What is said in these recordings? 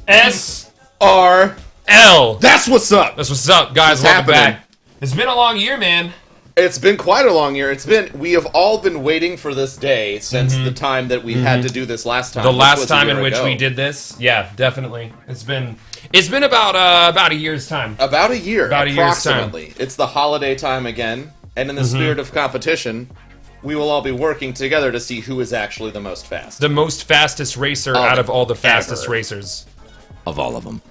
SRL. That's what's up. That's what's up, guys. Welcome back. It's been a long year, man. It's been quite a long year. We have all been waiting for this day since the time that we had to do this last time. The last time in which we did this, yeah, definitely. It's been about a year's time. About a year, about approximately. A year's time. It's the holiday time again, and in the spirit of competition, we will all be working together to see who is actually the most fast. The most fastest racer out of all the fastest racers. Of all of them.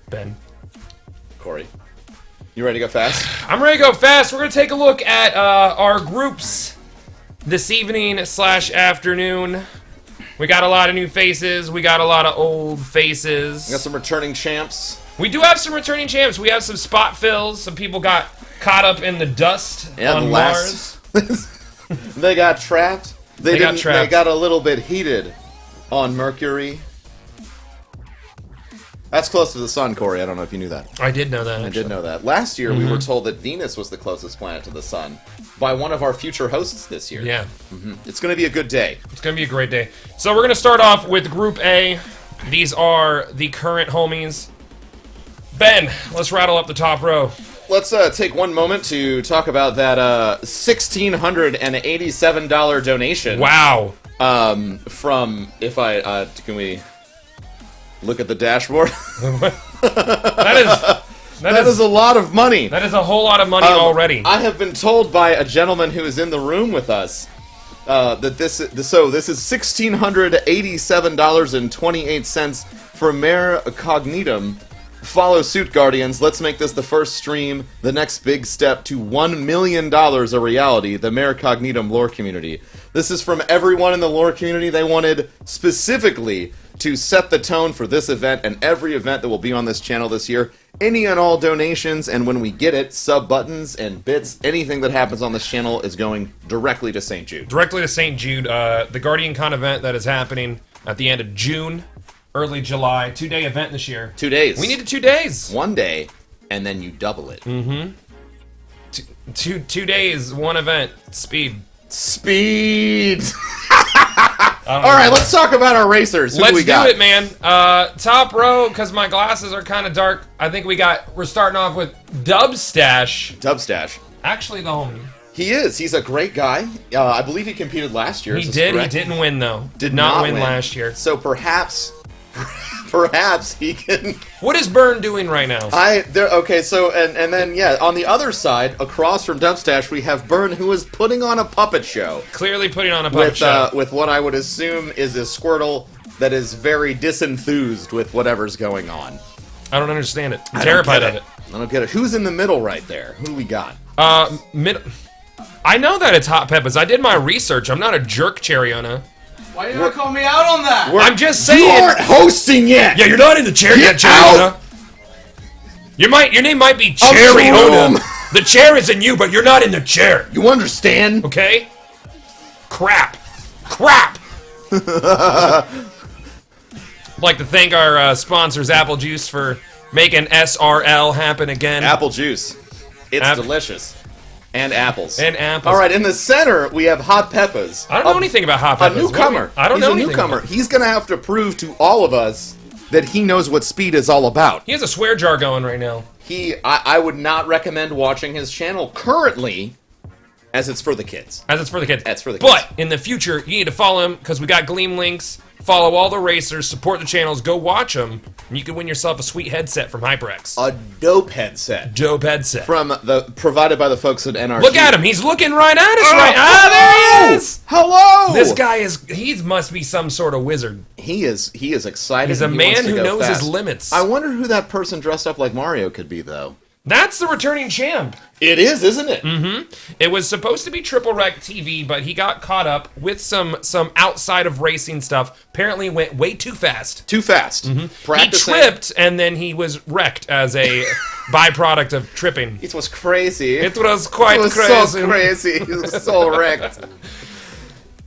Ben. Corey. You ready to go fast? I'm ready to go fast. We're going to take a look at our groups this evening / afternoon. We got a lot of new faces. We got a lot of old faces. We got some returning champs. We do have some returning champs. We have some spot fills. Some people got caught up in the dust on Mars. They got trapped. They got a little bit heated on Mercury. That's close to the sun, Corey. I don't know if you knew that. I did know that, actually. I did know that. Last year, we were told that Venus was the closest planet to the sun by one of our future hosts this year. Yeah. It's going to be a good day. It's going to be a great day. So we're going to start off with Group A. These are the current homies. Ben, let's rattle up the top row. Let's take one moment to talk about that $1,687 donation. Wow. From, can we... look at the dashboard. that is a lot of money. That is a whole lot of money already. I have been told by a gentleman who is in the room with us that this is $1,687.28 for Mare Cognitum. Follow suit, Guardians. Let's make this the first stream, the next big step to $1 million a reality, the Mare Cognitum lore community. This is from everyone in the lore community. They wanted specifically to set the tone for this event and every event that will be on this channel this year. Any and all donations, and when we get it, sub buttons and bits, anything that happens on this channel is going directly to St. Jude. Directly to St. Jude. The Guardian Con event that is happening at the end of June, early July. 2-day event this year. 2 days. We needed 2 days. 1 day, and then you double it. Two days, one event. Speed. Alright, let's talk about our racers. Who let's we got? Do it, man. Top row, because my glasses are kind of dark. I think we're starting off with Dubstash. Actually, the homie. He is. He's a great guy. I believe he competed last year. He did. He didn't win, though. Did not win last year. So perhaps he can... What is Burn doing right now? Okay, so, and then, yeah, on the other side, across from Dubstash, we have Burn, who is putting on a puppet show. Clearly putting on a puppet show. With what I would assume is a Squirtle that is very disenthused with whatever's going on. I don't understand it. I'm terrified of it. I don't get it. Who's in the middle right there? Who do we got? I know that it's Hot Peppers. I did my research. I'm not a jerk, Cheriona. Why you not call me out on that? I'm just saying. You aren't hosting yet. Yeah, you're not in the chair yet, Cheriona. Your name might be Cheriona. The chair is in you, but you're not in the chair. You understand? Okay? Crap. I'd like to thank our sponsors, Apple Juice, for making SRL happen again. Apple Juice. It's delicious. And apples. All right, in the center, we have Hot Peppers. I don't know anything about Hot Peppers. A newcomer. I don't know anything. He's a newcomer. He's going to have to prove to all of us that he knows what speed is all about. He has a swear jar going right now. I would not recommend watching his channel currently, as it's for the kids. But in the future, you need to follow him, because we got Gleam links. Follow all the racers, support the channels, go watch them, and you can win yourself a sweet headset from HyperX. A dope headset. Provided by the folks at NRG. Look at him, he's looking right at us there he is! Hello! This guy he must be some sort of wizard. He is excited. He's a man who knows his limits. I wonder who that person dressed up like Mario could be, though. That's the returning champ. It is, isn't it? It was supposed to be Triple Wreck TV, but he got caught up with some outside of racing stuff. Apparently went way too fast. He tripped, and then he was wrecked as a byproduct of tripping. It was crazy. It was quite crazy. So crazy. He was so wrecked.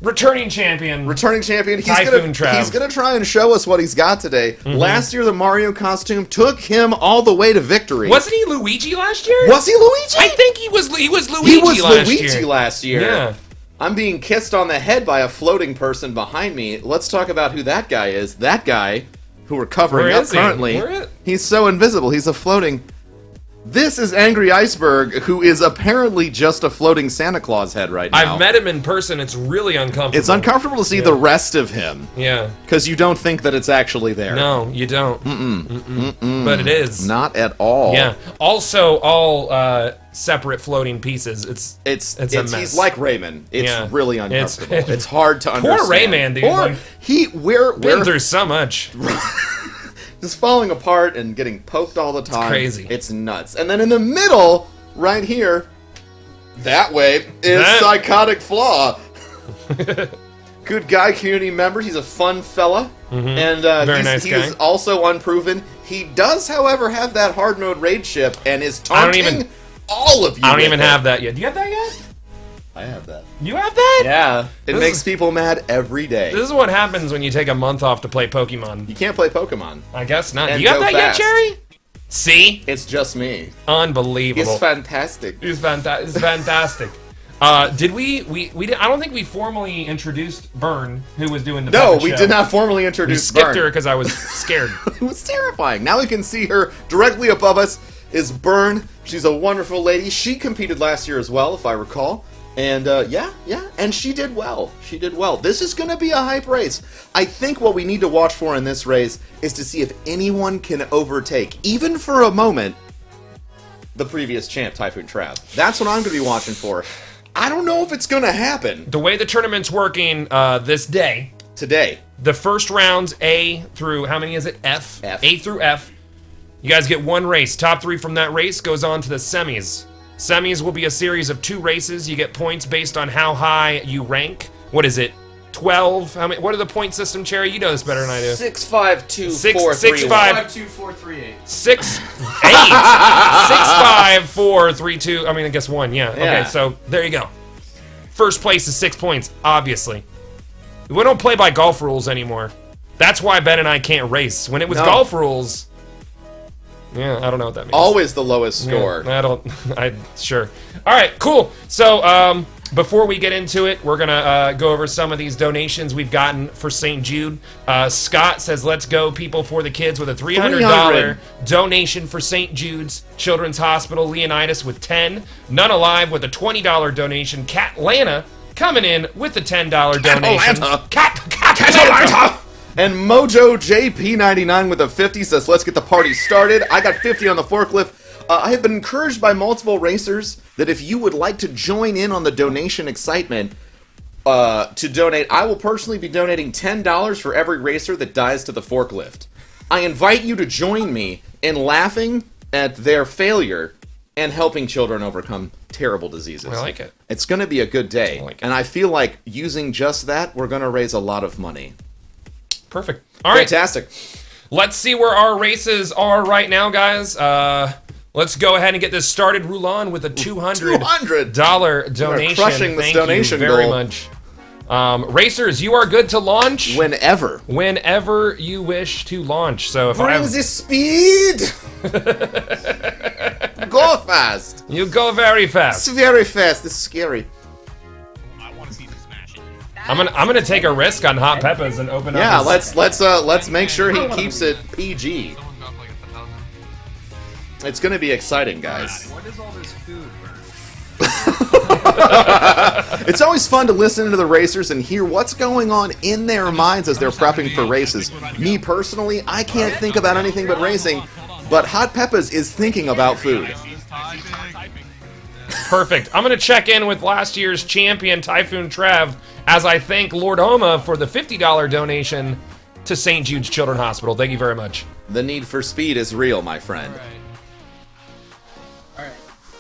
Returning champion. He's gonna try and show us what he's got today. Last year, the Mario costume took him all the way to victory. Wasn't he Luigi last year? Was he Luigi? I think he was Luigi. He was Luigi last year. Yeah. I'm being kissed on the head by a floating person behind me. Let's talk about who that guy is. That guy, who we're covering Where up is he? currently, he's so invisible. He's a floating... This is Angry Iceberg, who is apparently just a floating Santa Claus head right now. I've met him in person. It's really uncomfortable. It's uncomfortable to see the rest of him. Yeah. Because you don't think that it's actually there. No, you don't. But it is. Not at all. Yeah. Also, all separate floating pieces. It's a mess. He's like Rayman. It's really uncomfortable. It's hard to understand. Poor Rayman, dude. We're been through so much. Just falling apart and getting poked all the time. It's crazy. It's nuts. And then in the middle, right here, that way, is Psychotic Flaw. Good guy, community member. He's a fun fella. And Very nice guy. He's also unproven. He does, however, have that hard mode raid ship and is taunting all of you. I don't even have that yet. Do you have that yet? I have that. You have that? Yeah. It makes people mad every day. This is what happens when you take a month off to play Pokemon. You can't play Pokemon. I guess not. And You have that fast. yet, Cherry? See? It's just me. Unbelievable. It's fantastic. It's fantastic. Did we I don't think we formally introduced Byrne, who was doing the No, puppet we show. did not formally We introduce skipped Byrne. her because I was scared. It was terrifying. Now we can see her directly above us is Byrne. She's a wonderful lady. She competed last year as well, if I recall. And yeah, and she did well. She did well. This is going to be a hype race. I think what we need to watch for in this race is to see if anyone can overtake, even for a moment, the previous champ, Typhoon Trav. That's what I'm going to be watching for. I don't know if it's going to happen. The way the tournament's working this day, Today. the first rounds, A through, how many is it? F. A through F. You guys get one race. Top 3 from that race goes on to the semis. Semis will be a series of 2 races. You get points based on how high you rank. What is it? 12? How many? What are the point system, Cherry? You know this better than I do. 6, 5, 2, 6, 4, 6, 3, 5. 5, 2, 4, 3, 8. 6, 8. 6, 5, 4, 3, 2. I mean, I guess 1. Yeah. Okay, so there you go. First place is 6 points, obviously. We don't play by golf rules anymore. That's why Ben and I can't race. When it was golf rules... Yeah, I don't know what that means. Always the lowest score. Yeah, sure. All right, cool. So, before we get into it, we're gonna go over some of these donations we've gotten for St. Jude. Scott says, "Let's go, people for the kids," with a $300 donation for St. Jude's Children's Hospital. Leonidas with 10. None Alive with a $20 donation. Cat Lana coming in with a $10 donation. Cat Atlanta. And Mojo JP99 with a 50 says, let's get the party started. I got 50 on the forklift. I have been encouraged by multiple racers that if you would like to join in on the donation excitement to donate, I will personally be donating $10 for every racer that dies to the forklift. I invite you to join me in laughing at their failure and helping children overcome terrible diseases. I like it. It's going to be a good day. And I feel like using just that, we're going to raise a lot of money. Perfect. All right. Fantastic. Let's see where our races are right now, guys. Let's go ahead and get this started. Rulon with a $200 donation. Crushing this Thank donation you very goal. much. Racers, you are good to launch whenever you wish to launch. So if Bring the speed. Go fast. You go very fast. It's very fast. It's scary. I'm gonna take a risk on Hot Peppers and open up. Yeah, let's make sure he keeps it PG. It's gonna be exciting, guys. What is all this food, It's always fun to listen to the racers and hear what's going on in their minds as they're prepping for races. Me personally, I can't think about anything but racing, but Hot Peppers is thinking about food. Perfect. I'm gonna check in with last year's champion Typhoon Trav as I thank Lord Oma for the $50 donation to St. Jude's Children's Hospital. Thank you very much. The need for speed is real, my friend. All right.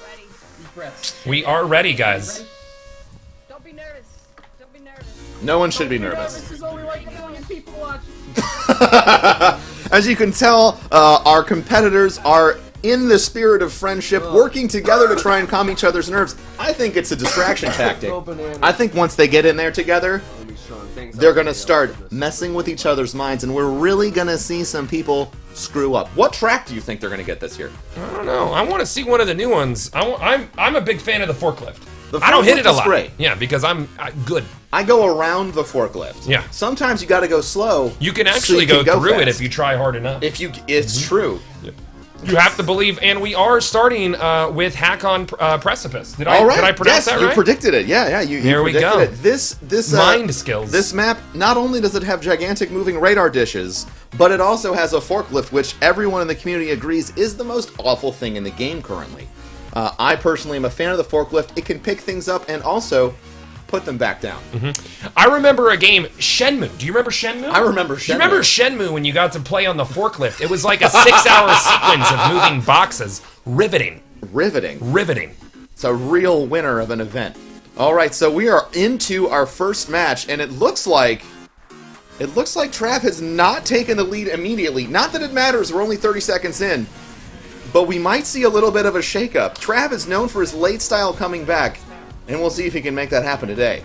Ready. Deep breaths. We are ready, guys. Don't be nervous. Don't be nervous. No one should be nervous. This is only like a million people watching. As you can tell, our competitors are in the spirit of friendship, working together to try and calm each other's nerves. I think it's a distraction tactic. I think once they get in there together, they're going to start messing with each other's minds, and we're really going to see some people screw up. What track do you think they're going to get this year? I don't know. I want to see one of the new ones. I'm a big fan of the forklift. The I don't hit it a forklift is lot. great. Yeah, because I'm good. I go around the forklift. Yeah. Sometimes you got to go slow. You can so actually you can go through it fast. if you try hard enough. It's true. You have to believe, and we are starting with Hack on Precipice. Did All right. I pronounce yes, that you right? predicted it. Yeah. You There we predicted go. It. This Mind skills. This map, not only does it have gigantic moving radar dishes, but it also has a forklift, which everyone in the community agrees is the most awful thing in the game currently. I personally am a fan of the forklift. It can pick things up and also put them back down. I remember a game, Shenmue. Do you remember Shenmue? I remember Do you remember Shenmue when you got to play on the forklift? It was like a 6-hour sequence of moving boxes. Riveting. Riveting. It's a real winner of an event. All right, so we are into our first match, and it looks like Trav has not taken the lead immediately. Not that it matters, we're only 30 seconds in, but we might see a little bit of a shakeup. Trav is known for his late style coming back, and we'll see if he can make that happen today.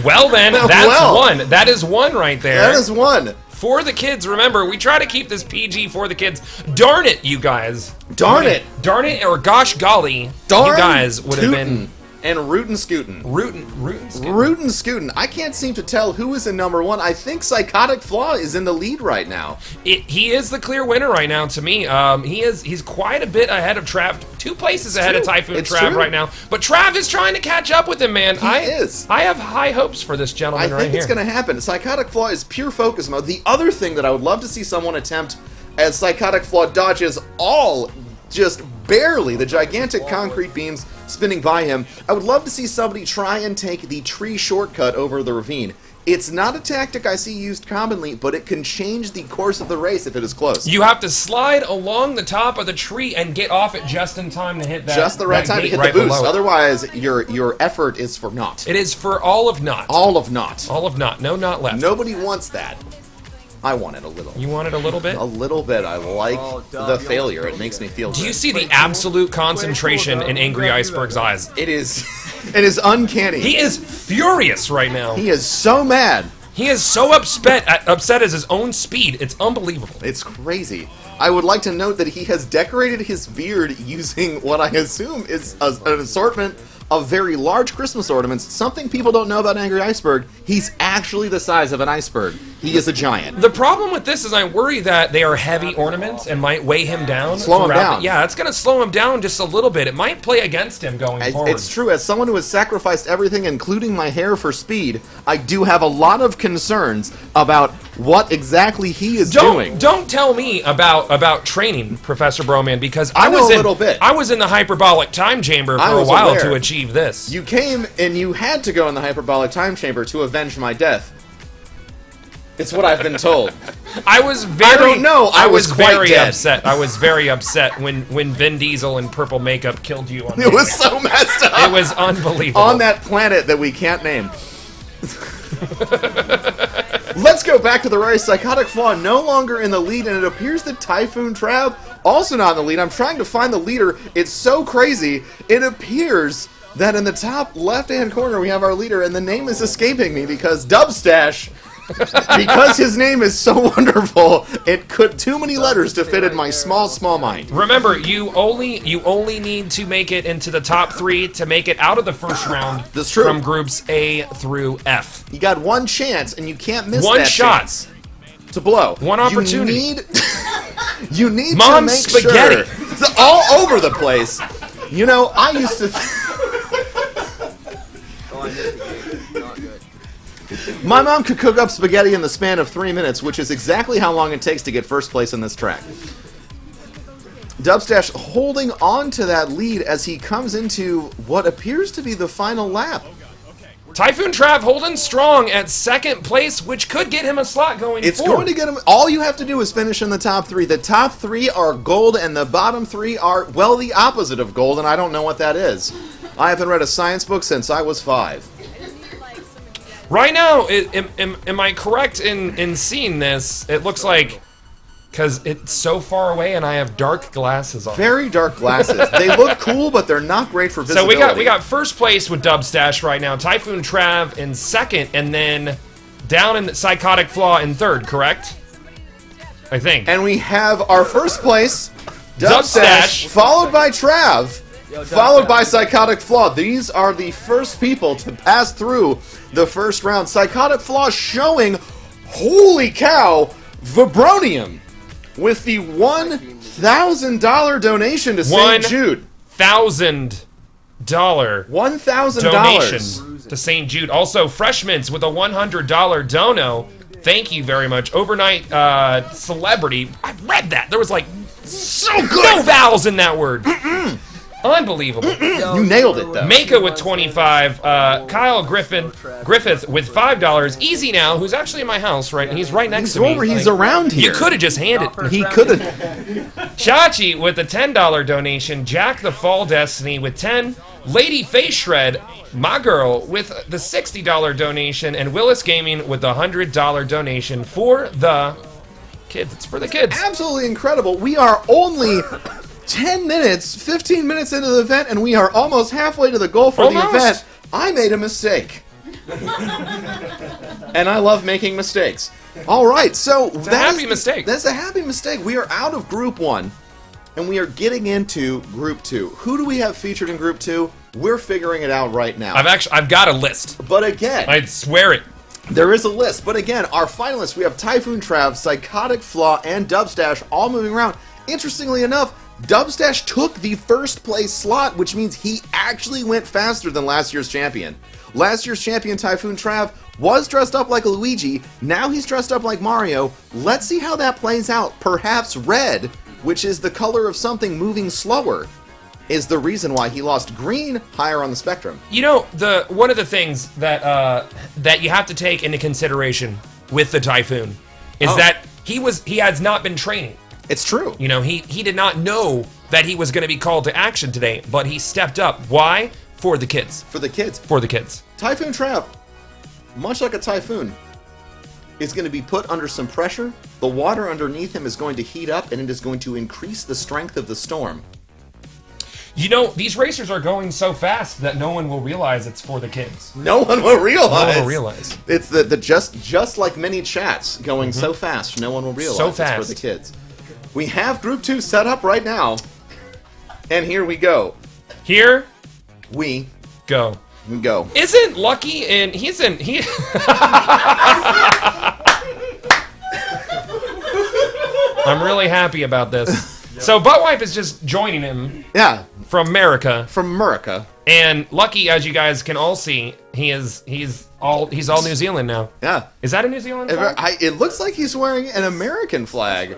Well then, that's one. That is one right there. That is one. For the kids, remember, we try to keep this PG for the kids. Darn it, you guys. Darn it. Darn it, or gosh golly, Darn you guys would have been and rootin' scootin'. Rootin' scootin'. I can't seem to tell who is in number one. I think Psychotic Flaw is in the lead right now. He is the clear winner right now to me. He's quite a bit ahead of Trav. 2 places ahead of Typhoon Trav right now. But Trav is trying to catch up with him, man. He is. I have high hopes for this gentleman right here. I think it's going to happen. Psychotic Flaw is pure focus mode. The other thing that I would love to see someone attempt as Psychotic Flaw dodges all just barely the gigantic concrete beams spinning by him, I would love to see somebody try and take the tree shortcut over the ravine. It's not a tactic I see used commonly, but it can change the course of the race if it is close. You have to slide along the top of the tree and get off it just in time to hit that. Just the right time to hit the boost. Otherwise, your effort is for naught. It is for all of naught. All of naught. All of naught. No naught left. Nobody wants that. I want it a little. You want it a little bit? A little bit. I like the failure. It makes me feel good. Do you see the absolute concentration in Angry Iceberg's eyes? It is uncanny. He is furious right now. He is so mad. He is so upset at his own speed. It's unbelievable. It's crazy. I would like to note that he has decorated his beard using what I assume is an assortment of very large Christmas ornaments. Something people don't know about Angry Iceberg, he's actually the size of an iceberg. He is a giant. The problem with this is I worry that they are heavy ornaments and might weigh him down. Slow him down. Yeah, it's going to slow him down just a little bit. It might play against him going forward. It's true. As someone who has sacrificed everything, including my hair, for speed, I do have a lot of concerns about what exactly he is doing. Don't tell me about training, Professor Broman, because I know a little bit. I was in the hyperbolic time chamber for a while to achieve this. You came and you had to go in the hyperbolic time chamber to avenge my death. It's what I've been told. I was very. I don't know. I was quite very dead. upset. I was very upset when Vin Diesel in purple makeup killed you. It was so messed up. It was unbelievable. On that planet that we can't name. Let's go back to the race. Psychotic Flaw no longer in the lead, and it appears that Typhoon Trav also not in the lead. I'm trying to find the leader. It's so crazy. It appears that in the top left-hand corner we have our leader, and the name is escaping me because Dubstash, because his name is so wonderful, it could too many letters to fit in my small mind. Remember, you only need to make it into the top 3 to make it out of the first round. That's true. From groups A through F. You got one chance, and you can't miss one that shot chance to blow. One opportunity. You need Mom to make spaghetti. sure. It's all over the place. You know, I used to. My mom could cook up spaghetti in the span of 3 minutes, which is exactly how long it takes to get first place in this track. Dubstash holding on to that lead as he comes into what appears to be the final lap. Typhoon Trav holding strong at second place, which could get him a slot going forward. It's going to get him. All you have to do is finish in the top 3. The top 3 are gold, and the bottom 3 are, well, the opposite of gold, and I don't know what that is. I haven't read a science book since I was 5. Right now, am I correct in seeing this? It looks like, because it's so far away and I have dark glasses on. Very dark glasses. They look cool, but they're not great for visibility. So we got first place with Dubstash right now. Typhoon Trav in second, and then down in Psychotic Flaw in third, correct? I think. And we have our first place, Dubstash, followed by Trav, followed by Psychotic Flaw. These are the first people to pass through the first round. Psychotic Flaw showing, holy cow, Vibronium with the $1,000 donation to St. Jude. $1,000 $1,000 donation to St. Jude. Also, Freshmans with a $100 dono. Thank you very much. Overnight celebrity. I read that. There was like So good. no vowels in that word. Unbelievable. You nailed it though. Mako with 25, Kyle Griffith with $5. Easy Now, who's actually in my house, right? He's right next to me. He's around here. You could have just handed. He could have. Chachi with a $10 donation. Jack the Fall Destiny with 10. Lady Face Shred, my girl, with the $60 donation, and Willis Gaming with the $100 donation for the kids. It's for the kids. Absolutely incredible. We are only 10 minutes, 15 minutes into the event, and we are almost halfway to the goal for the event. I made a mistake. And I love making mistakes. All right, so It's a happy mistake. That's a happy mistake. We are out of Group 1, and we are getting into Group 2. Who do we have featured in Group 2? We're figuring it out right now. I've got a list. But again, I swear it. there is a list. But again, our finalists, we have Typhoon Trav, Psychotic Flaw, and Dubstash all moving around. Interestingly enough, Dubstash took the first place slot, which means he actually went faster than last year's champion. Last year's champion, Typhoon Trav, was dressed up like a Luigi. Now he's dressed up like Mario. Let's see how that plays out. Perhaps red, which is the color of something moving slower, is the reason why he lost. Green, higher on the spectrum. You know, one of the things that that you have to take into consideration with the Typhoon is that he has not been training. It's true. You know, he did not know that he was going to be called to action today, but he stepped up. Why? For the kids. For the kids. For the kids. Typhoon Trav, much like a typhoon, is going to be put under some pressure. The water underneath him is going to heat up, and it is going to increase the strength of the storm. You know, these racers are going so fast that no one will realize it's for the kids. No one will realize. No one will realize. It's the just like many chats going so fast, no one will realize So it's fast. for the kids. We have Group 2 set up right now, and here we go. Here We go. go. Isn't Lucky in? I'm really happy about this. So Buttwipe is just joining him Yeah, from America, from America. and Lucky, as you guys can all see, he's all New Zealand now. Yeah. Is that a New Zealand flag? It looks like he's wearing an American flag.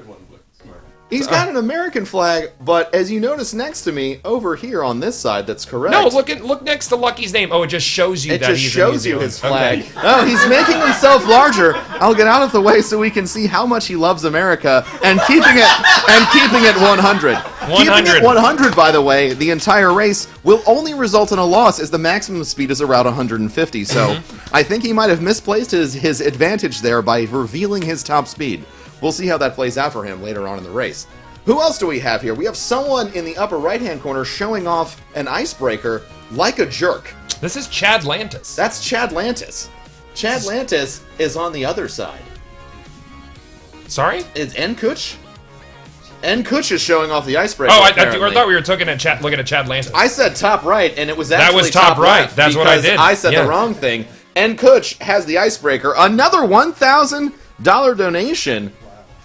He's got an American flag, but as you notice next to me, over here on this side, that's correct. No, look next to Lucky's name. Oh, it just shows you It that just he's in New shows you Zealand. his flag. Okay. Oh, he's making himself larger. I'll get out of the way so we can see how much he loves America and keeping it 100. Keeping it 100, by the way, the entire race will only result in a loss as the maximum speed is around 150. So I think he might have misplaced his advantage there by revealing his top speed. We'll see how that plays out for him later on in the race. Who else do we have here? We have someone in the upper right-hand corner showing off an icebreaker like a jerk. This is Chad Lantis. That's Chad Lantis. Chad Lantis is on the other side. Sorry? Is Nkuch? Nkuch is showing off the icebreaker. Oh, I apparently. thought we were looking at Chad Lantis. I said top right, and it was actually That was top right. left That's what I because did. I said Yeah. the wrong thing. Nkuch has the icebreaker. Another $1,000 donation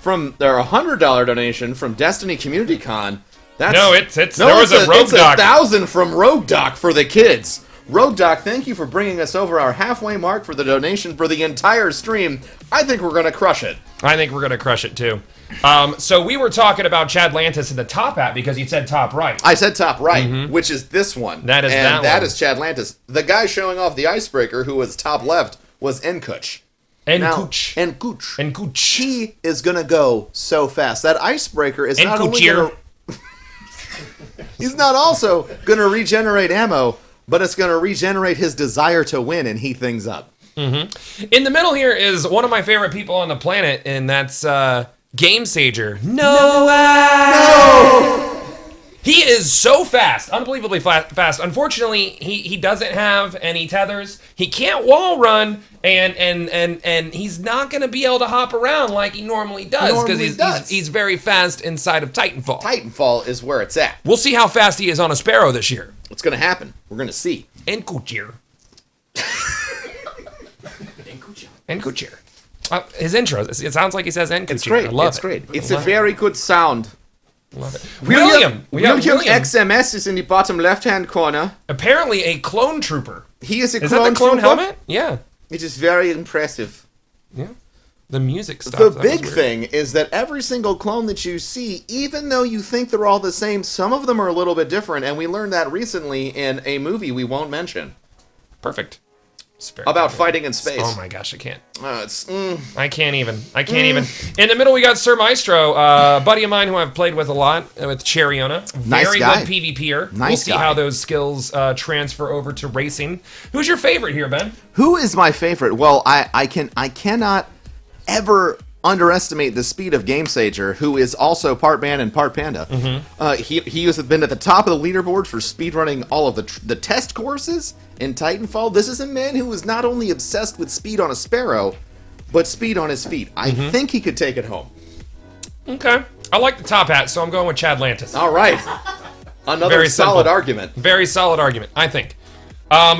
from their $100 donation from Destiny Community Con. That's, No, there was a Rogue it's Doc. 1,000 from Rogue Doc for the kids. Rogue Doc, thank you for bringing us over our halfway mark for the donation for the entire stream. I think we're going to crush it. I think we're going to crush it too. So we were talking about Chad Lantis in the top hat because you said top right. I said top right, which is this one. That is and that that one. is Chad Lantis. The guy showing off the icebreaker, who was top left, was Nkuch. Nkuch. Nkuch. He is gonna go so fast. That icebreaker is not only gonna... He's not also gonna regenerate ammo, but it's gonna regenerate his desire to win and heat things up. In the middle here is one of my favorite people on the planet, and that's Game Sager. No! He is so fast, unbelievably fast. Unfortunately, he doesn't have any tethers. He can't wall run, and he's not going to be able to hop around like he normally does because he's very fast inside of Titanfall. Titanfall is where it's at. We'll see how fast he is on a Sparrow this year. What's going to happen? We're going to see. Enkuchir. Enkuchir. His intro, it sounds like he says Enkuchir. It's great. I love it's it. great. It's a very good sound. Love it. William William XMS is in the bottom left-hand corner. Apparently a clone trooper. He is a Is clone that the clone trooper. helmet? Yeah. It is very impressive. Yeah. The music stuff. The that was big weird. thing is that every single clone that you see, even though you think they're all the same, some of them are a little bit different, and we learned that recently in a movie we won't mention. Perfect. Spherical. About fighting in space. Oh my gosh, I can't. It's, I can't even. In the middle, we got Sir Maestro, buddy of mine who I've played with a lot, with Cheriona. Nice Very guy. good PvPer. Nice We'll see guy. how those skills transfer over to racing. Who's your favorite here, Ben? Who is my favorite? Well, I cannot ever underestimate the speed of GameSager, who is also part man and part panda. He has been at the top of the leaderboard for speedrunning all of the test courses in Titanfall. This is a man who is not only obsessed with speed on a Sparrow, but speed on his feet. I think he could take it home. Okay. I like the top hat, so I'm going with Chad Lantis. All right. Another Very solid simple. argument. Very solid argument, I think.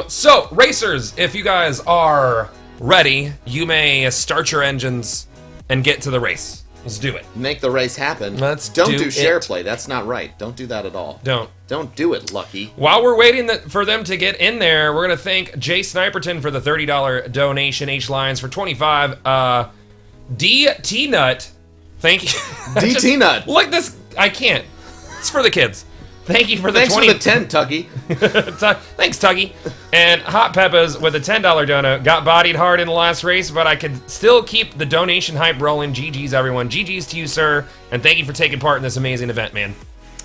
So, racers, if you guys are ready, you may start your engines and get to the race. Let's do it. Make the race happen. Let's Don't do do share it. play. That's not right. Don't do that at all. Don't. Don't do it, Lucky. While we're waiting for them to get in there, we're going to thank Jay Sniperton for the $30 donation, H Lions for 25, DT Nut, thank you. DT Nut. Look, this, I can't. It's for the kids. Thank you for the Thanks 20. for the 10, Tuggy. Thanks, Tuggy. And Hot Peppas with a $10 dono. Got bodied hard in the last race, but I could still keep the donation hype rolling. GG's, everyone. GG's to you, sir. And thank you for taking part in this amazing event, man.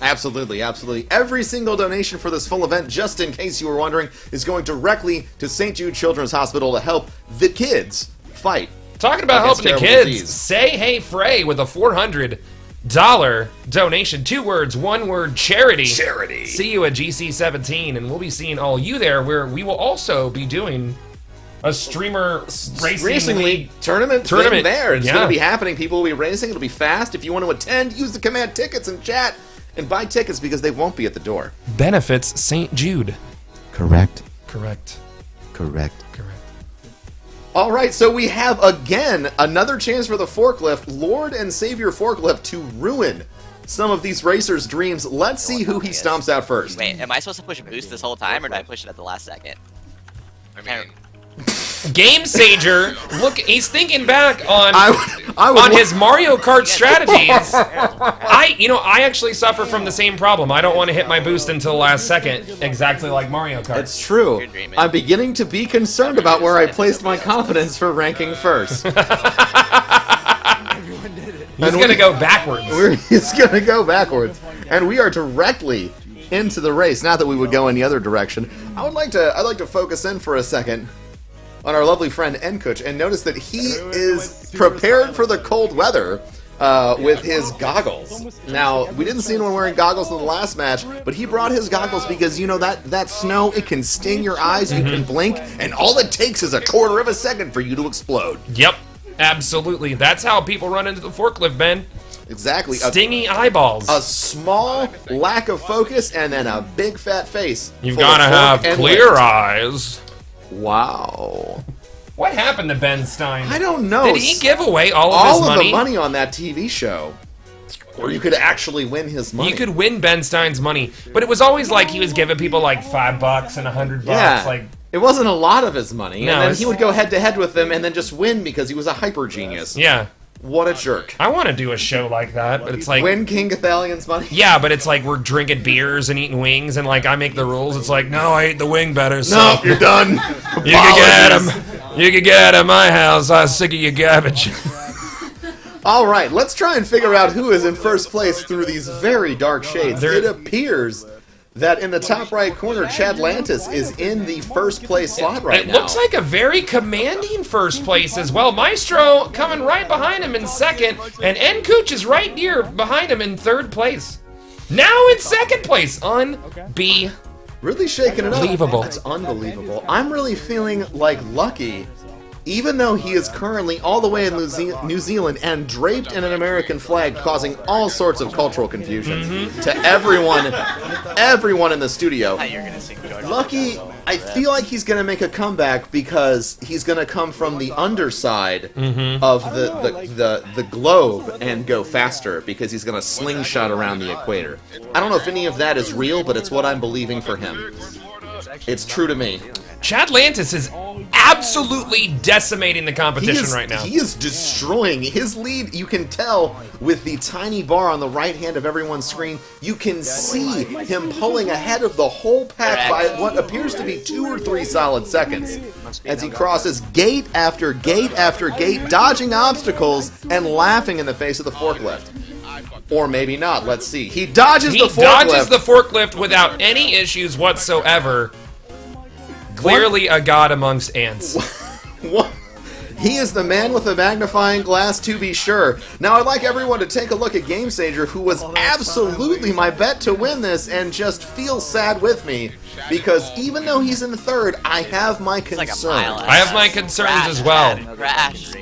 Absolutely, absolutely. Every single donation for this full event, just in case you were wondering, is going directly to St. Jude Children's Hospital to help the kids fight. Talking about Against helping the terrible kids, disease. Say Hey Frey with a $400 donation. 2 words, 1 word, charity. Charity. See you at GC17, and we'll be seeing all you there, where we will also be doing a streamer racing league. tournament Tournament, there. It's yeah. going to be happening. People will be racing. It'll be fast. If you want to attend, use the command tickets in chat and buy tickets because they won't be at the door. Benefits St. Jude. Correct. Correct. Correct. Correct. All right, so we have, again, another chance for the forklift, Lord and Savior Forklift, to ruin some of these racers' dreams. Let's see who he stomps out first. Wait, am I supposed to push boost this whole time, or do I push it at the last second? I mean, Game Sager, look, he's thinking back on I would on his Mario Kart strategies. I actually suffer from the same problem. I don't want to hit my boost until the last second, exactly like Mario Kart. It's true. You're dreaming. I'm beginning to be concerned about where I placed my confidence for ranking first. He's gonna go backwards. He's going to go backwards. And we are directly into the race. Not that we would go in the other direction. I'd like to focus in for a second on our lovely friend Enkuch and notice that he is prepared for the cold weather with his goggles. Now, we didn't see anyone wearing goggles in the last match, but he brought his goggles because, you know, that snow, it can sting your eyes, you can blink, and all it takes is a quarter of a second for you to explode. Yep, absolutely. That's how people run into the forklift, Ben. Exactly. Stingy eyeballs. A small lack of focus and then a big fat face. You've full of gotta fork have and clear lift. eyes. Wow. What happened to Ben Stein? I don't know. Did he give away all of his money? the money on that TV show. Or you could actually win his money. You could win Ben Stein's money, but it was always like he was giving people like $5 and $100. Yeah. Like, it wasn't a lot of his money. No, and then it's- he would go head to head with them and then just win because he was a hyper genius. yeah, What a jerk. I want to do a show like that, but it's like, Win King Cathalion's money? yeah, but it's like we're drinking beers and eating wings, and like I make the rules. It's like, no, I ate the wing better. So No, you're done. you can get him. You can get at my house. I'm sick of your garbage. All right, let's try and figure out who is in first place through these very dark shades. It appears that in the top right corner, Chad Lantis is in the first place slot right It now. looks like a very commanding first place as well. Maestro coming right behind him in second, and Nkooch is right near behind him in third place. Now in second place. Unbelievable. Really shaking it up. Unbelievable. That's unbelievable. I'm really feeling like Lucky, even though he is currently all the way in New Zealand and draped in an American flag, causing all sorts of cultural confusion to everyone in the studio. How you're gonna sing George Lucky, I feel like he's going to make a comeback because he's going to come from the underside of the globe and go faster because he's going to slingshot around the equator. I don't know if any of that is real, but it's what I'm believing for him. It's true to me. Chadlantis is absolutely decimating the competition right now. He is destroying his lead. You can tell with the tiny bar on the right hand of everyone's screen. You can see him pulling ahead of the whole pack by what appears to be 2 or 3 solid seconds as he crosses gate after gate after gate, dodging obstacles and laughing in the face of the forklift. Or maybe not. Let's see. He dodges the forklift. He dodges the forklift without any issues whatsoever. Clearly a god amongst ants. What? He is the man with the magnifying glass, to be sure. Now, I'd like everyone to take a look at GameSager, who was absolutely my bet to win this, and just feel sad with me, because even though he's in third, I have my concerns. I have my concerns as well.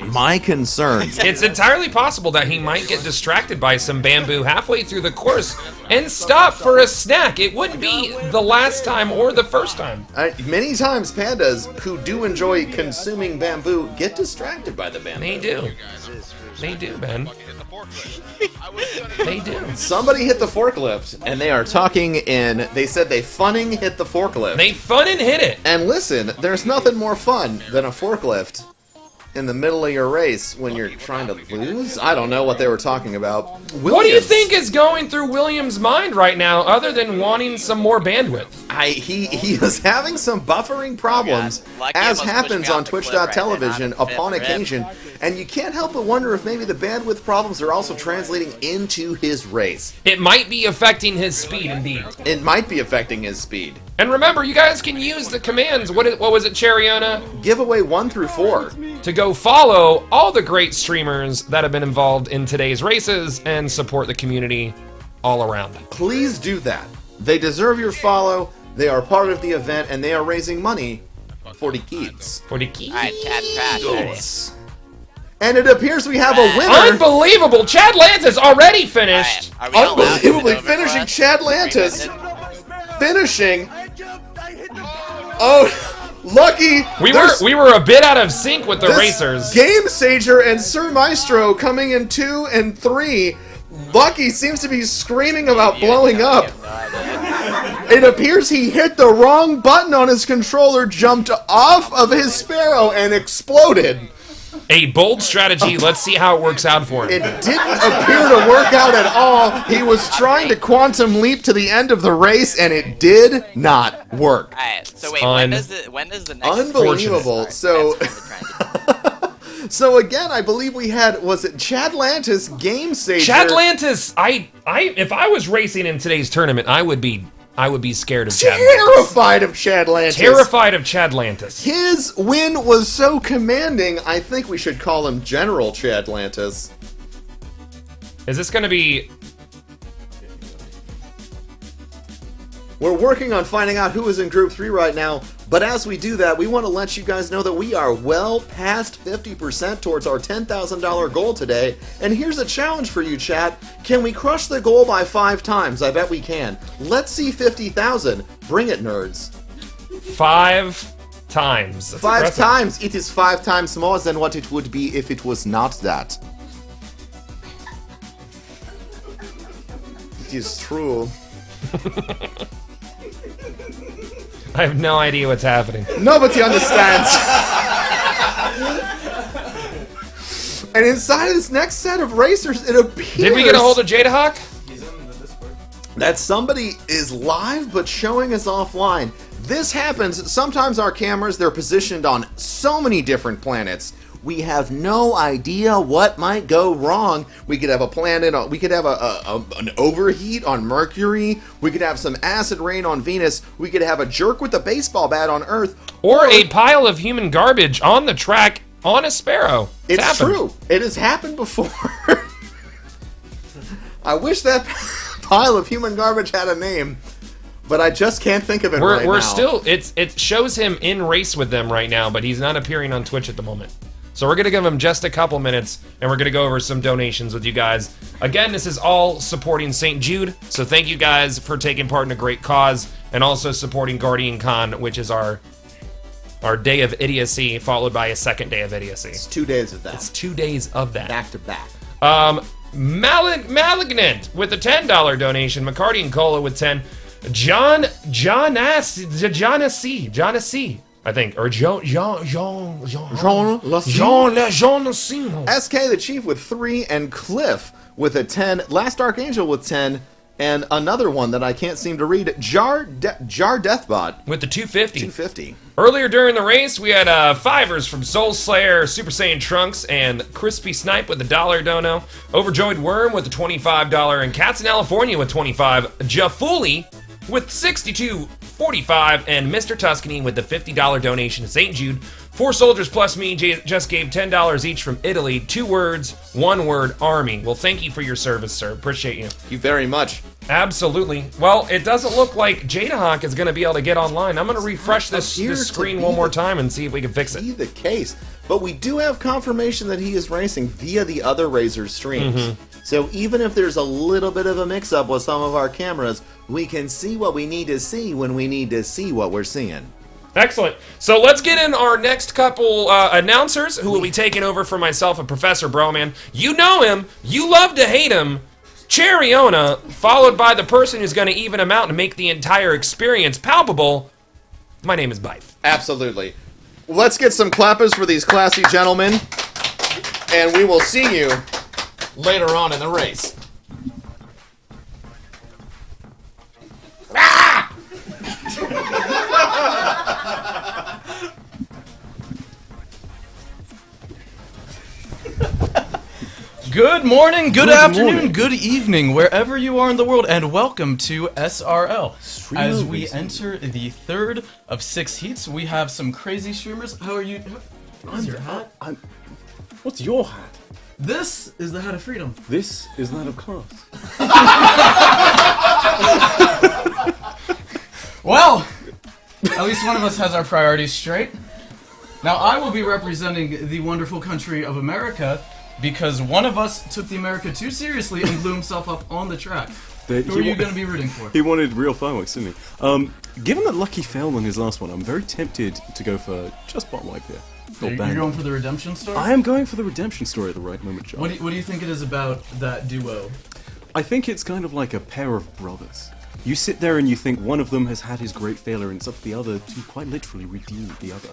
My concerns. It's entirely possible that he might get distracted by some bamboo halfway through the course and stop for a snack. It wouldn't be the last time or the first time. Many times pandas who do enjoy consuming bamboo get distracted by the bamboo. They do. They do, Ben. They do. Somebody hit the forklift, and they are talking in, they said they funning hit the forklift. They fun and hit it. And listen, there's nothing more fun than a forklift in the middle of your race when you're trying to lose? I don't know what they were talking about. What do you think is going through Williams' mind right now, other than wanting some more bandwidth? He is having some buffering problems, as happens on Twitch.television upon occasion, and you can't help but wonder if maybe the bandwidth problems are also translating into his race. It might be affecting his speed, indeed. It might be affecting his speed. And remember, you guys can use the commands. What was it, Cheriona? Giveaway 1 through 4. To go follow all the great streamers that have been involved in today's races and support the community all around. Please do that. They deserve your follow. They are part of the event, and they are raising money for the kids. For the kids. Alright, Chad, crash. And it appears we have a winner. Unbelievable! Chad Lance is already finished. Right, are we Unbelievably finishing Chad Lantis. Finishing. Oh, lucky. We were a bit out of sync with the this racers. GameSager and Sir Maestro coming in 2 and 3. Lucky seems to be screaming about blowing up. It appears he hit the wrong button on his controller, jumped off of his Sparrow, and exploded. A bold strategy. Let's see how it works out for him. It didn't appear to work out at all. He was trying to quantum leap to the end of the race, and it did not work. Alright, so wait, when does the next... Unbelievable. So... So again, I believe we had, was it Chad Lantis, GameSager? Chad Lantis, if I was racing in today's tournament, I would be scared of Chad Lantis. Terrified of Chad Lantis. Terrified of Chad Lantis. His win was so commanding, I think we should call him General Chad Lantis. Is this going to be... We're working on finding out who is in Group 3 right now, but as we do that, we want to let you guys know that we are well past 50% towards our $10,000 goal today, and here's a challenge for you, chat. Can we crush the goal by 5 times? I bet we can. Let's see 50,000. Bring it, nerds. 5 times. That's 5 aggressive. times. It is 5 times more than what it would be if it was not that. It is true. I have no idea what's happening. Nobody understands. And inside of this next set of racers, it appears... Did we get a hold of Jadahawk? That somebody is live but showing us offline. This happens. Sometimes our cameras, they're positioned on so many different planets. We have no idea what might go wrong. We could have a planet, we could have an overheat on Mercury, we could have some acid rain on Venus, we could have a jerk with a baseball bat on Earth. Or a pile of human garbage on the track on a Sparrow. It's true. It has happened before. I wish that pile of human garbage had a name, but I just can't think of it right now. We're still, it shows him in race with them right now, but he's not appearing on Twitch at the moment. So we're going to give him just a couple minutes, and we're going to go over some donations with you guys. Again, this is all supporting St. Jude, so thank you guys for taking part in a great cause, and also supporting Guardian Con, which is our day of idiocy, followed by a second day of idiocy. It's 2 days of that. It's 2 days of that. Back to back. Malignant with a $10 donation. McCarty and Cola with 10. John C. I think, or Jean SK the Chief with 3, and Cliff with a 10. Last Archangel with 10, and another one that I can't seem to read, Jar Deathbot with the 250. 250. Earlier during the race, we had fivers from Soul Slayer, Super Saiyan Trunks, and Crispy Snipe with the $1 dono. Overjoyed Worm with the $25, and Cats in California with 25. Jafuli with 62.45, and Mr. Tuscany with the $50 donation to St. Jude. 4 soldiers plus me just gave $10 each from Italy. 2 words, 1 word, Army. Well, thank you for your service, sir. Appreciate you. Thank you very much. Absolutely. Well, it doesn't look like Jadahawk is going to be able to get online. I'm going to refresh this screen one more time and see if we can fix it. Be the case, but we do have confirmation that he is racing via the other Razor streams. So even if there's a little bit of a mix-up with some of our cameras, we can see what we need to see when we need to see what we're seeing. Excellent. So let's get in our next couple announcers who will be taking over for myself and Professor Broman. You know him. You love to hate him. Cheriona, followed by the person who's going to even him out and make the entire experience palpable. My name is Bife. Absolutely. Let's get some clappers for these classy gentlemen, and we will see you later on in the race. Good morning, good afternoon, good evening, wherever you are in the world, and welcome to SRL. As we enter the third of 6 heats, we have some crazy streamers. How are you? What's your hat? What's your hat? This is the hat of freedom. This is that of class. Well, at least one of us has our priorities straight. Now, I will be representing the wonderful country of America, because one of us took the America too seriously and blew himself up on the track. Who are you going to be rooting for? He wanted real fireworks, didn't he? Given that Lucky failed on his last one, I'm very tempted to go for just bot wipe here. You're going for the redemption story? I am going for the redemption story at the right moment, John. What do you think it is about that duo? I think it's kind of like a pair of brothers. You sit there and you think one of them has had his great failure, and it's up to the other to quite literally redeem the other.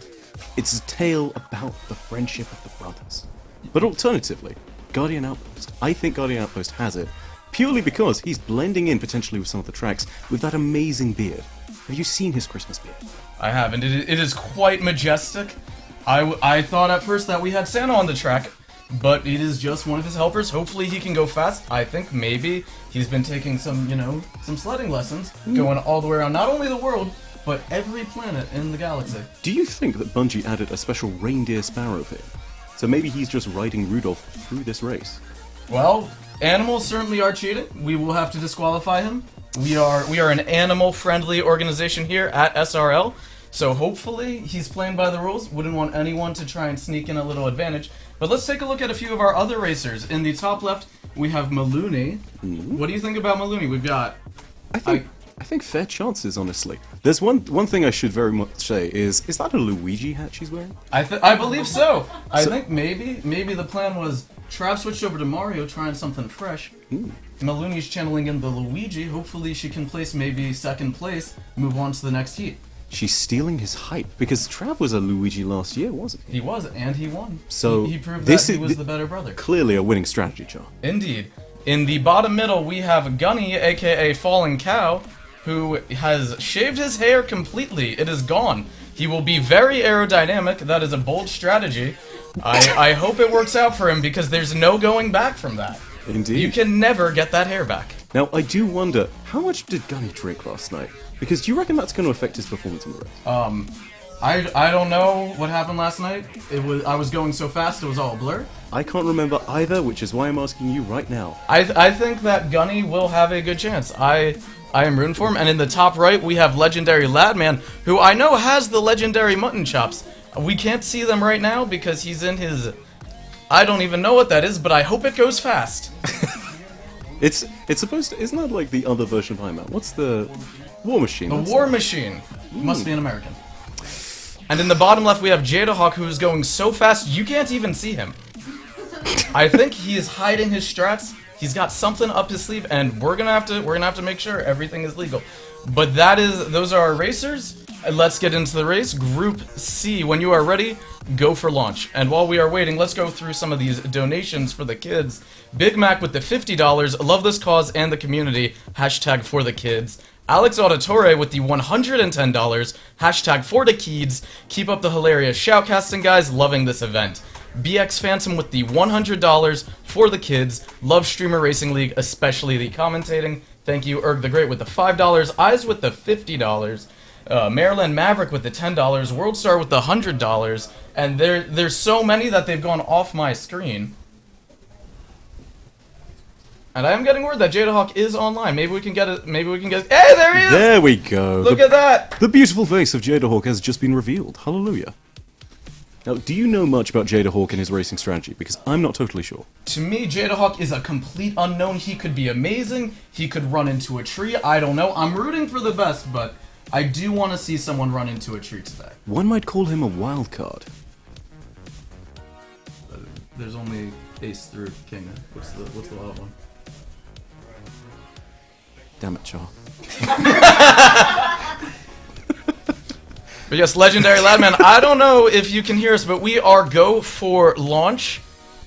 It's a tale about the friendship of the brothers. But alternatively, Guardian Outpost. I think Guardian Outpost has it, purely because he's blending in potentially with some of the tracks with that amazing beard. Have you seen his Christmas beard? I haven't. It is quite majestic. I thought at first that we had Santa on the track, but it is just one of his helpers. Hopefully he can go fast. I think maybe he's been taking some, some sledding lessons, going all the way around not only the world, but every planet in the galaxy. Do you think that Bungie added a special reindeer sparrow here? So maybe he's just riding Rudolph through this race. Well, animals certainly are cheating. We will have to disqualify him. We are an animal-friendly organization here at SRL, so hopefully he's playing by the rules. Wouldn't want anyone to try and sneak in a little advantage. But let's take a look at a few of our other racers. In the top left, we have Maloney. What do you think about Maloney? We've got... I think fair chances, honestly. There's one thing I should very much say is that a Luigi hat she's wearing? I believe so. I think maybe the plan was Trav switched over to Mario, trying something fresh. Maloney's channeling in the Luigi. Hopefully she can place maybe second place, move on to the next heat. She's stealing his hype, because Trav was a Luigi last year, wasn't he? He was, and he won. So he proved that he was the better brother. Clearly a winning strategy, John. Indeed. In the bottom middle, we have Gunny, aka Fallen Cow, who has shaved his hair completely. It is gone. He will be very aerodynamic. That is a bold strategy. I hope it works out for him, because there's no going back from that. Indeed. You can never get that hair back. Now, I do wonder, how much did Gunny drink last night? Because do you reckon that's going to affect his performance in the race? I don't know what happened last night. I was going so fast it was all a blur. I can't remember either, which is why I'm asking you right now. I think that Gunny will have a good chance. I am rooting for him. And in the top right, we have legendary Ladman, who I know has the legendary mutton chops. We can't see them right now because he's in his... I don't even know what that is, but I hope it goes fast. It's supposed to... Isn't that like the other version of Iron Man? What's the... War Machine? The War Machine. Must be an American. And in the bottom left, we have Jadahawk, who is going so fast you can't even see him. I think he is hiding his strats. He's got something up his sleeve, and we're gonna have to make sure everything is legal. But those are our racers. Let's get into the race. Group C, when you are ready, go for launch. And while we are waiting, let's go through some of these donations for the kids. Big Mac with the $50. Love this cause and the community. Hashtag for the kids. Alex Auditore with the $110. Hashtag for the kids. Keep up the hilarious shoutcasting, guys. Loving this event. BX Phantom with the $100 for the kids. Love Streamer Racing League, especially the commentating. Thank you, Erg the Great with the $5. Eyes with the $50. Maryland Maverick with the $10. Worldstar with the $100. And there's so many that they've gone off my screen. And I am getting word that Jadahawk is online. Maybe we can get it. Hey, there he is! There we go. Look at that! The beautiful face of Jadahawk has just been revealed. Hallelujah. Now, do you know much about Jadahawk and his racing strategy? Because I'm not totally sure. To me, Jadahawk is a complete unknown. He could be amazing. He could run into a tree. I don't know. I'm rooting for the best, but I do want to see someone run into a tree today. One might call him a wild card. There's only ace through king. What's the wild one? Damn it, Char. But yes, legendary Ladman, I don't know if you can hear us, but we are go for launch.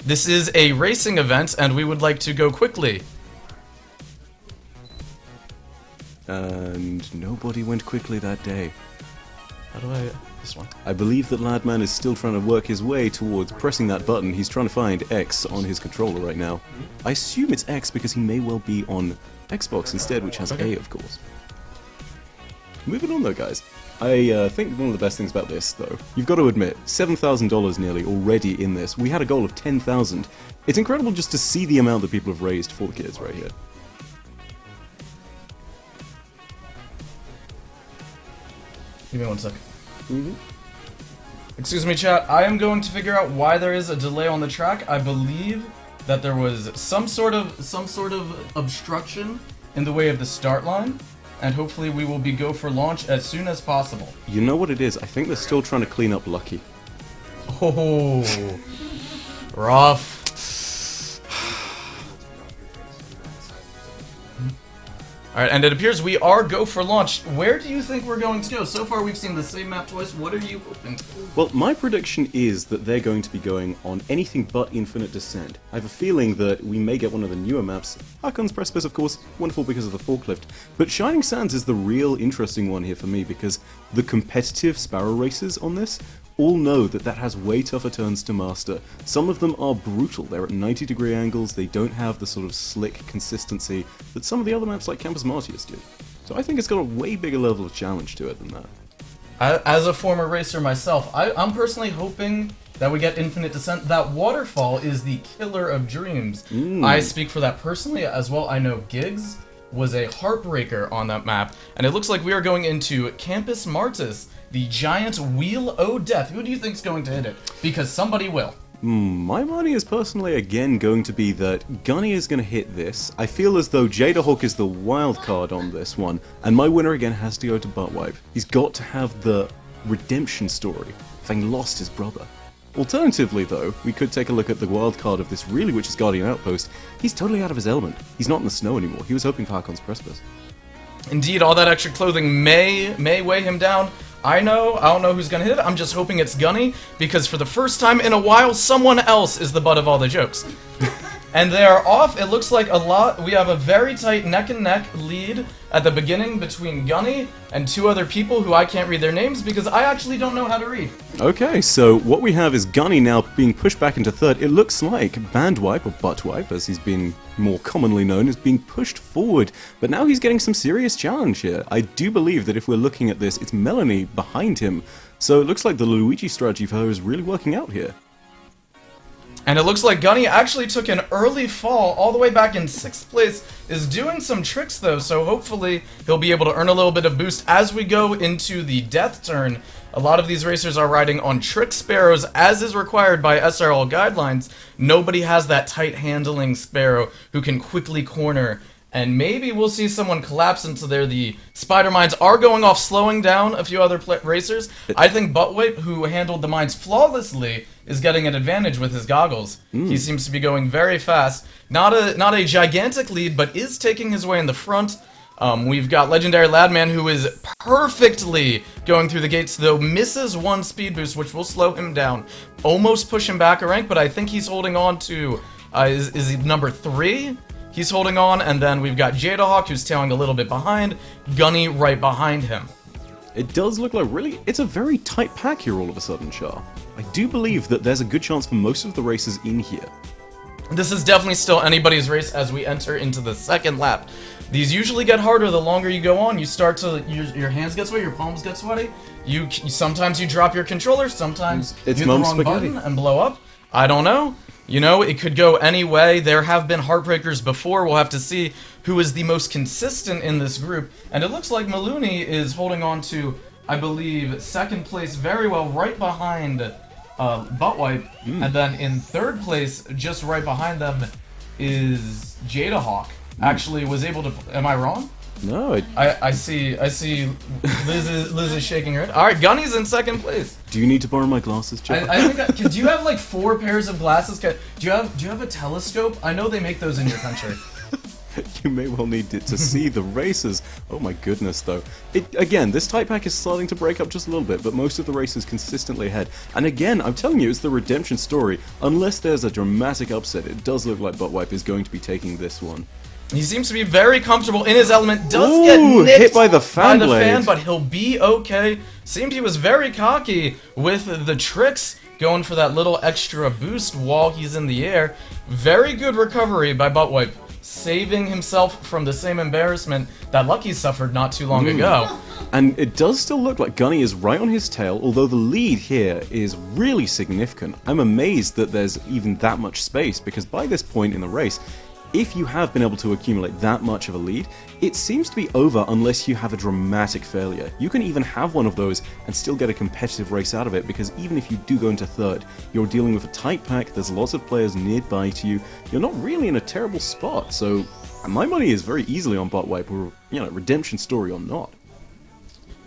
This is a racing event, and we would like to go quickly. And nobody went quickly that day. How do this one? I believe that Ladman is still trying to work his way towards pressing that button. He's trying to find X on his controller right now. I assume it's X because he may well be on Xbox instead, which has A, of course. Moving on though, guys. I think one of the best things about this, though, you've got to admit, $7,000 nearly already in this. We had a goal of $10,000. It's incredible just to see the amount that people have raised for the kids right here. Give me 1 second. Excuse me, chat. I am going to figure out why there is a delay on the track. I believe that there was some sort of obstruction in the way of the start line. And hopefully we will be go for launch as soon as possible. You know what it is? I think they're still trying to clean up Lucky. Oh, rough. Alright, and it appears we are go for launch. Where do you think we're going to go? So far we've seen the same map twice. What are you hoping for? Well, my prediction is that they're going to be going on anything but Infinite Descent. I have a feeling that we may get one of the newer maps. Harkon's Precipice, of course, wonderful because of the forklift. But Shining Sands is the real interesting one here for me because the competitive Sparrow races on this all know that that has way tougher turns to master. Some of them are brutal. They're at 90-degree angles. They don't have the sort of slick consistency that some of the other maps like Campus Martius do. So I think it's got a way bigger level of challenge to it than that. As a former racer myself, I'm personally hoping that we get Infinite Descent. That waterfall is the killer of dreams. I speak for that personally as well. I know Giggs was a heartbreaker on that map, and it looks like we are going into Campus Martius, the giant wheel o' death. Who do you think's going to hit it? Because somebody will. My money is personally again going to be that Gunny is going to hit this. I feel as though Jadahawk is the wild card on this one, and my winner again has to go to Buttwipe. He's got to have the redemption story, having lost his brother. Alternatively though, we could take a look at the wild card of this really, which is Guardian Outpost. He's totally out of his element. He's not in the snow anymore. He was hoping for Harkon's Precipice. Indeed, all that extra clothing may weigh him down. I don't know who's gonna hit it. I'm just hoping it's Gunny, because for the first time in a while, someone else is the butt of all the jokes. And they are off. It looks like we have a very tight neck-and-neck lead at the beginning between Gunny and two other people who I can't read their names because I actually don't know how to read. Okay, so what we have is Gunny now being pushed back into third. It looks like Bandwipe, or Buttwipe, as he's been more commonly known, is being pushed forward. But now he's getting some serious challenge here. I do believe that if we're looking at this, it's Melanie behind him So it looks like the Luigi strategy for her is really working out here. And it looks like Gunny actually took an early fall all the way back in 6th place, is doing some tricks though, so hopefully he'll be able to earn a little bit of boost as we go into the death turn. A lot of these racers are riding on trick sparrows, as is required by SRL guidelines. Nobody has that tight handling sparrow who can quickly corner, and maybe we'll see someone collapse into there. The spider mines are going off, slowing down a few other racers. I think Buttwipe, who handled the mines flawlessly, is getting an advantage with his goggles. He seems to be going very fast. Not a gigantic lead, but is taking his way in the front. We've got Legendary Ladman, who is perfectly going through the gates, though misses one speed boost, which will slow him down. Almost push him back a rank, but I think he's holding on to, is he number 3? He's holding on, and then we've got Jadahawk, who's tailing a little bit behind, Gunny right behind him. It does look like it's a very tight pack here all of a sudden, Char. I do believe that there's a good chance for most of the races in here. This is definitely still anybody's race as we enter into the second lap. These usually get harder the longer you go on. You start to, your hands get sweaty, your palms get sweaty. Sometimes you drop your controller, sometimes you hit the wrong button and blow up. I don't know. You know, it could go any way. There have been heartbreakers before. We'll have to see who is the most consistent in this group. And it looks like Maloney is holding on to, I believe, 2nd place very well, right behind Buttwipe. And then in 3rd place, just right behind them, is Jadahawk. Actually was able to... Am I wrong? No, I see Liz is shaking her head. Alright, Gunny's in 2nd place. Do you need to borrow my glasses, Char? I think do you have like 4 pairs of glasses? Do you have a telescope? I know they make those in your country. You may well need it to see the races. Oh my goodness, though. Again, this type pack is starting to break up just a little bit, but most of the races consistently ahead. And again, I'm telling you, it's the redemption story. Unless there's a dramatic upset, it does look like Buttwipe is going to be taking this one. He seems to be very comfortable in his element. Does get nicked hit by the fan blade. But he'll be okay. Seemed he was very cocky with the tricks, going for that little extra boost while he's in the air. Very good recovery by Buttwipe, saving himself from the same embarrassment that Lucky suffered not too long ago. And it does still look like Gunny is right on his tail, although the lead here is really significant. I'm amazed that there's even that much space, because by this point in the race, if you have been able to accumulate that much of a lead, it seems to be over unless you have a dramatic failure. You can even have one of those and still get a competitive race out of it, because even if you do go into 3rd, you're dealing with a tight pack, there's lots of players nearby to you, you're not really in a terrible spot, so my money is very easily on Buttwipe, or, redemption story or not.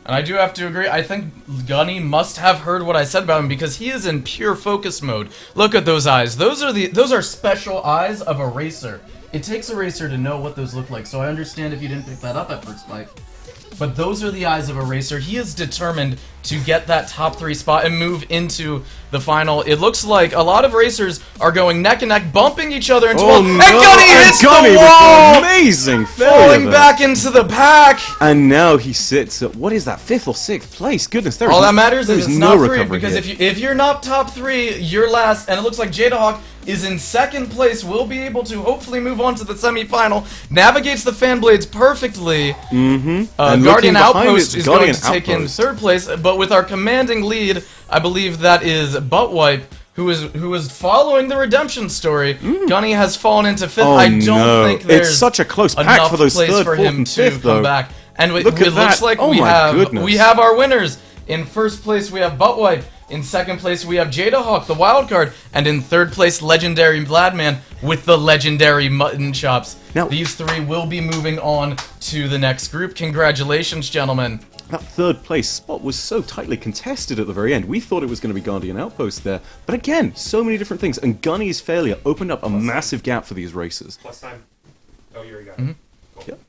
And I do have to agree, I think Gunny must have heard what I said about him, because he is in pure focus mode. Look at those eyes. Those are special eyes of a racer. It takes a racer to know what those look like, so I understand if you didn't pick that up at first bite. But those are the eyes of a racer. He is determined to get that top 3 spot and move into the final. It looks like a lot of racers are going neck and neck, bumping each other into no. and Gunny hits the wall! Amazing falling back into the pack! And now he sits at, what is that, 5th or 6th place? Goodness, all that matters is it's no not 3, recovery because here. if you're not top 3, you're last, and it looks like Jadahawk is in 2nd place, will be able to hopefully move on to the semifinal, navigates the fan blades perfectly. Guardian Outpost is going to take in 3rd place, but with our commanding lead, I believe that is Buttwipe, who is following the redemption story. Gunny has fallen into 5th. I don't think there's it's such a close pack enough for those place 3rd, for 4th, him and to 5th, come though. back. And it Look at looks that. like Oh we my goodness. have our winners. In 1st place, we have Buttwipe. In 2nd place, we have Jadahawk, the wild card. And in 3rd place, Legendary Vladman with the legendary mutton chops. Now, these 3 will be moving on to the next group. Congratulations, gentlemen. That 3rd place spot was so tightly contested at the very end. We thought it was going to be Guardian Outpost there. But again, so many different things. And Gunny's failure opened up a massive gap for these races. Plus time. Oh, you already got it. Cool. Yep.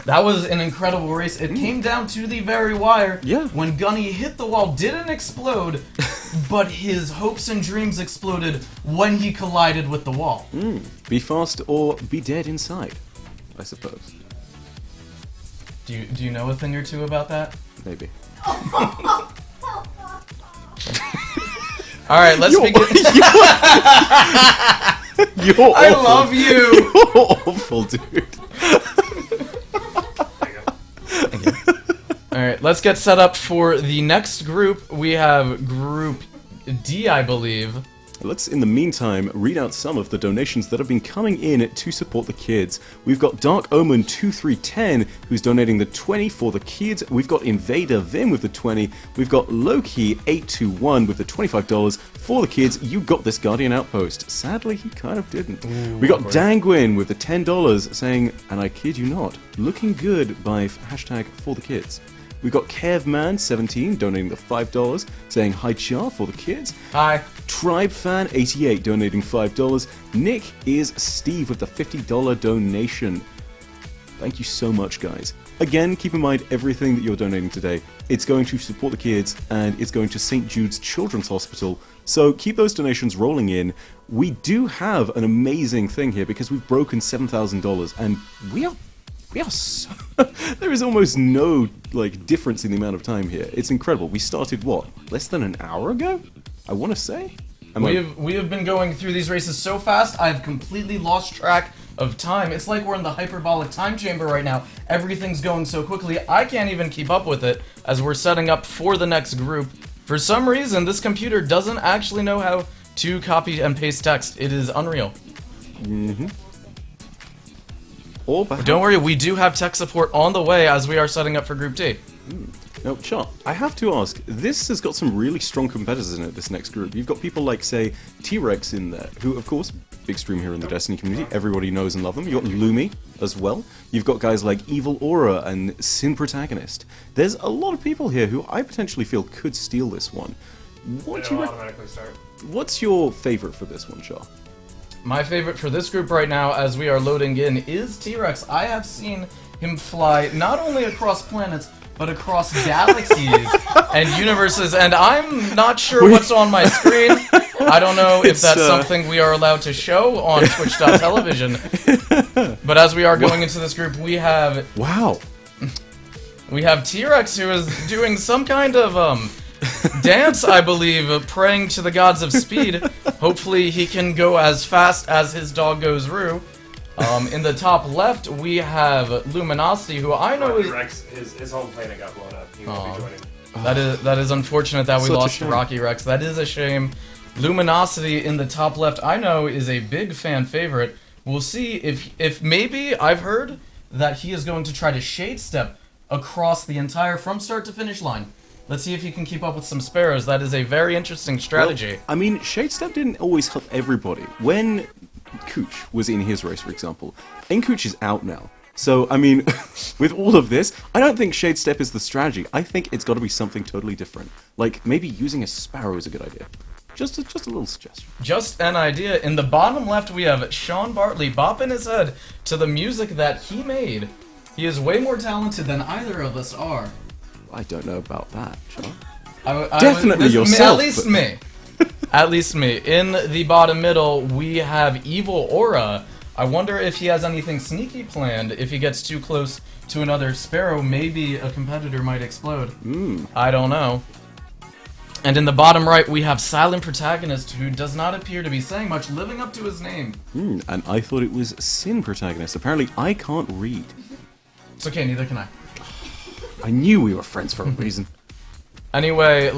That was an incredible race. It came down to the very wire. Yeah. When Gunny hit the wall, didn't explode, but his hopes and dreams exploded when he collided with the wall. Be fast or be dead inside, I suppose. Do you know a thing or two about that? Maybe. All right, let's begin. You're awful. I love you. You're awful, dude. All right, let's get set up for the next group. We have Group D, I believe. Let's, in the meantime, read out some of the donations that have been coming in to support the kids. We've got Dark Omen 2310, who's donating the 20 for the kids. We've got Invader Vim with the 20. We've got Loki 821 with the $25 for the kids. You got this, Guardian Outpost. Sadly, he kind of didn't. We got Dangwin with the $10 saying, and I kid you not, looking good by hashtag for the kids. We've got Kevman17 donating the $5, saying hi Char for the kids. Hi. TribeFan88 donating $5. Nick is Steve with the $50 donation. Thank you so much, guys. Again, keep in mind everything that you're donating today. It's going to support the kids, and it's going to St. Jude's Children's Hospital. So keep those donations rolling in. We do have an amazing thing here because we've broken $7,000, and we are so there is almost no difference in the amount of time here. It's incredible. We started what, less than an hour ago? I want to say. We have been going through these races so fast, I've completely lost track of time. It's like we're in the hyperbolic time chamber right now. Everything's going so quickly, I can't even keep up with it as we're setting up for the next group. For some reason, this computer doesn't actually know how to copy and paste text. It is unreal. Mm-hmm. Don't worry, we do have tech support on the way as we are setting up for Group D. Now, Char, I have to ask, this has got some really strong competitors in it, this next group. You've got people like, say, T-Rex in there, who, of course, big stream here in the Destiny community, everybody knows and love them. You've got Lumi as well. You've got guys like Evil Aura and Sin Protagonist. There's a lot of people here who I potentially feel could steal this one. What's your favorite for this one, Char? My favorite for this group right now, as we are loading in, is T-Rex. I have seen him fly not only across planets, but across galaxies and universes, and I'm not sure what's on my screen. I don't know if that's something we are allowed to show on Twitch.television. But as we are going into this group, we have... Wow. We have T-Rex, who is doing some kind of, dance, I believe, praying to the gods of speed. Hopefully he can go as fast as his dog goes Roo. In the top left, we have Luminosity, who I know is... Rex, his home planet got blown up. He won't be joining. That is unfortunate that we lost shame. Rocky Rex. That is a shame. Luminosity in the top left, I know, is a big fan favorite. We'll see if maybe I've heard that he is going to try to shade step across the entire from start to finish line. Let's see if he can keep up with some sparrows. That is a very interesting strategy. Well, I mean, shade step didn't always help everybody. When Cooch was in his race, for example, Cooch is out now. So, I mean, with all of this, I don't think shade step is the strategy. I think it's got to be something totally different. Like, maybe using a sparrow is a good idea. Just a little suggestion. Just an idea. In the bottom left, we have Sean Bartley bopping his head to the music that he made. He is way more talented than either of us are. I don't know about that, Sean. Definitely yourself. At least me. At least me. In the bottom middle, we have Evil Aura. I wonder if he has anything sneaky planned. If he gets too close to another sparrow, maybe a competitor might explode. I don't know. And in the bottom right, we have Silent Protagonist, who does not appear to be saying much, living up to his name. And I thought it was Sin Protagonist. Apparently, I can't read. It's okay, neither can I. I knew we were friends for a reason. Anyway,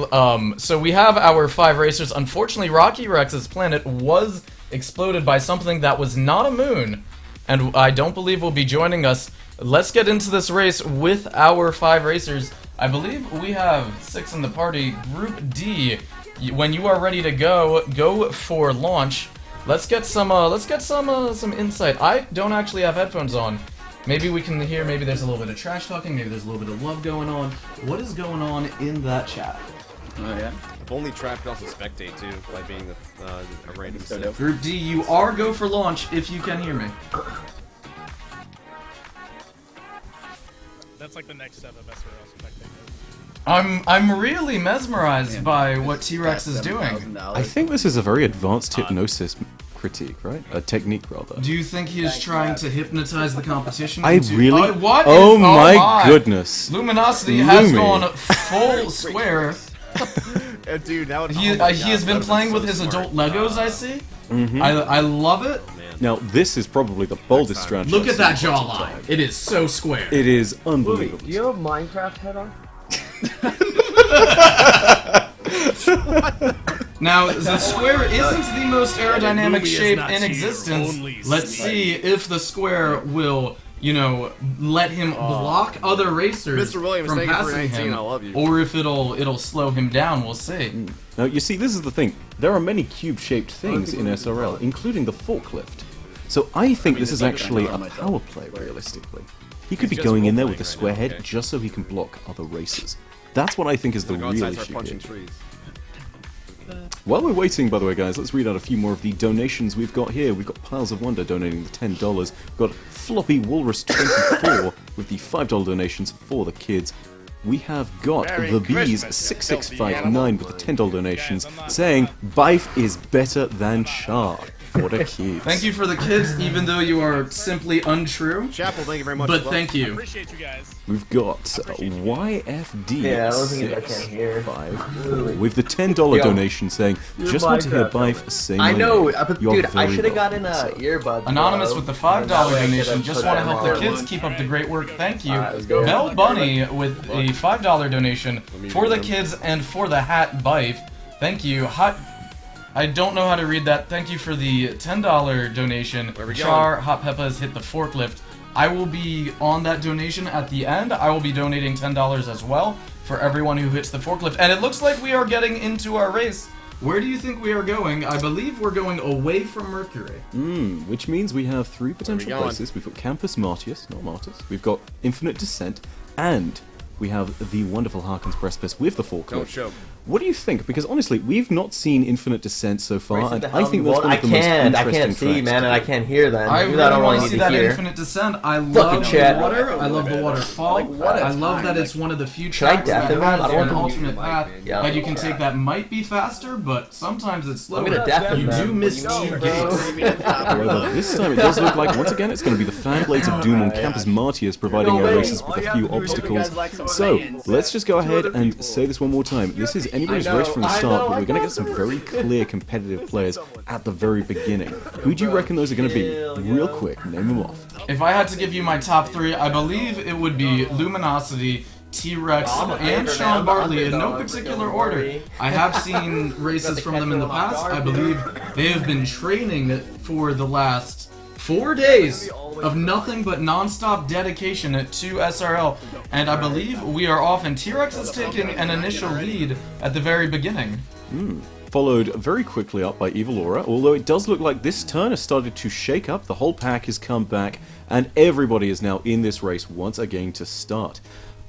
so we have our 5 racers. Unfortunately, Rocky Rex's planet was exploded by something that was not a moon, and I don't believe will be joining us. Let's get into this race with our 5 racers. I believe we have 6 in the party. Group D, when you are ready to go for launch. Let's get some insight. I don't actually have headphones on. Maybe we can hear, maybe there's a little bit of trash talking, maybe there's a little bit of love going on. What is going on in that chat? Oh yeah? I've only trapped off the spectate too, by being a random sim. Group D, you are go for launch if you can hear me. That's like the next step of SRL spectate. I'm really mesmerized by what T-Rex is doing. I think this is a very advanced hypnosis critique, right? A technique, rather. Do you think he is trying to hypnosize the competition? Really? Oh my goodness. Luminosity has gone full square. Dude, now he has been playing with his adult Legos, I see. I love it. Now, this is probably the boldest strategy. Look at that jawline. It is so square. It is unbelievable. Do you have a Minecraft head on? Now, the square isn't the most aerodynamic shape in existence. Let's see if the square will, you know, let him block other racers Mr. Williams, from thank you for passing 19, him, I love you. or if it'll slow him down. We'll see. Now, you see, this is the thing. There are many cube-shaped things in SRL, including the forklift. So I think this is actually a power play, realistically. He could be going in there with a square head just so he can block other racers. That's what I think is the Go real outside, start issue punching here. trees. While we're waiting, by the way, guys, let's read out a few more of the donations we've got here. We've got Piles of Wonder donating the $10. We've got Floppy Walrus 24 with the $5 donations for the kids. We have got Merry The Bees Christmas, 6659 with the $10 donations saying Bife is better than Char for the kids. Thank you for the kids, even though you are simply untrue. Chapel, thank you very much. But as well. thank you. Appreciate you guys. We've got YFD Yeah, I don't think I can hear. 5 with the $10 Yo, donation saying, just want to hear Minecraft Bife say I my know, name. but You're dude, I very should have gotten welcome, sir." earbuds. Anonymous bro. with the $5 And that way I could donation. have Just put want to them help the on. kids keep up the great work. Thank you. Alright, let's go. Bell Bunny with a $5 donation for the kids and for the hat Bife. Thank you. I don't know how to read that. Thank you for the $10 donation. Where we Char, Hot Peppa has hit the forklift. I will be on that donation at the end. I will be donating $10 as well for everyone who hits the forklift. And it looks like we are getting into our race. Where do you think we are going? I believe we're going away from Mercury. Which means we have 3 potential going? places. We've got Campus Martius, not Martyrs. We've got Infinite Descent, and we have the wonderful Harken's Precipice with the Don't forklift. show. What do you think? Because honestly, we've not seen Infinite Descent so far, Race and at the I think that's Helm one of the most I interesting can't see, tracks. man, and I can't hear then. I Maybe really don't want to need see to that hear. Infinite Descent. I love the chat. water. I love the waterfall. what a I love time, that it's one of the few Should I tracks that deafen that? I has don't an want to alternate path Yeah. that you can take that might be faster, but sometimes it's slower. I'm gonna deafen You them. do miss What do you two mean, gates. However, this time it does look like, once again, it's going to be the Fan Blades of Doom on Campus Martius providing our races with a few obstacles. So, let's just go ahead and say this one more time. This is anybody's race from the start, but we're going to get some very clear competitive players at the very beginning. Who do you reckon those are going to be? Real quick, name them off. If I had to give you my top 3, I believe it would be Luminosity, T-Rex, and Sean Bartley in no particular order. I have seen races from them in the past. I believe they have been training for the last 4 days of nothing but non-stop dedication to SRL, and I believe we are off, and T-Rex is taking an initial lead at the very beginning. Followed very quickly up by Evil Aura, although it does look like this turn has started to shake up, the whole pack has come back, and everybody is now in this race once again to start.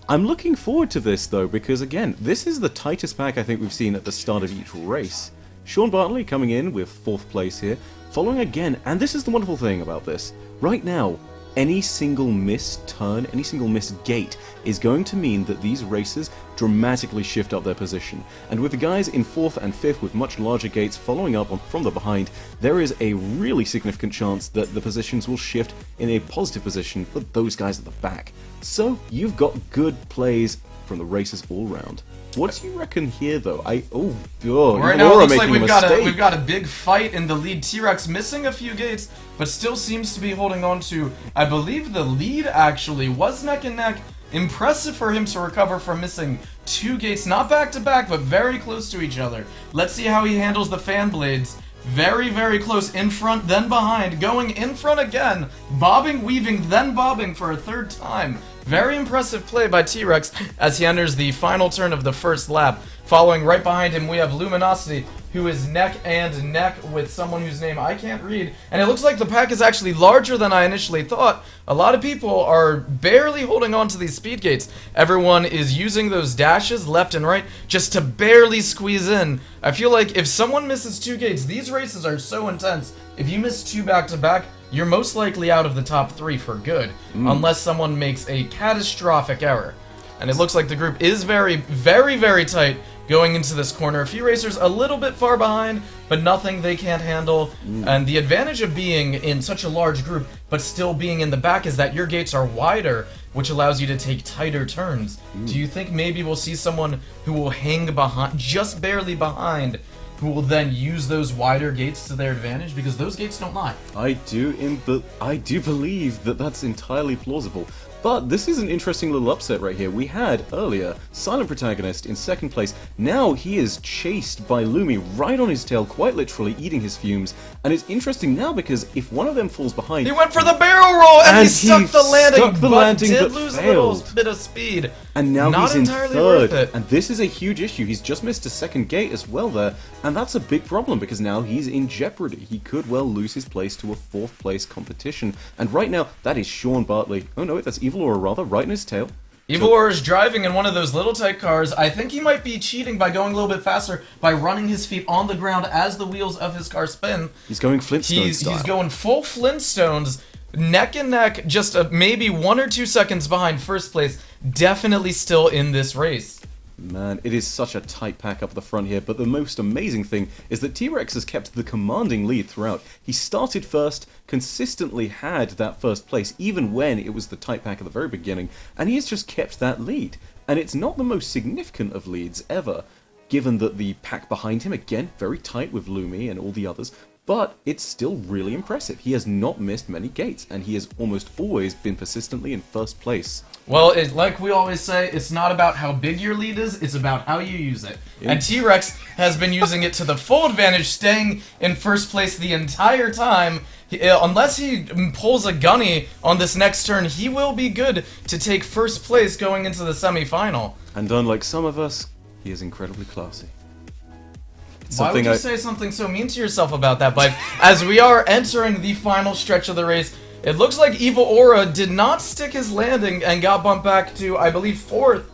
I'm looking forward to this though, because again, this is the tightest pack I think we've seen at the start of each race. Sean Bartley coming in with 4th place here, following again, and this is the wonderful thing about this. Right now, any single missed turn, any single missed gate is going to mean that these racers dramatically shift up their position. And with the guys in 4th and 5th with much larger gates following up from the behind, there is a really significant chance that the positions will shift in a positive position for those guys at the back. So you've got good plays from the racers all round. What do you reckon here, though? Right now, it looks like we've got a big fight in the lead. T-Rex missing a few gates, but still seems to be holding on to, I believe the lead actually was neck and neck. Impressive for him to recover from missing 2 gates, not back to back, but very close to each other. Let's see how he handles the fan blades. Very, very close, in front, then behind, going in front again, bobbing, weaving, then bobbing for a 3rd time. Very impressive play by T-Rex as he enters the final turn of the first lap. Following right behind him, we have Luminosity, who is neck and neck with someone whose name I can't read. And it looks like the pack is actually larger than I initially thought. A lot of people are barely holding on to these speed gates. Everyone is using those dashes left and right just to barely squeeze in. I feel like if someone misses 2 gates, these races are so intense. If you miss 2 back-to-back, you're most likely out of the top 3 for good, unless someone makes a catastrophic error. And it looks like the group is very, very, very tight going into this corner. A few racers a little bit far behind, but nothing they can't handle. And the advantage of being in such a large group, but still being in the back, is that your gates are wider, which allows you to take tighter turns. Do you think maybe we'll see someone who will hang behind, just barely behind, who will then use those wider gates to their advantage? Because those gates don't lie. I do believe that that's entirely plausible. But this is an interesting little upset right here. We had, earlier, Silent Protagonist in second place. Now he is chased by Lumi right on his tail, quite literally eating his fumes. And it's interesting now because if one of them falls behind... He went for the barrel roll and he stuck the landing, but did lose failed. a little bit of speed. And now Not he's in entirely worth third. it. And this is a huge issue. He's just missed a second gate as well there. And that's a big problem because now he's in jeopardy. He could well lose his place to a fourth place competition. And right now, that is Sean Bartley. Oh no, wait, that's Evil Aura rather, right in his tail. Evil Aura is driving in one of those little tight cars. I think he might be cheating by going a little bit faster by running his feet on the ground as the wheels of his car spin. He's going Flintstone style. He's going full Flintstones, neck and neck, just maybe 1 or 2 seconds behind first place. Definitely still in this race. Man, it is such a tight pack up the front here, but the most amazing thing is that T-Rex has kept the commanding lead throughout. He started first, consistently had that first place, even when it was the tight pack at the very beginning, and he has just kept that lead. And it's not the most significant of leads ever, given that the pack behind him, again, very tight with Lumi and all the others, but it's still really impressive. He has not missed many gates, and he has almost always been persistently in first place. Well, like we always say, it's not about how big your lead is, it's about how you use it. Yeah. And T-Rex has been using it to the full advantage, staying in first place the entire time. Unless he pulls a gunny on this next turn, he will be good to take first place going into the semifinal. And unlike some of us, he is incredibly classy. Why would you say something so mean to yourself about that, Blythe? As we are entering the final stretch of the race, it looks like Evil Aura did not stick his landing and got bumped back to, I believe, 4th.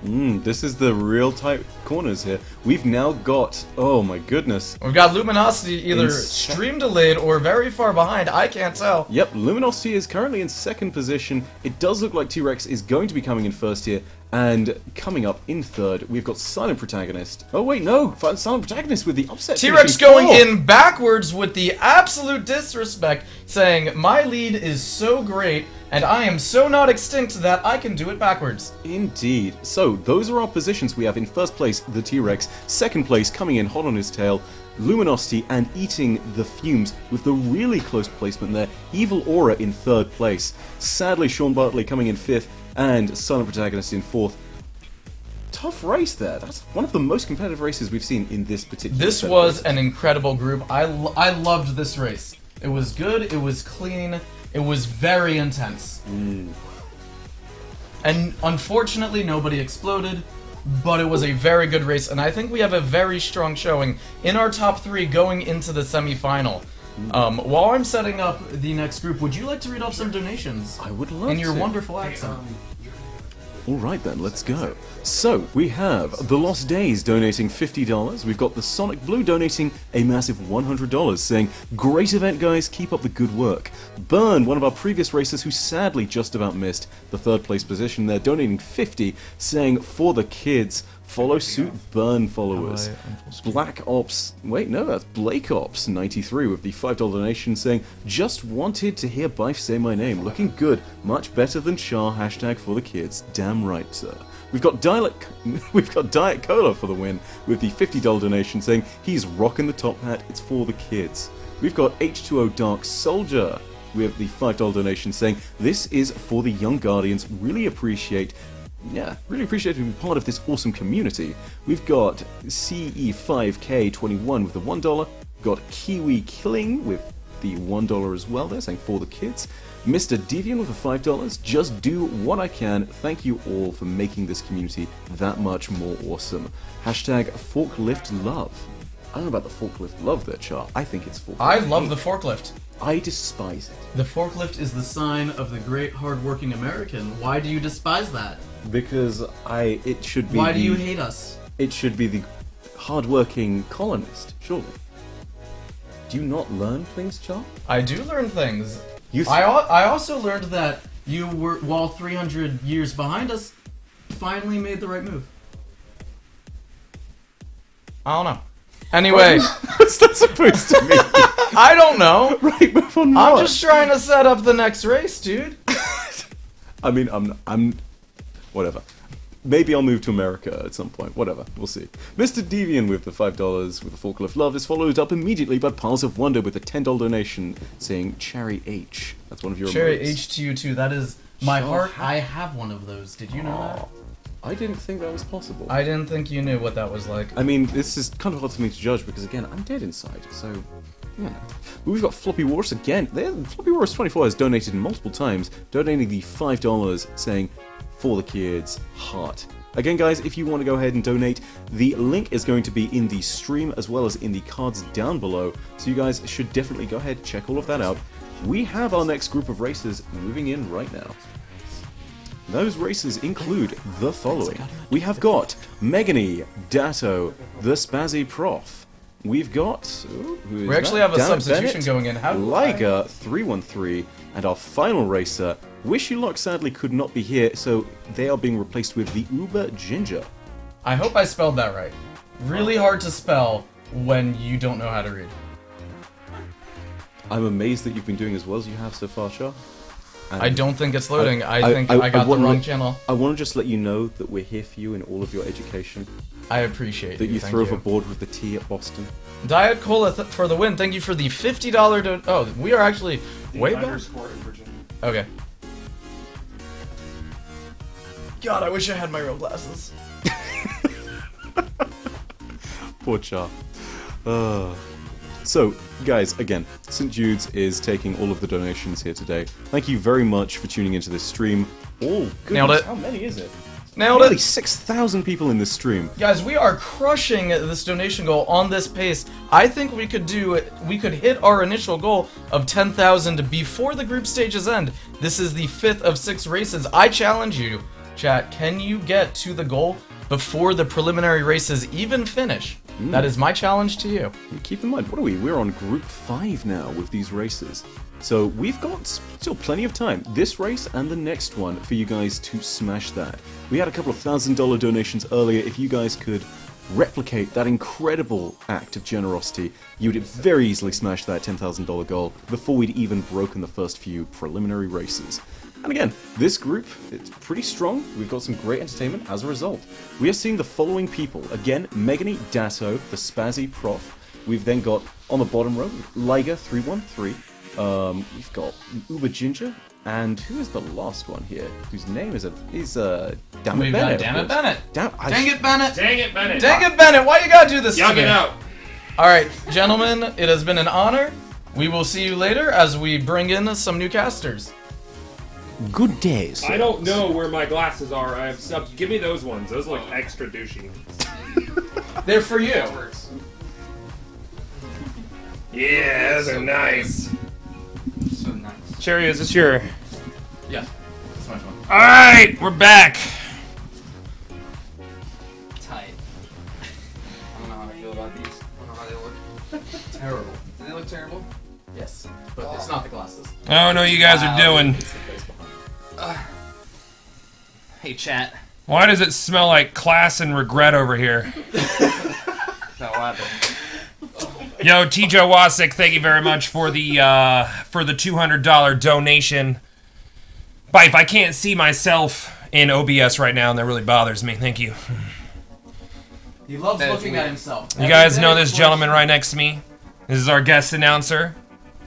This is the real tight corners here. We've now got, oh my goodness. We've got Luminosity either stream delayed or very far behind, I can't tell. Yep, Luminosity is currently in second position. It does look like T-Rex is going to be coming in first here. And coming up in third, we've got Silent Protagonist. Oh wait, no, Silent Protagonist with the upset. T-Rex going in backwards with the absolute disrespect, saying, my lead is so great, and I am so not extinct that I can do it backwards. Indeed. So, those are our positions. We have in first place, the T-Rex. Second place, coming in hot on his tail, Luminosity, and eating the fumes with the really close placement there. Evil Aura in third place. Sadly, Sean Bartley coming in fifth, and Silent Protagonist in fourth. Tough race there. That's one of the most competitive races we've seen in this particular This was an incredible group. I loved this race. It was good, it was clean, it was very intense. And unfortunately, nobody exploded, but it was a very good race, and I think we have a very strong showing in our top 3 going into the semifinal. While I'm setting up the next group, would you like to read off some donations? I would love in your to. wonderful accent. Alright then, let's go. So, we have The Lost Days donating $50. We've got the Sonic Blue donating a massive $100, saying, great event guys, keep up the good work. Burn, one of our previous racers who sadly just about missed the third place position there, donating $50, saying, for the kids, follow suit, Burn followers. Black Ops, wait no, that's Blake Ops 93 with the $5 donation saying, just wanted to hear Bife say my name, looking good, much better than Char, hashtag for the kids, damn right sir. We've got Diet Cola for the win with the $50 donation saying, he's rocking the top hat, it's for the kids. We've got H2O Dark Soldier with the $5 donation saying, this is for the young guardians, really appreciate being part of this awesome community. We've got CE5K21 with the $1, got Kiwi Killing with the $1 as well there, saying for the kids. Mr. Deviant with the $5, just do what I can. Thank you all for making this community that much more awesome. Hashtag forklift love. I don't know about the forklift love there, Char. I think it's forklift. I love the forklift. I despise it. The forklift is the sign of the great hardworking American. Why do you despise that? Because it should be. Why do you hate us? It should be the hardworking colonist, surely. Do you not learn things, Char? I do learn things. I also learned that you were, while 300 years behind us, finally made the right move. I don't know. Anyway. What's that supposed to mean? I don't know. Right, move on. I'm just trying to set up the next race, dude. I mean, I'm... Whatever. Maybe I'll move to America at some point. Whatever. We'll see. Mr. Devian with the $5 with the forklift love is followed up immediately by Piles of Wonder with a $10 donation saying Cherry H. That's one of your Cherry emotes. H to you too. That is My Shah heart, hat. I have one of those. Did you know that? I didn't think that was possible. I didn't think you knew what that was like. I mean, this is kind of hard for me to judge because, again, I'm dead inside, so, you know. We've got Floppy Wars again. Floppy Wars 24 has donated multiple times, donating the $5, saying, for the kids, heart. Again, guys, if you want to go ahead and donate, the link is going to be in the stream as well as in the cards down below, so you guys should definitely go ahead and check all of that out. We have our next group of racers moving in right now. Those races include the following. We have got Megany, Datto, the Spazzy Prof. We've got... We actually have a substitution going in. How do Liger 313, and our final racer, Wish You Luck, sadly could not be here, so they are being replaced with the Uber Ginger. I hope I spelled that right. Really hard to spell when you don't know how to read. I'm amazed that you've been doing as well as you have so far, Shah. I don't think it's loading. I think I got the wrong channel. I want to just let you know that we're here for you in all of your education. I appreciate that you thank throw you. overboard with the tea at Boston. Diet Cola for the win. Thank you for the $50 Oh, we are actually way back. Okay. God, I wish I had my real glasses. Poor Shah. So, guys, again, St. Jude's is taking all of the donations here today. Thank you very much for tuning into this stream. Oh, goodness, Nailed it. How many is it? Nailed Nearly it. 6,000 people in this stream. Guys, we are crushing this donation goal on this pace. I think we could hit our initial goal of 10,000 before the group stages end. This is the 5th of 6 races. I challenge you, chat, can you get to the goal before the preliminary races even finish? That is my challenge to you. Keep in mind, what are we? We're on Group 5 now with these races. So we've got still plenty of time, this race and the next one, for you guys to smash that. We had a couple of $1,000 donations earlier. If you guys could replicate that incredible act of generosity, you would very easily smash that $10,000 goal before we'd even broken the first few preliminary races. And again, this group, it's pretty strong. We've got some great entertainment as a result. We are seeing the following people. Again, Megany, Datto, the Spazzy Prof. We've then got, on the bottom row, Liger 313. We've got Uber Ginger, and who is the last one here? Whose name is Damn It Bennett. Damn It Bennett. Dang it, Bennett. Dang it, Bennett. Dang it, Bennett. Why you gotta do this to Yuck me? it out. Alright, gentlemen, it has been an honor. We will see you later as we bring in some new casters. Good days. I don't know where my glasses are. I have subs. Give me those ones. Those look extra douchey. They're for you. Yeah, those are nice. So nice. Cherry, is this your... Yeah, that's my phone. Alright, we're back. Tight. I don't know how I feel about these. I don't know how they look. Terrible. Do they look terrible? Yes, but it's not the glasses. I don't know what you guys are doing. It's the face behind. Hey, chat. Why does it smell like class and regret over here? That what happened? Yo, TJ Wasik, thank you very much for the $200 donation. Bife, I can't see myself in OBS right now, and that really bothers me. Thank you. He loves That is looking weird. at himself. You guys know this gentleman right next to me? This is our guest announcer,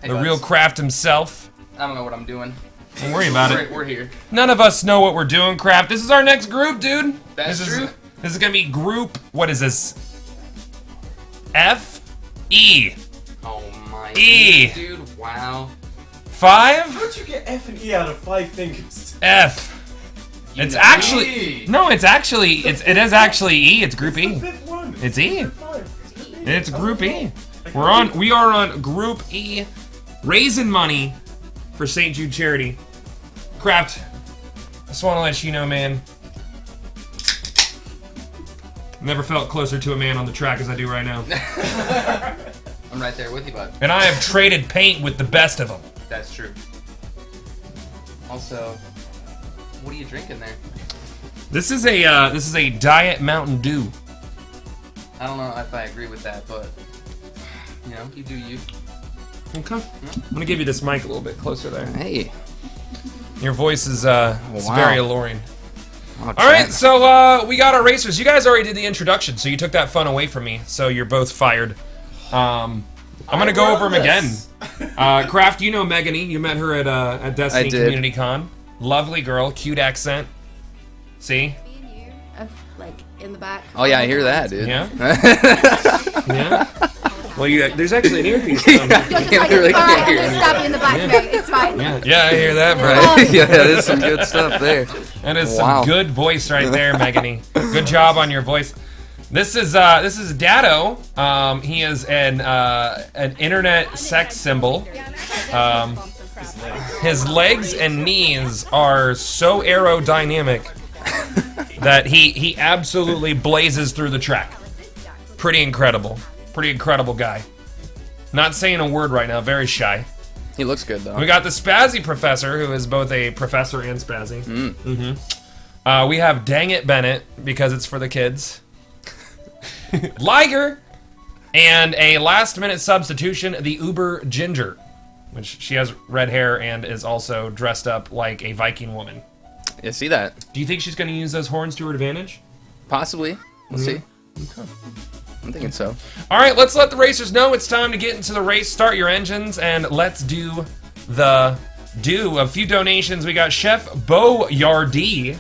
Hey, the buds. real Kraft himself. I don't know what I'm doing. Don't worry about it. We're here. None of us know what we're doing, Kraft. This is our next group, dude. That's this true. This is gonna be group. What is this? F, E, Oh my. E. Dude, wow. 5, How'd you get F and E out of 5 fingers? F. It's actually no. It's actually it is actually E. It's group E. It's E. It's group E. We are on group E, raising money for St. Jude charity. Kraft, just want to let you know, man. Never felt closer to a man on the track as I do right now. I'm right there with you, bud. And I have traded paint with the best of them. That's true. Also, what are you drinking there? This is a Diet Mountain Dew. I don't know if I agree with that, but you know, you do you. Okay. I'm gonna give you this mic a little bit closer there. Hey. Your voice is it's very alluring. All right, so we got our racers. You guys already did the introduction, so you took that fun away from me. So you're both fired. I'm gonna go over them again. Kraft, you know Megany. You met her at Destiny I did. Community Con. Lovely girl, cute accent. See? Like in the back. Oh yeah, I hear that, dude. Yeah. Yeah. Well, there's actually an earpiece. You're just like, all right, I'm gonna stab you in the back, mate. It's fine. Yeah, I hear that, bro. Yeah, there's some good stuff there. That is some good voice right there, Megany. Good job on your voice. This is Dado. He is an internet sex symbol. His legs and knees are so aerodynamic that he absolutely blazes through the track. Pretty incredible. Pretty incredible guy. Not saying a word right now, very shy. He looks good though. We got the Spazzy Professor, who is both a professor and Spazzy. We have Dang It Bennett, because it's for the kids. Liger, and a last-minute substitution, the Uber Ginger, which she has red hair and is also dressed up like a Viking woman. Yeah, see that. Do you think she's going to use those horns to her advantage? Possibly. We'll see. Okay. I'm thinking so. All right, let's let the racers know it's time to get into the race. Start your engines, and let's do a few donations. We got Chef Boyardee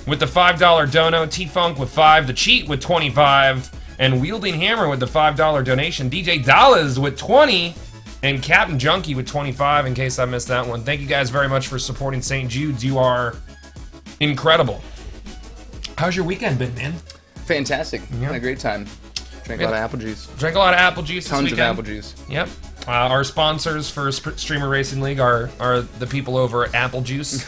with the $5 dono, T-Funk with 5, The Cheat with 25, and Wielding Hammer with the $5 donation, DJ Dallas with 20, and Captain Junkie with 25, in case I missed that one. Thank you guys very much for supporting St. Jude's. You are incredible. How's your weekend been, man? Fantastic. Had a great time. Drank a lot of apple juice. Drank a lot of apple juice this weekend. Tons of apple juice. Yep. Our sponsors for Streamer Racing League are the people over at Apple Juice.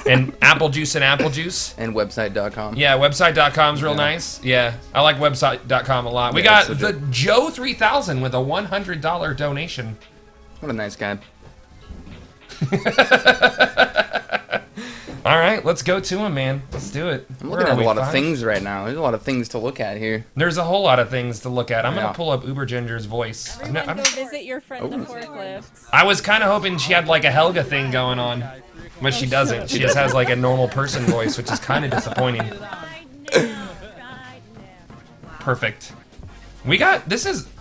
And Apple Juice and Apple Juice. And website.com. Yeah, website.com's real nice. Yeah, I like website.com a lot. We got the Joe 3000 with a $100 donation. What a nice guy. All right, let's go to him, man. Let's do it. I'm looking at a lot of things right now. There's a lot of things to look at here. There's a whole lot of things to look at. I'm going to pull up Uber Ginger's voice. Everyone go visit your friend the forklift. I was kind of hoping she had like a Helga thing going on, but she doesn't. She just has like a normal person voice, which is kind of disappointing. Perfect. We got,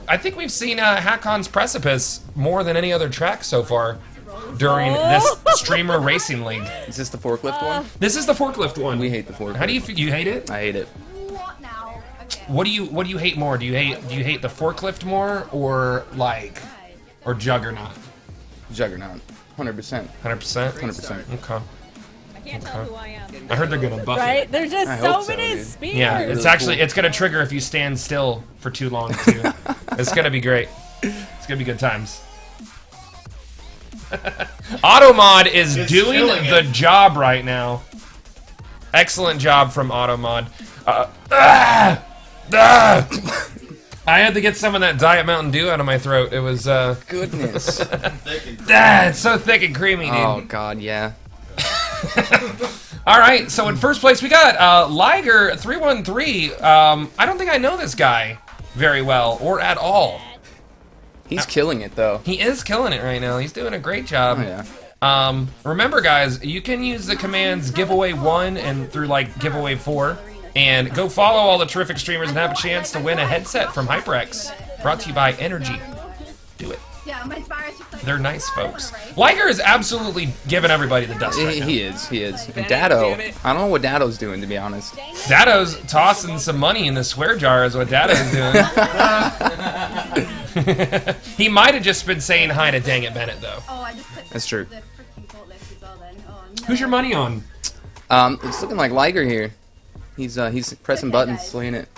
I think we've seen Hakon's Precipice more than any other track so far during this Streamer Racing League. Is this the forklift one? This is the forklift one. We hate the forklift. How do you hate it? I hate it. What do you hate more? Do you hate the forklift more or Juggernaut? Juggernaut. 100%. 100%? 100%. Okay. I can't tell who I am. I heard they're gonna buff Right? it. There's just so many speakers. Yeah, it's gonna trigger if you stand still for too long too. It's gonna be great. It's gonna be good times. Automod is doing the job right now. Excellent job from Automod. I had to get some of that Diet Mountain Dew out of my throat. It was goodness. It's so thick and creamy, dude. Oh god, yeah. All right, so in first place we got Liger 313. I don't think I know this guy very well or at all. He's killing it though. He is killing it right now. He's doing a great job. Oh, yeah. Remember, guys, you can use the commands giveaway 1 and through giveaway 4, and go follow all the terrific streamers and have a chance to win a headset from HyperX, brought to you by Energy. Do it. They're nice folks. Liger is absolutely giving everybody the dust right now. He is. And Dado, I don't know what Dado's doing, to be honest. Dado's tossing some money in the swear jar is what Dado's doing. He might have just been saying hi to Dang It Bennett, though. That's true. Who's your money on? It's looking like Liger here. He's pressing buttons, slaying it.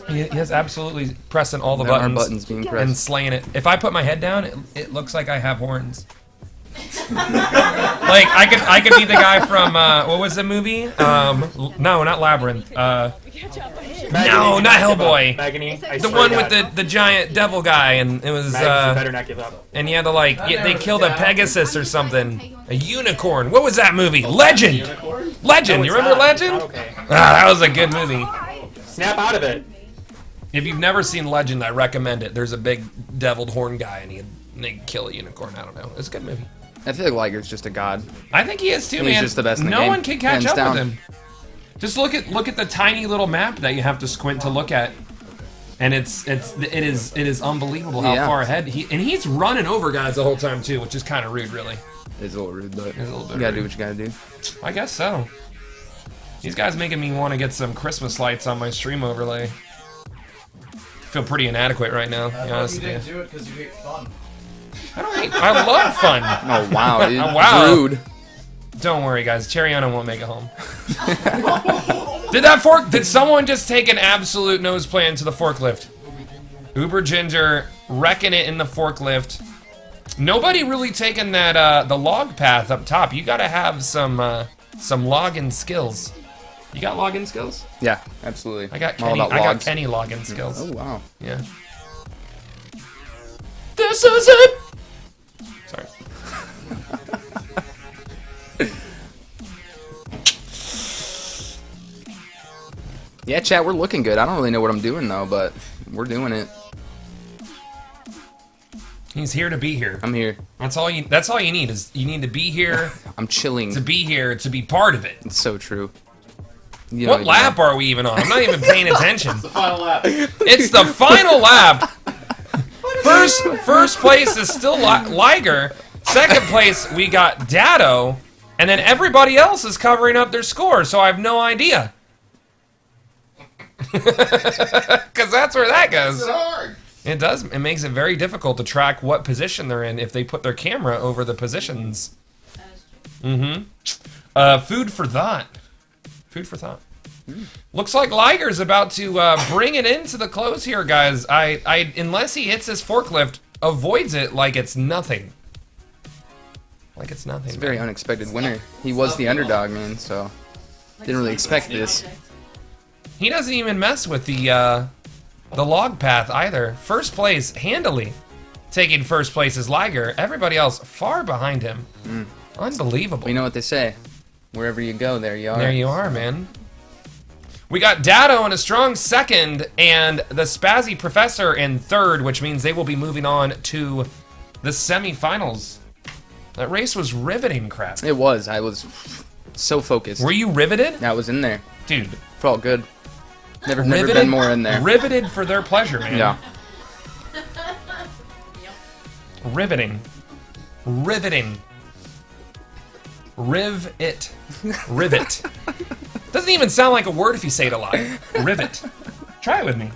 He is absolutely pressing all the There are buttons, buttons being pressed. and slaying it. If I put my head down, it looks like I have horns. I could be the guy from what was the movie? No, not Labyrinth. No, not Hellboy. The one with the giant devil guy, and it was and he had to they killed a Pegasus or something, a unicorn. What was that movie? Legend. Legend. You remember Legend? That was a good movie. Snap out of it. If you've never seen Legend, I recommend it. There's a big deviled horn guy, and they kill a unicorn. I don't know. It's a good movie. I feel like Liger's just a god. I think he is too, man. He's just the best in the game. No one can catch Hands up down. with him. Just look at the tiny little map that you have to squint to look at, and it is unbelievable how far ahead he's running over guys the whole time too, which is kind of rude, really. It's a little rude, but It's a little bit you gotta rude. do what you gotta do. I guess so. These guys making me want to get some Christmas lights on my stream overlay. Feel pretty inadequate right now. To be honest you with didn't you. do it because you hate fun. I love fun. Oh wow, dude. Oh, wow. Rude. Don't worry, guys. Cheriana won't make it home. Did someone just take an absolute nose plant to the forklift? Uber Ginger wrecking it in the forklift. Nobody really taking that the log path up top. You gotta have some logging skills. You got logging skills? Yeah, absolutely. I got I'm all Kenny. about I got logs. Kenny logging skills. Oh wow. Yeah. This is it. Sorry. Yeah, chat, we're looking good. I don't really know what I'm doing though, but we're doing it. He's here to be here. I'm here. That's all you need is you need to be here. I'm chilling. To be here, to be part of it. It's so true. You What know, lap are we even on? I'm not even paying attention. It's the final lap. It's the final lap. First place is still Liger. Second place we got Dado, and then everybody else is covering up their score. So I have no idea. Because that's where that goes. It's hard. It does. It makes it very difficult to track what position they're in if they put their camera over the positions. Mm-hmm. Food for thought. Food for thought. Looks like Liger's about to bring it into the close here, guys. Unless he hits his forklift, avoids it like it's nothing. Like it's nothing. It's a very unexpected winner. He was the underdog, man, so didn't really expect this. He doesn't even mess with the log path either. First place, handily taking first place is Liger. Everybody else far behind him. Unbelievable. Well, you know what they say. Wherever you go, there you are. There you are, man. We got Dado in a strong second, and the Spazzy Professor in third, which means they will be moving on to the semifinals. That race was riveting, crap. It was. I was so focused. Were you riveted? I was in there. Dude. Felt good. Never been more in there. Riveted for their pleasure, man. Yeah. Riveting. Riveting. Riv it. Rivet. Doesn't even sound like a word if you say it a lot. Rivet. Try it with me.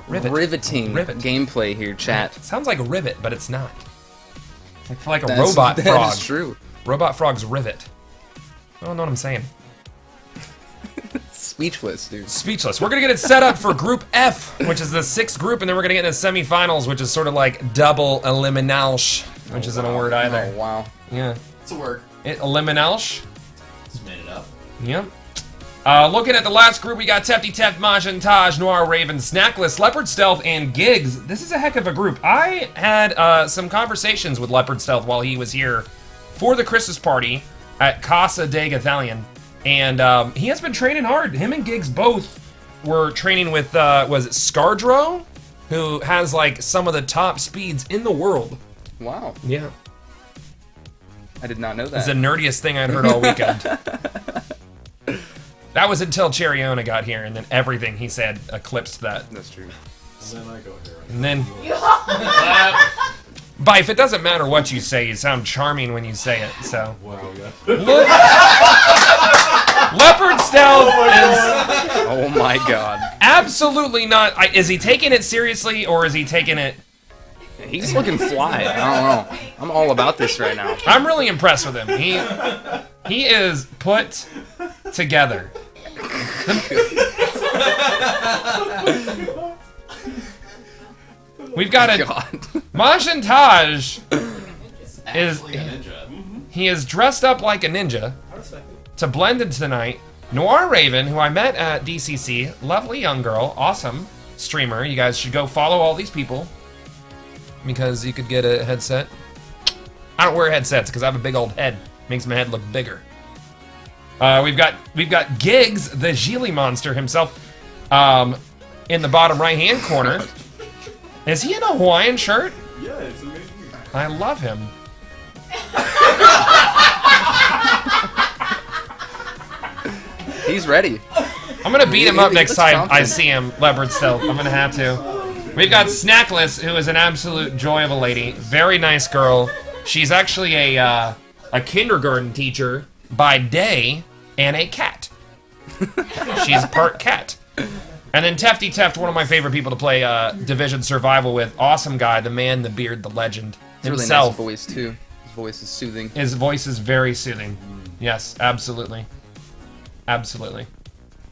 Rivet. Riveting gameplay here, chat. Sounds like a rivet, but it's not. Like a That's- robot that frog. is true. Robot frog's rivet. I don't know what I'm saying. Speechless, dude. Speechless. We're gonna get it set up for Group F, which is the 6th group, and then we're gonna get into semifinals, which is sort of like double eliminalsh, which isn't a word either. Oh, wow. Yeah. It's a word. Eliminalsh. Just made it up. Yep. Looking at the last group, we got Tefty Teft, Maj and Taj, Noir Raven, Snackless, Leopard Stealth, and Gigs. This is a heck of a group. I had some conversations with Leopard Stealth while he was here for the Christmas party at Casa de Gathalion. And he has been training hard. Him and Gigs both were training with, was it Scardro? Who has, like, some of the top speeds in the world. Wow. Yeah. I did not know that. It's the nerdiest thing I'd heard all weekend. That was until Cheriona got here, and then everything he said eclipsed that. That's true. And then I go here. And then... Bife, it doesn't matter what you say, you sound charming when you say it, so... Wow, yeah. Leopard Stealth is... Oh my god. Absolutely not... Is he taking it seriously, or is he taking it... He's looking fly. I don't know. I'm all about this right now. I'm really impressed with him. He is put together. We've got a Maj and Taj is he is dressed up like a ninja to blend into the night. Noir Raven, who I met at DCC, lovely young girl, awesome streamer. You guys should go follow all these people because you could get a headset. I don't wear headsets because I have a big old head. Makes my head look bigger. We've got Gigs, the Gili monster himself, in the bottom right-hand corner. Is he in a Hawaiian shirt? Yeah, it's amazing. I love him. He's ready. I'm gonna beat him up He next looks time I confident. see him, Leopard Stealth. I'm gonna have to. We've got Snackless, who is an absolute joy of a lady. Very nice girl. She's actually a a kindergarten teacher by day and a cat. She's part cat. And then Tefty Teft, one of my favorite people to play Division Survival with. Awesome guy, the man, the beard, the legend. It's a really himself. nice voice, too. His voice is soothing. His voice is very soothing. Yes, absolutely. Absolutely.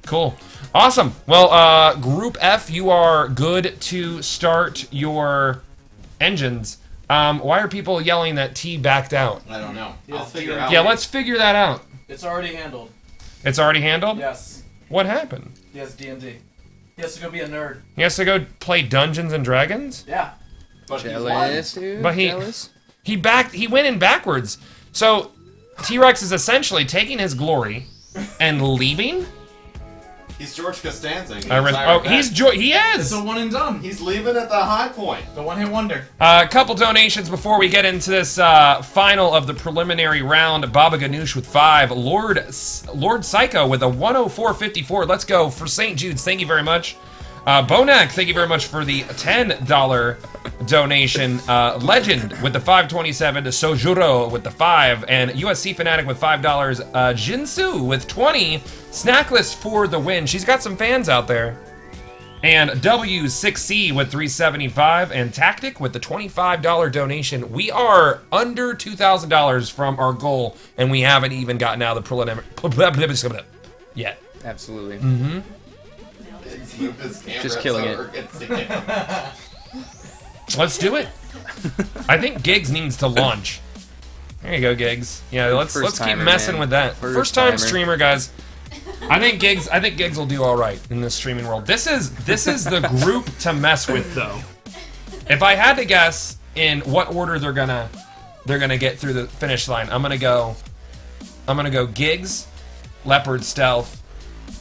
Cool. Awesome. Well, Group F, you are good to start your engines. Why are people yelling that T backed out? I don't know. I'll Yes, figure D&D. out. Yeah, let's figure that out. It's already handled. It's already handled? Yes. What happened? He has D&D. He has to go be a nerd. He has to go play Dungeons and Dragons? Yeah. But Jealous, dude. But Jealous? he went in backwards. So T-Rex is essentially taking his glory and leaving? He's George Costanza. He is. It's a one and done. He's leaving at the high point. The one hit wonder. A couple donations before we get into this final of the preliminary round. Baba Ganoush with 5. Lord Psycho with a 104.54. Let's go for St. Jude's. Thank you very much. Bonak, thank you very much for the $10 donation. Legend with the 527. Sojuro with the 5. And USC Fanatic with $5. Jinsu with 20. Snacklist for the win. She's got some fans out there. And W6C with 375. And Tactic with the $25 donation. We are under $2,000 from our goal. And we haven't even gotten out of the preliminary yet. Absolutely. Mm-hmm. Just killing it. Let's do it. I think Giggs needs to launch. There you go, Giggs. Yeah, let's keep messing with that. First time streamer, guys. I think Giggs will do all right in this streaming world. This is the group to mess with, though. If I had to guess in what order they're gonna get through the finish line, I'm gonna go Giggs, Leopard Stealth,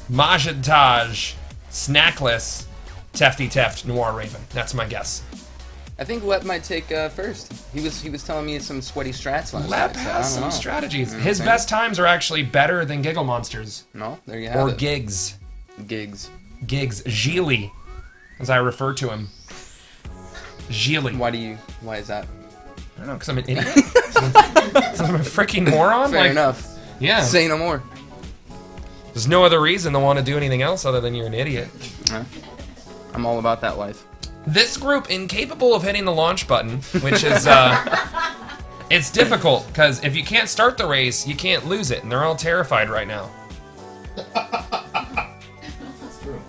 Majid Taj, Snackless, Tefty Teft, Noir Raven. That's my guess. I think Lep might take first. He was telling me some sweaty strats last Lep night. has some strategies. His best times are actually better than Giggle Monsters. No, there you have it. Or Giggs. Giggs. Gigli, as I refer to him. Gili. Why is that? I don't know, because I'm an idiot? Because I'm a freaking moron? Fair enough. Yeah. Say no more. There's no other reason to want to do anything else other than you're an idiot. I'm all about that life. This group, incapable of hitting the launch button, which is, it's difficult, because if you can't start the race, you can't lose it, and they're all terrified right now. That's true.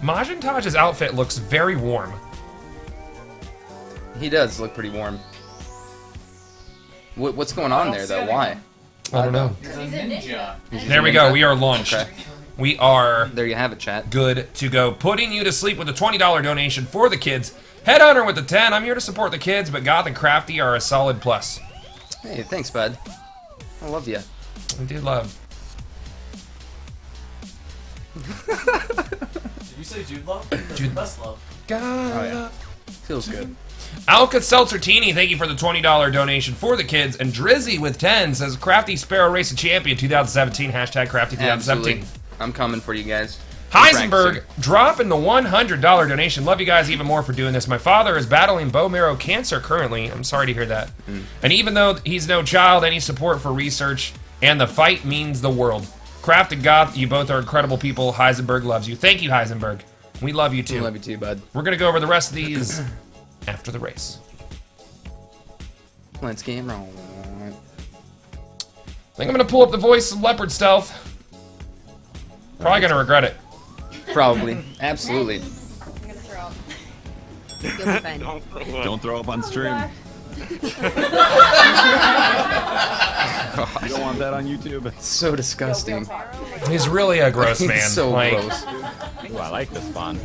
Majin Taj's outfit looks very warm. He does look pretty warm. What's going on there, though? Why? I don't know. He's a ninja. There we go. We are launched. Okay. We are... There you have it, chat. Good to go. Putting you to sleep with a $20 donation for the kids. Headhunter with the 10. I'm here to support the kids, but Goth and Crafty are a solid plus. Hey, thanks, bud. I love you. I do love. Did you say Jude love? That's the best love. God. Feels good. Alka Seltzertini, thank you for the $20 donation for the kids. And Drizzy with 10 says Crafty Sparrow Racing Champion 2017. Hashtag Crafty 2017. Absolutely. I'm coming for you guys. Heisenberg dropping the $100 donation. Love you guys even more for doing this. My father is battling bone marrow cancer currently. I'm sorry to hear that. And even though he's no child, any support for research and the fight means the world. Craft and Goth, you both are incredible people. Heisenberg loves you. Thank you, Heisenberg. We love you too. We love you too, bud. We're going to go over the rest of these after the race. Let's get rolling. I think I'm going to pull up the voice of Leopard Stealth. Probably going to regret it. Probably. Absolutely. I'm gonna throw up. You'll be fine. Don't throw up on stream. You don't want that on YouTube. So disgusting. He's really a gross man. He's so like, gross. Ooh, I like this font.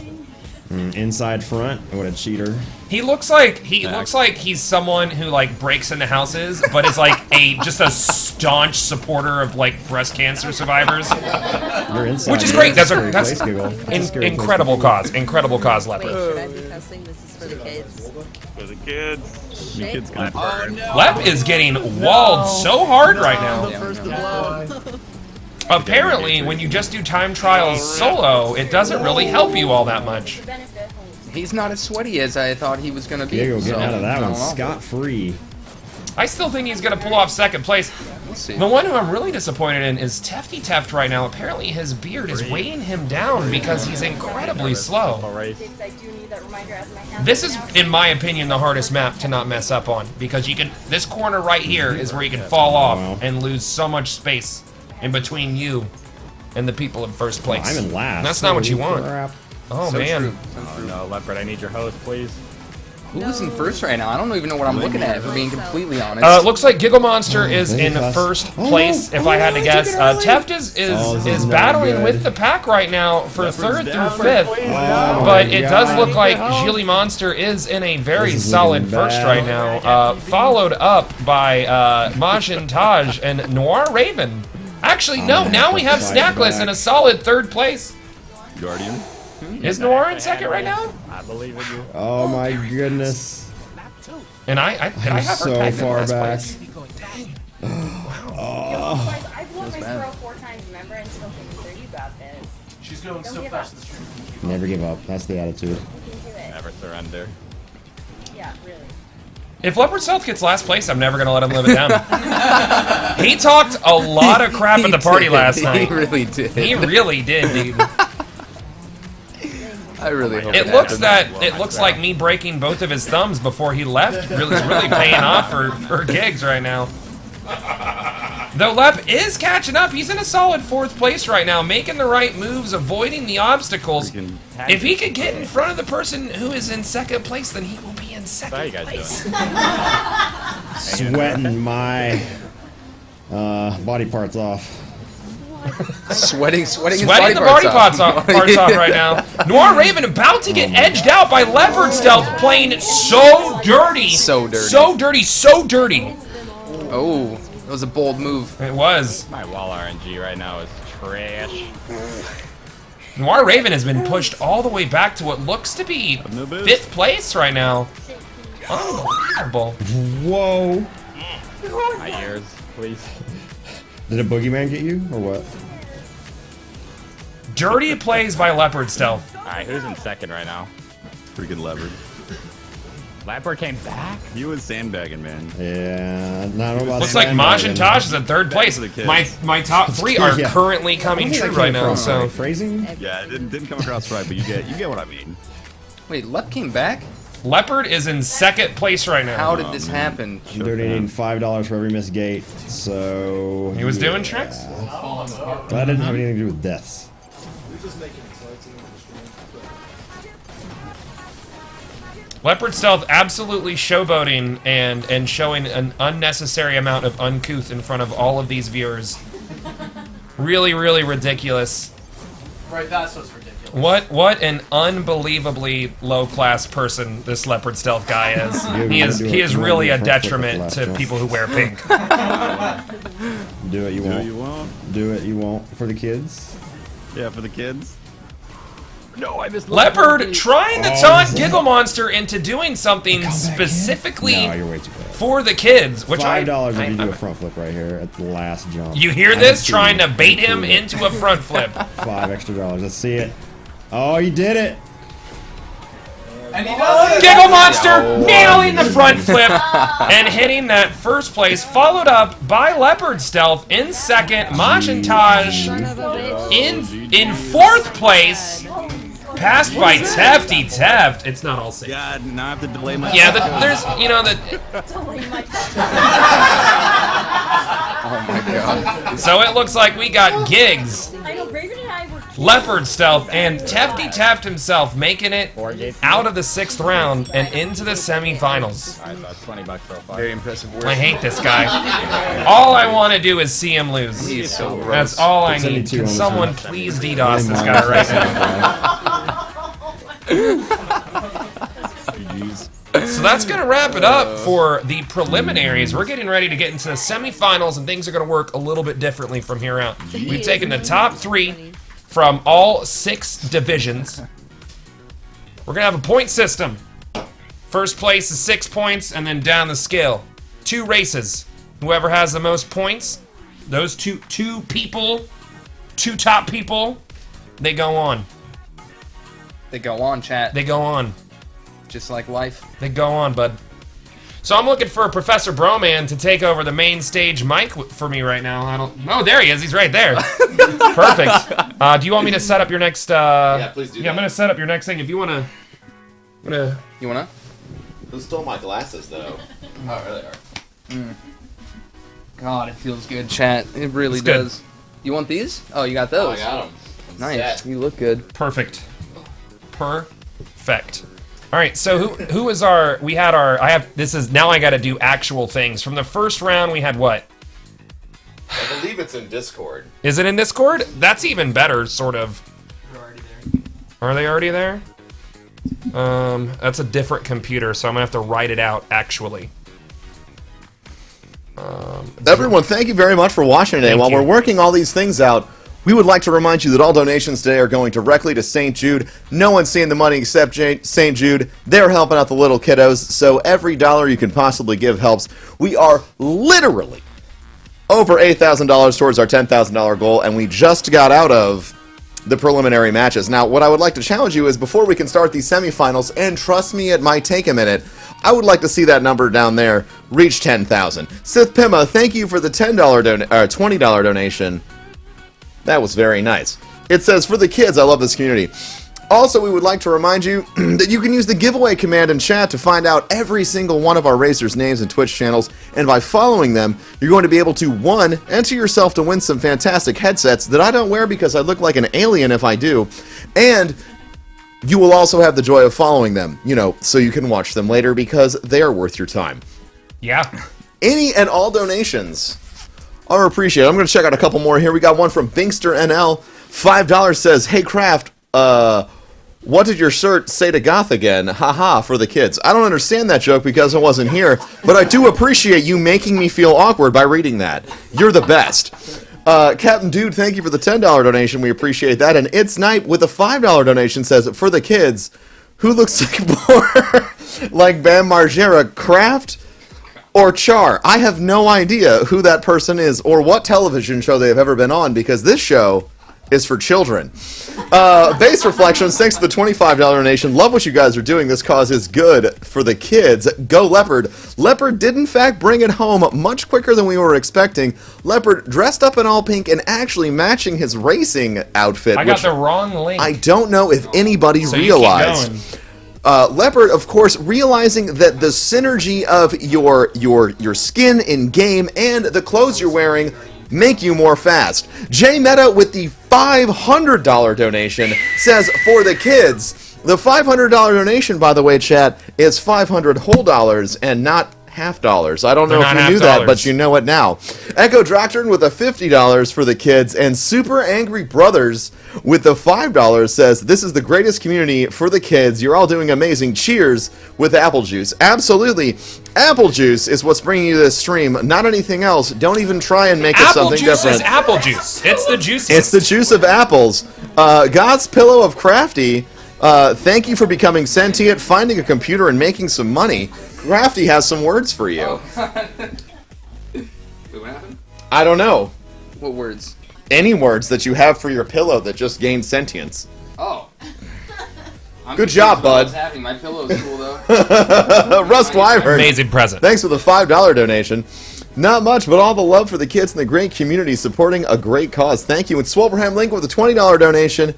Inside front, what a cheater. He looks like he's someone who like breaks into houses, but is like just a staunch supporter of like breast cancer survivors. You're inside. Which is great. That's incredible cause. Incredible cause, Wait, Leopard. should I be cussing? This is for the kids. For the kids. Shit. Kids gonna burn. Lep is getting walled so hard right now. Apparently, when you just do time trials solo, it doesn't really help you all that much. He's not as sweaty as I thought he was gonna be. Diego getting so, out of that I one don't know. scot-free. I still think he's gonna pull off second place. The one who I'm really disappointed in is Tefty Teft right now. Apparently his beard is weighing him down because he's incredibly slow. This is, in my opinion, the hardest map to not mess up on, because you can. This corner right here is where you can fall off and lose so much space in between you and the people in first place. I'm in last. And that's not what you Holy want. crap. Oh So man. true. Oh no, Leopard, I need your host, please. Who's in first right now? I don't even know what I'm looking at, if we're being completely honest. It looks like Giggle Monster is in first place, if I had to guess. Teft is battling with the pack right now for third through fifth, but it does look like Gilly Monster is in a very solid first right now, followed up by Majin Taj and Noir Raven. Actually, no, now we have Snackless in a solid third place. Guardian. Is Noir in second right now? I believe in you. Oh my goodness. And I I'm have her so tagged in far last back. place. Oh. I've won my throw 4 times, remember, and still came through. You got this. She's going so fast in the stream. Never give up. That's the attitude. You can do it. Never surrender. Yeah, really. If Leopard Stealth gets last place, I'm never gonna let him live it down. He talked a lot of crap at the party last night. He really did. He really did, dude. I really hope It looks like me breaking both of his thumbs before he left. Really, it's really paying off for gigs right now. Though Lep is catching up, he's in a solid fourth place right now, making the right moves, avoiding the obstacles. If he could get in front of the person who is in second place, then he will be in second place. Sweating my body parts off. Sweating his the body body parts parts off right now. Noir Raven about to get edged out by Leopard Stealth, playing so dirty. So dirty. So dirty, so dirty. Oh, that was a bold move. It was. My wall RNG right now is trash. Noir Raven has been pushed all the way back to what looks to be fifth place right now. Unbelievable. Whoa. My ears, please. Did a boogeyman get you, or what? Dirty plays by Leopard Stealth. Alright, who's in second right now? Freaking Leopard. Leopard came back? He was sandbagging, man. Yeah, not about. Looks like Majin Taj is in third place. My top 3 are Yeah. currently coming true right now. So phrasing. Yeah, it didn't come across right, but you get what I mean. Wait, Lep came back? Leopard is in second place right now. How did this happen? I'm donating $5 for every missed gate, so He was doing tricks? That didn't have anything to do with deaths. Leopard Stealth absolutely showboating and showing an unnecessary amount of uncouth in front of all of these viewers. Really, really ridiculous. Right, that's what's ridiculous. What an unbelievably low-class person this Leopard Stealth guy is. He is really a detriment to people who wear pink. Do it, you Do won't. it, you won't. Do it, you won't. For the kids. Yeah, for the kids. No, I missed Leopard trying to taunt Giggle Monster into doing something specifically No, you're way too bad. for the kids, which $5 if you do a front flip right here at the last jump. You hear I this? haven't Trying seen to it. bait him into a front flip. $5 extra. Let's see it. Oh, you did it. And he does it. Giggle Monster nailing the front flip and hitting that first place, followed up by Leopard Stealth in second, Majin Taj in fourth place, passed by Tefty Teft. It's not all safe. God, now I have to delay my. Yeah, there's, you know, Oh my god. so it looks like we got Gigs, I know Raven and I were Leopard Stealth, and Tefty Teft himself making it out of the 6th round and into the semifinals. Alright, so that's $20 so far. Very impressive work. I hate this guy. All I want to do is see him lose. He's so gross. That's all I need. 72 Can on this someone one. please DDoS this guy right now? So that's going to wrap it up for the preliminaries. We're getting ready to get into the semifinals, and things are going to work a little bit differently from here out. We've taken the top 3 from all 6 divisions. We're going to have a point system. First place is 6 points, and then down the scale. 2 races. Whoever has the most points, those two top people, they go on. They go on, chat. They go on. Just like life. They go on, bud. So I'm looking for Professor Broman to take over the main stage mic for me right now. I don't. Oh, there he is. He's right there. Perfect. Do you want me to set up your next? Yeah, please do. Yeah, I'm gonna set up your next thing. If you wanna. You wanna? Who stole my glasses though? Oh, there they are. God, it feels good, chat. It really It's good. does. You want these? Oh, you got those. Oh, I got them. Nice. Set. You look good. Perfect. Perfect. All right. So who is our? We had our. I have. This is now. I got to do actual things from the first round. We had what? I believe it's in Discord. Is it in Discord? That's even better, sort of. They're already there. Are they already there? That's a different computer, so I'm gonna have to write it out actually. Everyone, thank you very much for watching today. While we're working all these things out, we would like to remind you that all donations today are going directly to St. Jude. No one's seeing the money except St. Jude. They're helping out the little kiddos, so every dollar you can possibly give helps. We are literally over $8,000 towards our $10,000 goal, and we just got out of the preliminary matches. Now, what I would like to challenge you is before we can start these semifinals, and trust me, it might take a minute, I would like to see that number down there reach 10,000. Sith Pima, thank you for the $20 donation. That was very nice. It says, for the kids, I love this community. Also, we would like to remind you that you can use the giveaway command in chat to find out every single one of our racers' names and Twitch channels, and by following them, you're going to be able to, 1, enter yourself to win some fantastic headsets that I don't wear because I look like an alien if I do, and you will also have the joy of following them, you know, so you can watch them later because they are worth your time. Yeah. Any and all donations are appreciated. I'm going to check out a couple more here. We got one from Binkster NL. $5 says, hey, Kraft, what did your shirt say to Goth again? Haha, for the kids. I don't understand that joke because I wasn't here, but I do appreciate you making me feel awkward by reading that. You're the best. Captain Dude, thank you for the $10 donation. We appreciate that. And It's Night with a $5 donation says, for the kids, who looks like more like Bam Margera, Kraft or Char? I have no idea who that person is or what television show they have ever been on because this show is for children. Base Reflections, thanks to the $25 donation. Love what you guys are doing. This cause is good for the kids. Go Leopard. Leopard did in fact bring it home much quicker than we were expecting. Leopard dressed up in all pink and actually matching his racing outfit. I got the wrong link. I don't know if anybody So realized. Leopard, of course, realizing that the synergy of your skin in game and the clothes you're wearing make you more fast. Jay Meta with the $500 donation says, for the kids. The $500 donation, by the way, chat, is 500 whole dollars and not half dollars. I don't know if you knew that, but you know it now. Echo Doctrine with the $50 for the kids, and Super Angry Brothers with the $5 says, this is the greatest community for the kids. You're all doing amazing. Cheers with apple juice. Absolutely. Apple juice is what's bringing you this stream, not anything else. Don't even try and make it something different. Apple juice. It's the juice. It's the juice of apples. God's Pillow of Crafty, thank you for becoming sentient, finding a computer, and making some money. Crafty has some words for you. Wait, what happened? I don't know. What words? Any words that you have for your pillow that just gained sentience. Oh. Good job, bud. What's happening? My pillow's cool, though. Rust Wyvern. Amazing present. Thanks for the $5 donation. Not much, but all the love for the kids and the great community supporting a great cause. Thank you. And Swolverham Link with a $20 donation.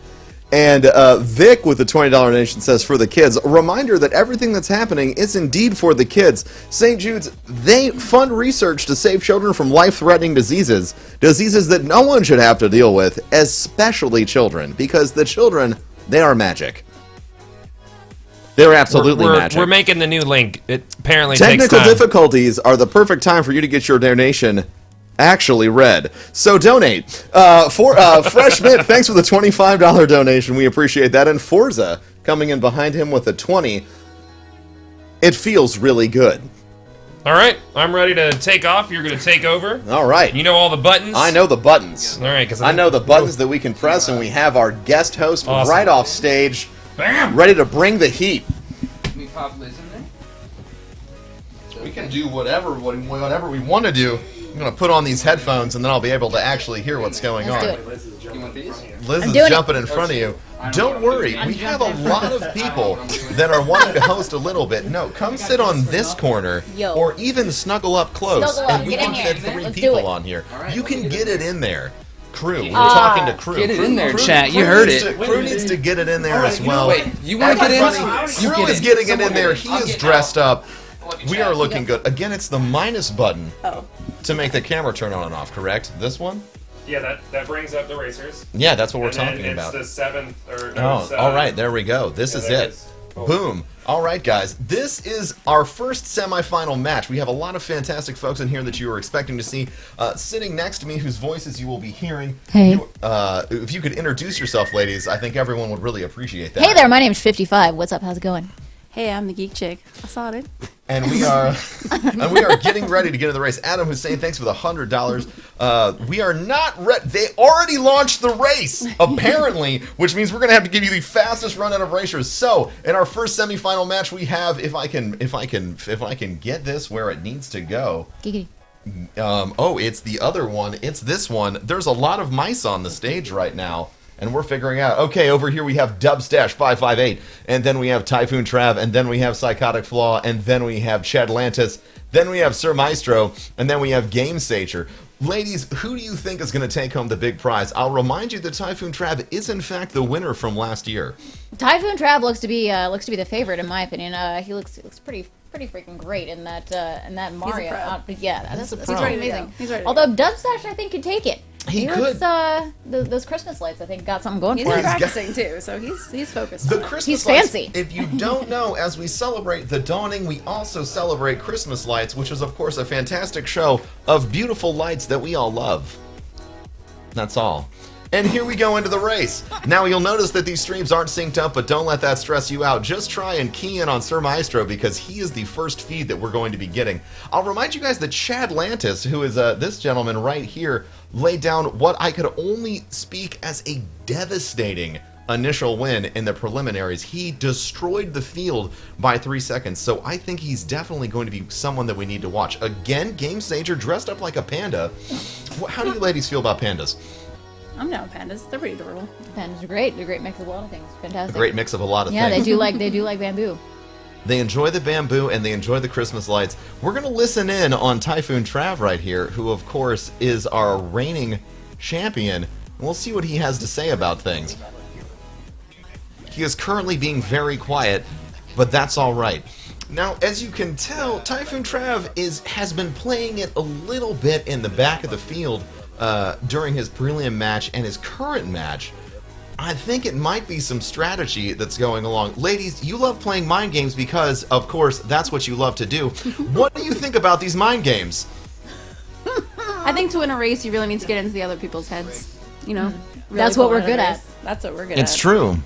And Vic with the $20 donation says, for the kids. A reminder that everything that's happening is indeed for the kids. St. Jude's, they fund research to save children from life-threatening diseases. Diseases that no one should have to deal with, especially children. Because the children, they are magic. They're absolutely magic. We're making the new link. It apparently takes time. Technical difficulties are the perfect time for you to get your donation actually read. So donate. Fresh Mint, thanks for the $25 donation. We appreciate that. And Forza coming in behind him with a 20. It feels really good. All right, I'm ready to take off. You're going to take over. All right. You know all the buttons? I know the buttons. All right, because I know the buttons that we can press, and we have our guest host right off stage, Bam! ready to bring the heat. Can we pop Liz in there? We can do whatever we want to do. I'm going to put on these headphones, and then I'll be able to actually hear what's going on. You want these? Liz is jumping in front of you. Don't worry, we have a lot of people that are wanting to host a little bit. No, come sit on this corner, or even snuggle up close, Snuggle up, and we get in can here. fit 3 Let's do people it. on here. You can get it in there. Crew, we're talking to crew. Get it Crew- in there, crew- chat. You crew heard needs it. to- crew needs to get it in there as well. Wait, you want to get in? You Crew get is in. getting it Someone in there. get in. He I'll is get dressed out. up. We are looking good. Again, it's the minus button to make the camera turn on and off, correct? This one? Yeah, that brings up the racers. Yeah, that's what we're And then talking about. It's the 7th or Oh, it's, all right, there we go. This yeah, is there it. it is. Cool. Boom. All right, guys. This is our first semifinal match. We have a lot of fantastic folks in here that you were expecting to see. Sitting next to me, whose voices you will be hearing. Hey. If you could introduce yourself, ladies, I think everyone would really appreciate that. Hey there, my name's 55. What's up? How's it going? Hey, I'm the geek chick. I saw it. And we are getting ready to get into the race. Adam Hussein, thanks for the $100. We are not ready. They already launched the race, apparently, which means we're going to have to give you the fastest run out of racers. So, in our first semifinal match, we have, if I can get this where it needs to go. Giggity. Oh, it's the other one. It's this one. There's a lot of mice on the stage right now. And we're figuring out, okay, over here we have Dubstash 558, and then we have Typhoon Trav, and then we have Psychotic Flaw, and then we have Chadlantis, then we have Sir Maestro, and then we have Game Sager. Ladies, who do you think is going to take home the big prize? I'll remind you that Typhoon Trav is in fact the winner from last year. Typhoon Trav looks to be the favorite in my opinion. He looks pretty freaking great in that Mario. Yeah, He's a that's pro. pretty amazing. Although Dubstash, I think, could take it. He looks, could. Those Christmas lights, I think, got something going He's for him. practicing too, so he's focused. The on it. Christmas He's lights, fancy. If you don't know, as we celebrate the dawning, we also celebrate Christmas lights, which is, of course, a fantastic show of beautiful lights that we all love. That's all. And here we go into the race. Now, you'll notice that these streams aren't synced up, but don't let that stress you out. Just try and key in on Sir Maestro, because he is the first feed that we're going to be getting. I'll remind you guys that Chadlantis, who is this gentleman right here, laid down what I could only speak as a devastating initial win in the preliminaries. He destroyed the field by 3 seconds, so I think he's definitely going to be someone that we need to watch. Again, Game Sager dressed up like a panda. How do you ladies feel about pandas? I'm down with pandas. They're pretty adorable. Pandas are great. They're a great mix of a lot of things. Fantastic. A great mix of a lot of Yeah, things. they do like bamboo. They enjoy the bamboo and they enjoy the Christmas lights. We're going to listen in on Typhoon Trav right here, who of course is our reigning champion. We'll see what he has to say about things. He is currently being very quiet, but that's all right. Now, as you can tell, Typhoon Trav has been playing it a little bit in the back of the field during his prelim match and his current match. I think it might be some strategy that's going along. Ladies, you love playing mind games because, of course, that's what you love to do. What do you think about these mind games? I think to win a race, you really need to get into the other people's heads. You know, really That's what pull we're out a good race. at. That's what we're good at. It's true.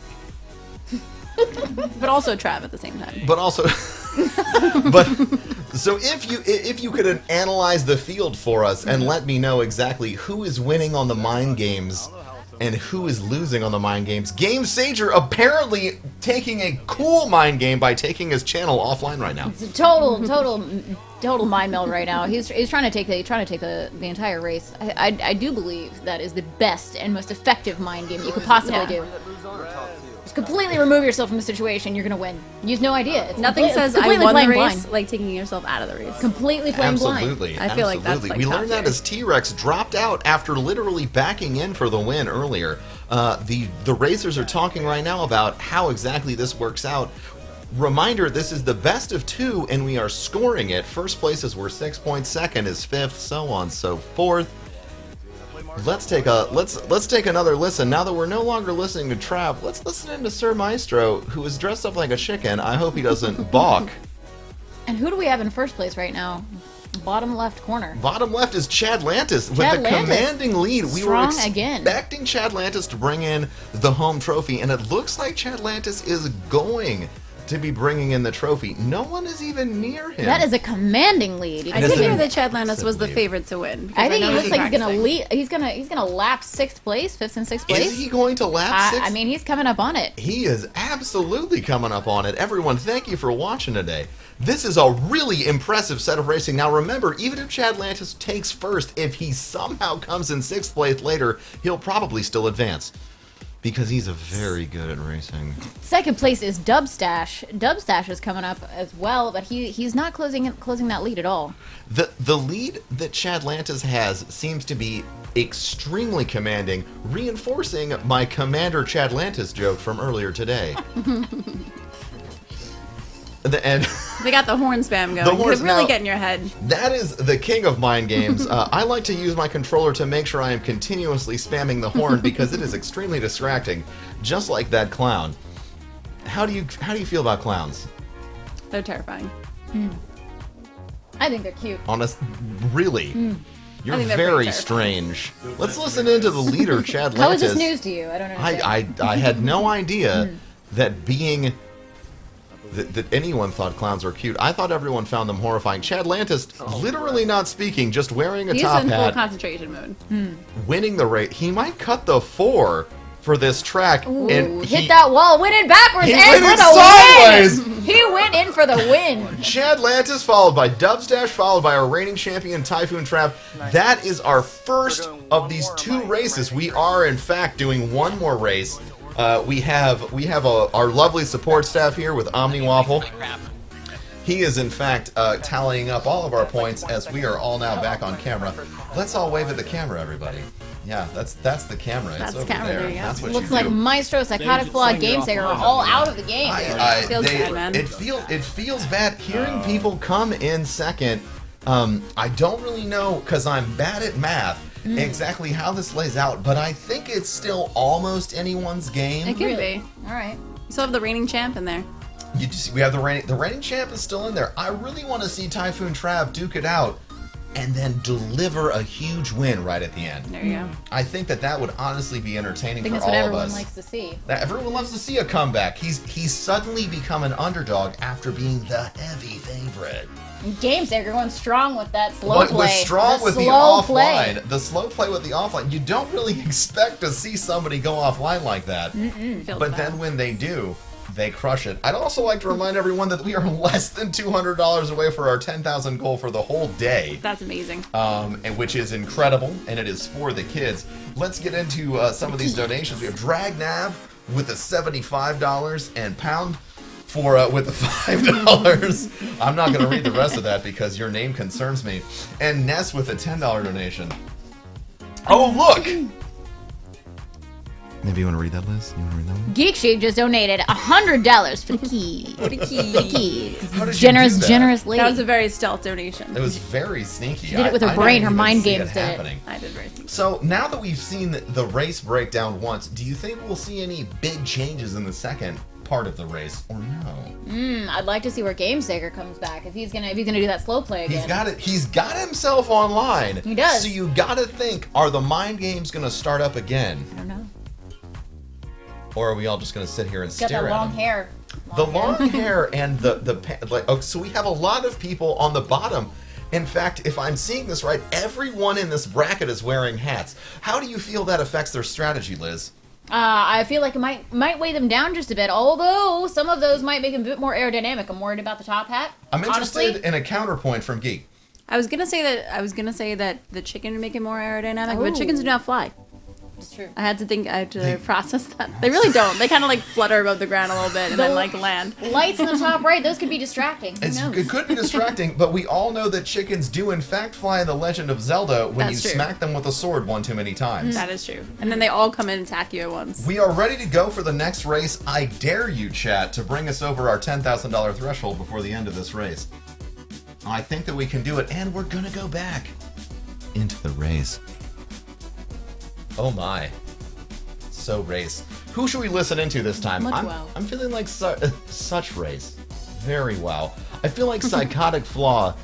But also Trav at the same time. But also, but so if you could analyze the field for us and let me know exactly who is winning on the mind games and who is losing on the mind games. Game Sager apparently taking a cool mind game by taking his channel offline right now. It's a total mind meld right now. He's trying to take the entire race. I do believe that is the best and most effective mind game you could possibly do. Just completely remove yourself from the situation, you're gonna win. You have no idea. It's Nothing says I completely won the playing race blind. like taking yourself out of the race. Completely playing Absolutely. blind. I feel like that's like we top learned that tier. as T-Rex dropped out after literally backing in for the win earlier. The racers are talking right now about how exactly this works out. Reminder, this is the best of 2 and we are scoring it. First place is worth 6 points, second is 5th, so on so forth. Let's take another listen. Now that we're no longer listening to Trav, let's listen in to Sir Maestro, who is dressed up like a chicken. I hope he doesn't balk. And who do we have in first place right now? Bottom left corner. Bottom left is Chadlantis with a Chadlantis. commanding lead. We were Strong again. expecting Chadlantis to bring in the home trophy, and it looks like Chadlantis is going to be bringing in the trophy. No one is even near him. That is a commanding lead. I did hear that Chadlantis was the favorite to win. I think know he looks like he's gonna practicing. lead. He's gonna lap 6th place, 5th and 6th place. Is he going to lap 6? I mean, he's coming up on it. He is absolutely coming up on it. Everyone, thank you for watching today. This is a really impressive set of racing. Now remember, even if Chadlantis takes first, if he somehow comes in 6th place later, he'll probably still advance. because he's a very good at racing. Second place is Dubstash. Dubstash is coming up as well, but he's not closing that lead at all. The lead that Chadlantis has seems to be extremely commanding, reinforcing my Commander Chadlantis joke from earlier today. And They got the horn spam going. The horns, Could really now, get in your head. That is the king of mind games. I like to use my controller to make sure I am continuously spamming the horn because it is extremely distracting, just like that clown. How do you feel about clowns? They're terrifying. I think they're cute. Honest, really? You're I think they're very pretty strange. Let's listen into the leader, Chad How is this Lantis. news to you? I don't understand. I had no idea that being that anyone thought clowns were cute. I thought everyone found them horrifying. Chad Lantis, literally not speaking, just wearing a He's top in full hat, concentration mode. winning the race. He might cut the 4 for this track. Ooh, And hit that wall, went in backwards, He and went for in the sideways. win! He went in for the win. Chad Lantis, followed by Dubstash, followed by our reigning champion Typhoon Trap. That is our first of these 2 races. We are, in fact, doing one more race. We have our lovely support staff here with Omni Waffle. He is, in fact, tallying up all of our points as we are all now back on camera. Let's all wave at the camera, everybody. Yeah, that's the camera. That's it's over the camera, there you go. That's what Looks you like do. Maestro, Psychotic Flaw, Gamesaver are all out of the game. Feels bad, man. It feels bad hearing people come in second. I don't really know because I'm bad at math exactly how this lays out, but I think it's still almost anyone's game. It could be. All right. You still have the reigning champ in there. We have the reigning champ is still in there. I really want to see Typhoon Trav duke it out and then deliver a huge win right at the end. There you go. I think that would honestly be entertaining I think for that's what all of everyone us. likes to see. That everyone loves to see a comeback. He's suddenly become an underdog after being the heavy favorite. Gamesaver going strong with that slow But play. was strong with the slow play. offline. The slow play with the offline. You don't really expect to see somebody go offline like that. But then when they do, they crush it. I'd also like to remind everyone that we are less than $200 away for our 10,000 goal for the whole day. That's amazing. And which is incredible, and it is for the kids. Let's get into some of these donations. We have Dragnav with the $75 and Pound for with the $5. I'm not going to read the rest of that because your name concerns me. And Ness with a $10 donation. Oh, look! Maybe you want to read that, Liz? You want to read that one? Geek Sheep just donated $100 for the key. For the key. How did you Generous, do that? generous lady. That was a very stealth donation. It was very sneaky. She did it with her I brain. didn't Her even mind see games it did it. happening. I did very sneaky. So now that we've seen the race breakdown once, do you think we'll see any big changes in the second part of the race, or no? I'd like to see where Gamesaver comes back if he's gonna do that slow play again. He's got himself online. He does. So you gotta think, are the mind games gonna start up again? I don't know. Or are we all just gonna sit here and He's got stare that at long him? hair. The long hair and so we have a lot of people on the bottom. In fact, if I'm seeing this right, everyone in this bracket is wearing hats. How do you feel that affects their strategy, Liz? I feel like it might weigh them down just a bit, although some of those might make them a bit more aerodynamic. I'm worried about the top hat. I'm interested honestly. in a counterpoint from Geek. I was gonna say that the chicken would make it more aerodynamic, Ooh. but chickens do not fly. It's true. I had to process that. They really don't. They kind of like flutter above the ground a little bit and then like land. Lights in the top right, those could be distracting. Who knows? It could be distracting, but we all know that chickens do in fact fly in The Legend of Zelda when That's you true. smack them with a sword one too many times. That is true. And then they all come in and attack you at once. We are ready to go for the next race. I dare you, chat, to bring us over our $10,000 threshold before the end of this race. I think that we can do it, and we're gonna go back into the race. Oh my. So race. Who should we listen into this time? Much wow. I'm feeling like such race. Very wow. I feel like Psychotic Flaw.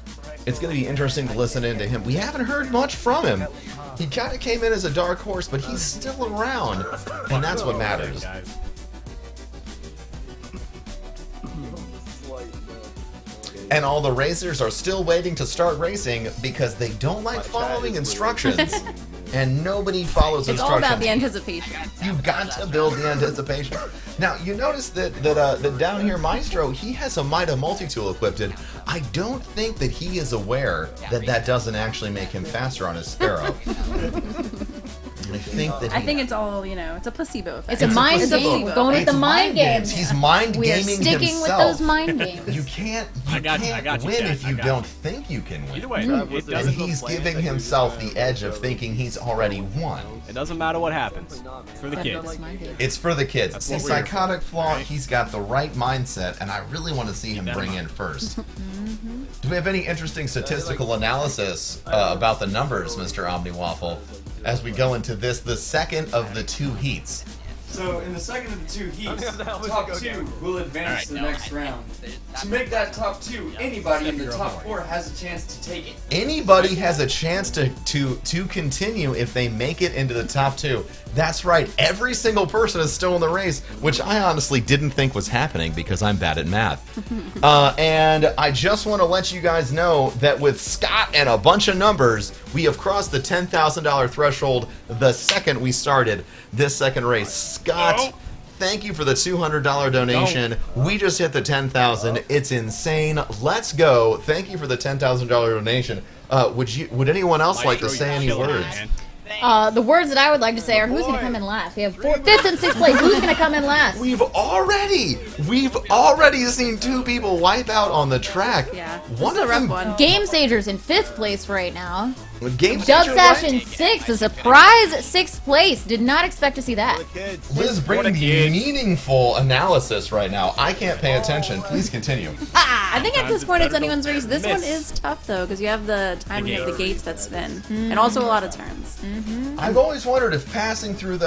It's going to be interesting to listen into him. We haven't heard much from him. He kind of came in as a dark horse, but he's still around, and that's what matters. And all the racers are still waiting to start racing because they don't like following instructions. And nobody follows It's all instructions. about the anticipation. You've got to build the anticipation. Now, you notice that down here, Maestro, he has a Mida multi-tool equipped. I don't think that he is aware that that doesn't actually make him faster on his Sparrow. I think it's all, it's a placebo effect. It's a mind game. We're going with the mind games. He's mind We are gaming sticking himself. with those mind games. You can't I got you, win Chad. if you don't think you can win. Either way, it And doesn't. he's giving himself the edge of thinking he's already won. It doesn't matter what happens. It's for the kids. It's for the kids. That's See, what we're here Psychotic Flaw, he's got the right mindset, and I really want to see him bring in first. Do we have any interesting statistical analysis about the numbers, Mr. Omniwaffle, as we go into this, the second of the two heats? So in the second of the two heats, top two will advance to the next round. To make that top two, anybody in the top four has a chance to take it. Anybody has a chance to continue if they make it into the top two. That's right, every single person is still in the race, which I honestly didn't think was happening because I'm bad at math. And I just want to let you guys know that with Scott and a bunch of numbers, we have crossed the $10,000 threshold the second we started this second race. Scott, thank you for the $200 donation. We just hit the 10,000. It's insane. Let's go. Thank you for the $10,000 donation. Would anyone else like to say any words? The words that I would like to say are who's going to come in last? We have 5th and 6th place. Who's going to come in last? We've already seen two people wipe out on the track. Yeah, One this is of a rough them, one. Game Sagers in 5th place right now. Game Dub Changer, Sash right? in 6th. A surprise 6th place. Did not expect to see that. Liz bringing the meaningful analysis right now. I can't pay attention. Please continue. I think at this point it's anyone's race. This one is tough though, because you have the timing of the gates that spin, and also a lot of turns. I've always wondered if passing through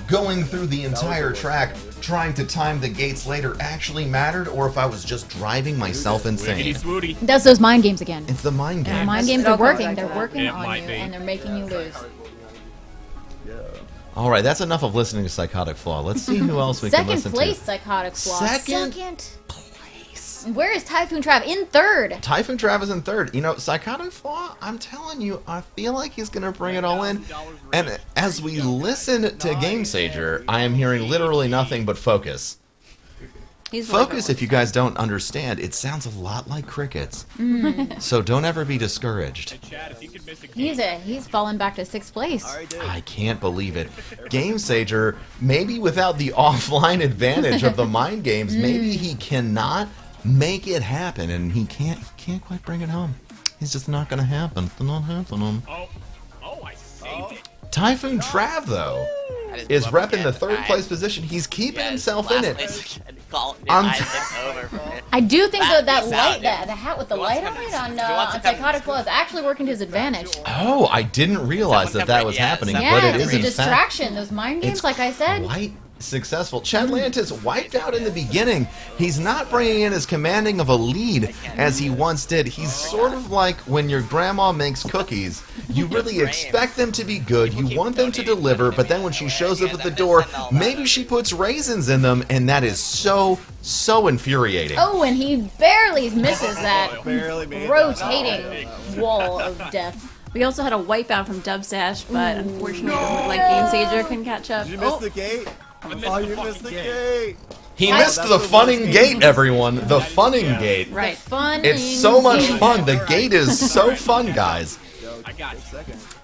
going through the entire track, trying to time the gates later actually mattered, or if I was just driving myself insane. That's those mind games again. It's the mind game. The mind games are working. They're working It on might you, be. and they're making you lose. All right, that's enough of listening to Psychotic Flaw. Let's see who else we can Second listen place, to. Psychotic Flaw. Second place. Where is Typhoon Trav? In 3rd. Typhoon Trav is in 3rd. You know, Psychotic Flaw, I'm telling you, I feel like he's going to bring it all in. And as we listen to Game Sager, I am hearing literally nothing but focus. Focus, if you guys don't understand, it sounds a lot like crickets. So don't ever be discouraged. He's fallen back to 6th place. I can't believe it. Game Sager, maybe without the offline advantage of the mind games, maybe he cannot make it happen, and he can't quite bring it home. It's just not going to happen. It's not happening. I saved it. Typhoon Trav, though, is repping the 3rd place position. He's keeping himself in it. I do think that light, the hat with the light on it on Psychotic Flaw is actually working to his advantage. Oh, I didn't realize that was happening, but it is it's a in fact distraction. Those mind games, like I said. quite successful. Chadlantis wiped out in the beginning. He's not bringing in as commanding of a lead as he once did. He's sort of like when your grandma makes cookies. You really expect them to be good, you want them to deliver, but then when she shows up at the door, maybe she puts raisins in them, and that is so infuriating. Oh, and he barely misses that rotating wall of death. We also had a wipeout from Dub Sash, but unfortunately, it doesn't look like Game Sager couldn't catch up. Did you miss the gate? Oh, you missed the gate. He missed the funning gate, everyone. The funning gate. Right. It's so much fun. The gate is so fun, guys.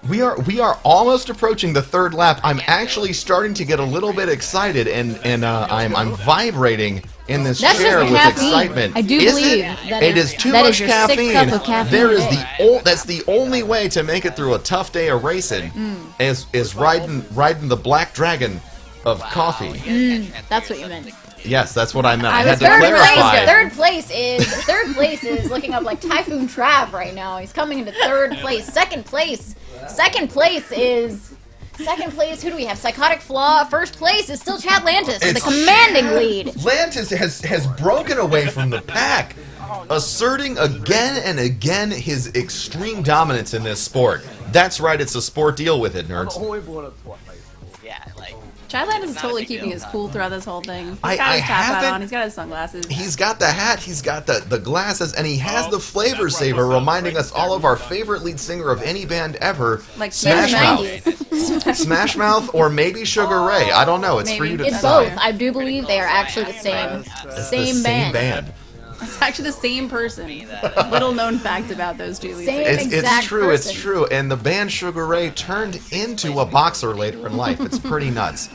We are almost approaching the 3rd lap. I'm actually starting to get a little bit excited, and I'm vibrating in this That's chair just with caffeine. excitement. I do Is believe it? It is too much your caffeine. 6th cup of caffeine. There is that's the only way to make it through a tough day of racing. Is riding the black dragon of coffee. That's what you meant. Yes, that's what I meant. I had to third clarify. Place, third place is looking up like Typhoon Trav right now. He's coming into 3rd place. Second place is who do we have? Psychotic Flaw. 1st place is still Chadlantis with a commanding lead. Lantis has broken away from the pack, asserting again and again his extreme dominance in this sport. That's right, it's a sport. Deal with it, nerds. Chadland is totally keeping his cool throughout this whole thing. He's I got his top hat haven't- on, he's got his sunglasses. He's got the hat, he's got the glasses, and he has the flavor saver, reminding us all of our favorite lead singer of any band ever, Like Smash Mouth. Smash Mouth or maybe Sugar Ray. I don't know. It's for you to It's decide. both. I do believe they are actually the same band. It's actually the same person. Little known fact about those two lead Same singers. exact It's true, person. it's true. And the band Sugar Ray turned into a boxer later in life. It's pretty nuts.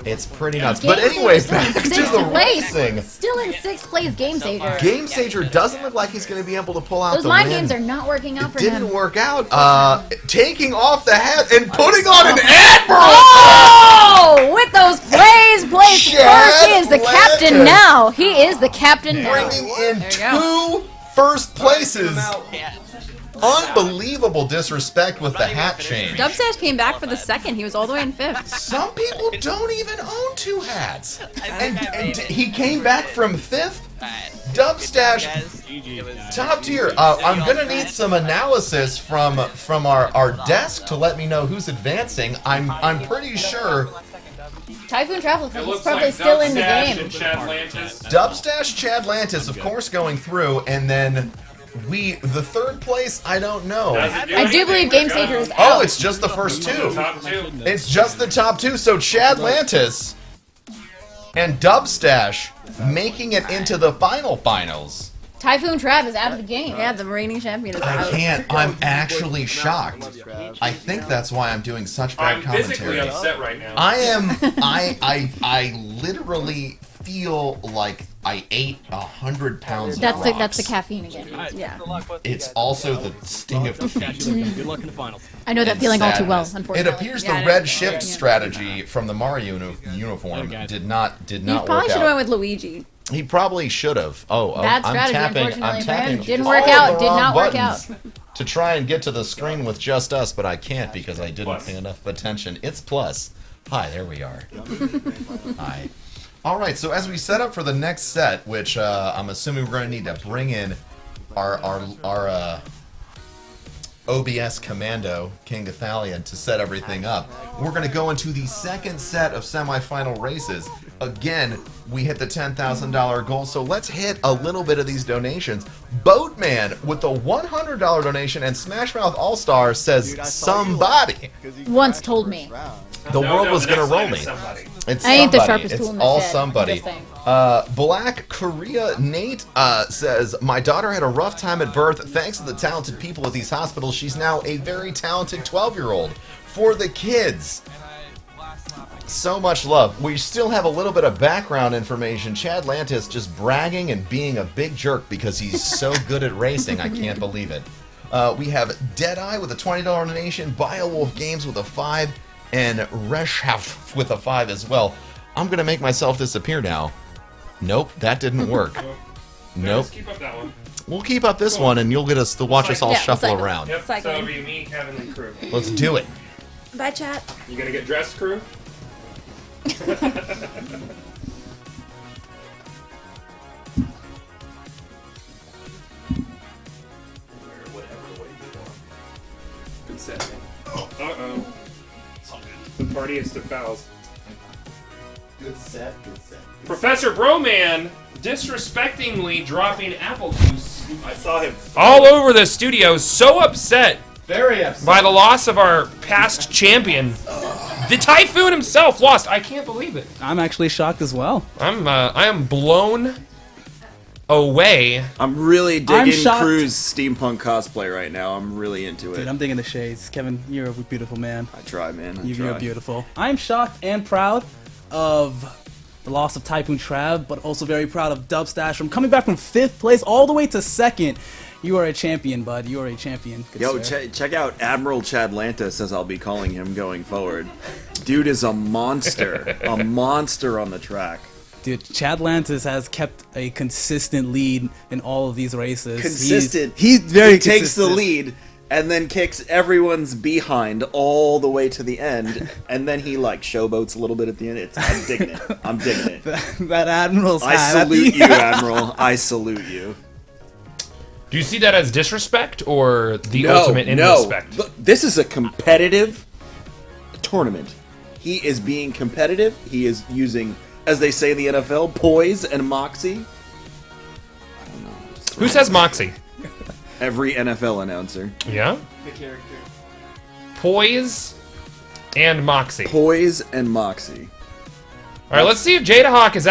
It's pretty nuts. But anyways, back to the racing. Still in 6th place, Game Sager. Game Sager doesn't look like he's going to be able to pull out Those the mind win. games are not working out for Didn't him. work out. Taking off the hat and putting on an Admiral! Oh! With those plays placed Chad first, he is the captain Landis. now. He is the captain now. Bringing in 2 first places. Unbelievable disrespect with the hat change. Dubstash came back for the second. He was all the way in 5th. Some people don't even own 2 hats. And he came back from 5th. Dubstash, top tier. I'm gonna need some analysis from our desk to let me know who's advancing. I'm pretty sure Typhoon Travel It is looks probably like still in the Dubstash game. and Chad Lantis. Dubstash, Chad Lantis, of course, going through, and then the 3rd place, I don't know. I do believe Game Sager is out. Oh, it's just the first 2. Top 2. It's just the top 2. So Chad Lantis and Dubstash making it into the finals. Typhoon Trav is out of the game. Yeah, the reigning champion is I out. can't. I'm actually shocked. I think that's why I'm doing such bad I'm physically commentary. upset right now. I am. I literally feel like I ate 100 pounds of That's rocks. the caffeine again. Yeah. It's also the sting of defeat. Good luck in the finals. I know that and feeling all too well, sadness. unfortunately. It appears Yeah, the I red know. shift strategy from the Mario uniform did not You work probably should have out. went with Luigi. He probably should have. Bad I'm strategy, tapping. I'm unfortunately, for tapping. him. Didn't all work of out, the did wrong not work buttons to try and get to the screen with just us, but I can't because I didn't pay enough attention. It's plus. Hi, there we are. Hi. All right. So as we set up for the next set, which I'm assuming we're going to need to bring in our OBS commando, King Gathalion, to set everything up. We're going to go into the second set of semifinal races. Again, we hit the $10,000 goal, so let's hit a little bit of these donations. Boatman with the $100 donation, and Smashmouth All-Star says somebody. Once told me. The world was the going to next roll line me. is somebody. It's I ain't the somebody. sharpest It's tool in the all shed. somebody. Just saying. Black Korea Nate says, my daughter had a rough time at birth. Thanks to the talented people at these hospitals, she's now a very talented 12-year-old. For the kids. So much love. We still have a little bit of background information. Chad Lantis just bragging and being a big jerk because he's so good at racing. I can't believe it. We have Deadeye with a $20 donation, Biowolf Games with a 5, and Reshaf with a 5 as well. I'm going to make myself disappear now. Nope, that didn't work. Nope. Let's keep up that one. We'll keep up this one, and you'll get us to watch us all Yeah, shuffle cycle. around. Yep, so Cycling. it'll be me, Kevin, and crew. Let's do it. Bye, chat. You gonna get dressed, crew? Good set. Uh-oh. The partiest of fouls. Good set, good set. Professor Broman disrespectingly dropping apple juice. I saw him All over the studio, so upset Very upset. by the loss of our past champion. The Typhoon himself lost. I can't believe it. I'm actually shocked as well. I am blown away. I'm really I'm digging shocked. Crew's steampunk cosplay right now. I'm really into it. Dude, I'm digging the shades. Kevin, you're a beautiful man. I try, man. I You're try. beautiful. I'm shocked and proud of the loss of Typhoon Trav, but also very proud of Dubstash from coming back from 5th place all the way to 2nd. You are a champion, bud. You are a champion. Good Yo, sir. check out Admiral Chad Lantis, as I'll be calling him going forward. Dude is a monster. A monster on the track. Dude, Chad Lantis has kept a consistent lead in all of these races. Consistent. He's very He takes the consistent. lead and then kicks everyone's behind all the way to the end, and then he like showboats a little bit at the end. I'm digging it. I'm digging it. That Admiral's I hat at salute the- you, Admiral. I salute you. Do you see that as disrespect or the ultimate in respect? Look, this is a competitive tournament. He is being competitive. He is using, as they say in the NFL, poise and moxie. I don't know. Who says Moxie? Every NFL announcer. Yeah? The character. Poise and Moxie. Poise and moxie. All right, let's see if Jadahawk's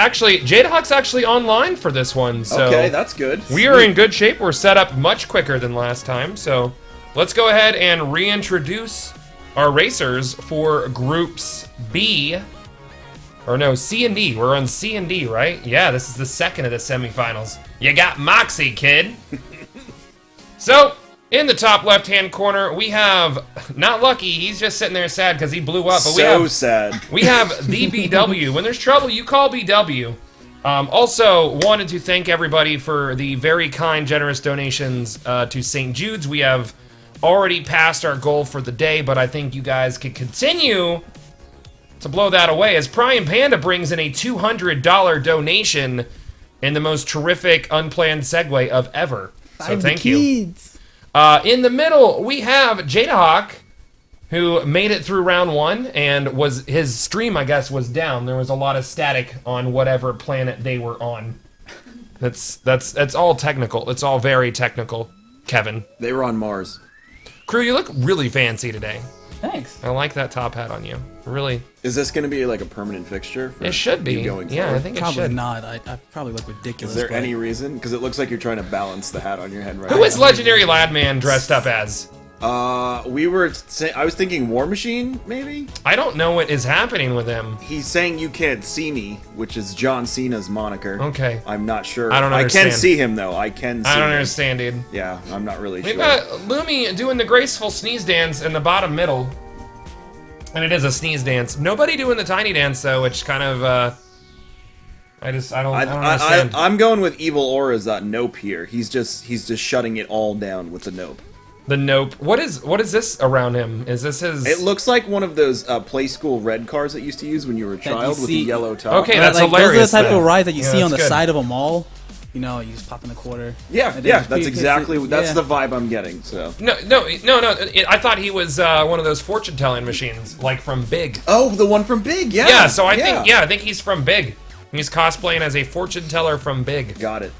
actually online for this one. So Okay, that's good. We are in good shape. We're set up much quicker than last time. So let's go ahead and reintroduce our racers for groups B. Or no, C and D. We're on C and D, right? Yeah, this is the second of the semifinals. You got Moxie, kid. So, in the top left-hand corner, we have, not Lucky, he's just sitting there sad because he blew up. But sad. We have the BW. When there's trouble, you call BW. Also, wanted to thank everybody for the very kind, generous donations to St. Jude's. We have already passed our goal for the day, but I think you guys can continue to blow that away as Prime Panda brings in a $200 donation in the most terrific unplanned segue of ever. So thank you. In the middle, we have Jadahawk, who made it through round 1, and his stream, I guess, was down. There was a lot of static on whatever planet they were on. That's all technical. It's all very technical, Kevin. They were on Mars. Crew, you look really fancy today. Thanks. I like that top hat on you. Really. Is this going to be like a permanent fixture? It should be. Going yeah, forward? I think it Probably should. not. I probably look ridiculous. Is there but- any reason? Because it looks like you're trying to balance the hat on your head right now. Who is Legendary Ladman dressed up as? I was thinking War Machine, maybe? I don't know what is happening with him. He's saying you can't see me, which is John Cena's moniker. Okay. I'm not sure. I don't understand. I can see him, though. I can see I don't him. understand, dude. Yeah, I'm not really We've sure. got Lumi doing the graceful sneeze dance in the bottom middle. And it is a sneeze dance. Nobody doing the tiny dance, though, which kind of, I don't understand. I'm going with Evil Aura's nope here. He's just shutting it all down with the nope. The nope. What is this around him? Is this his... It looks like one of those Play School red cars that you used to use when you were a child with the yellow top. Okay, that's like, hilarious. Those are the type of rides that you Yeah, see on the that's good. side of a mall. You know, you just pop in a quarter. Yeah, And then yeah, just that's pick- exactly that's yeah. the vibe I'm getting. So No. I thought he was one of those fortune-telling machines, like from Big. Oh, the one from Big, yeah. Yeah, so I think he's from Big. He's cosplaying as a fortune teller from Big. Got it.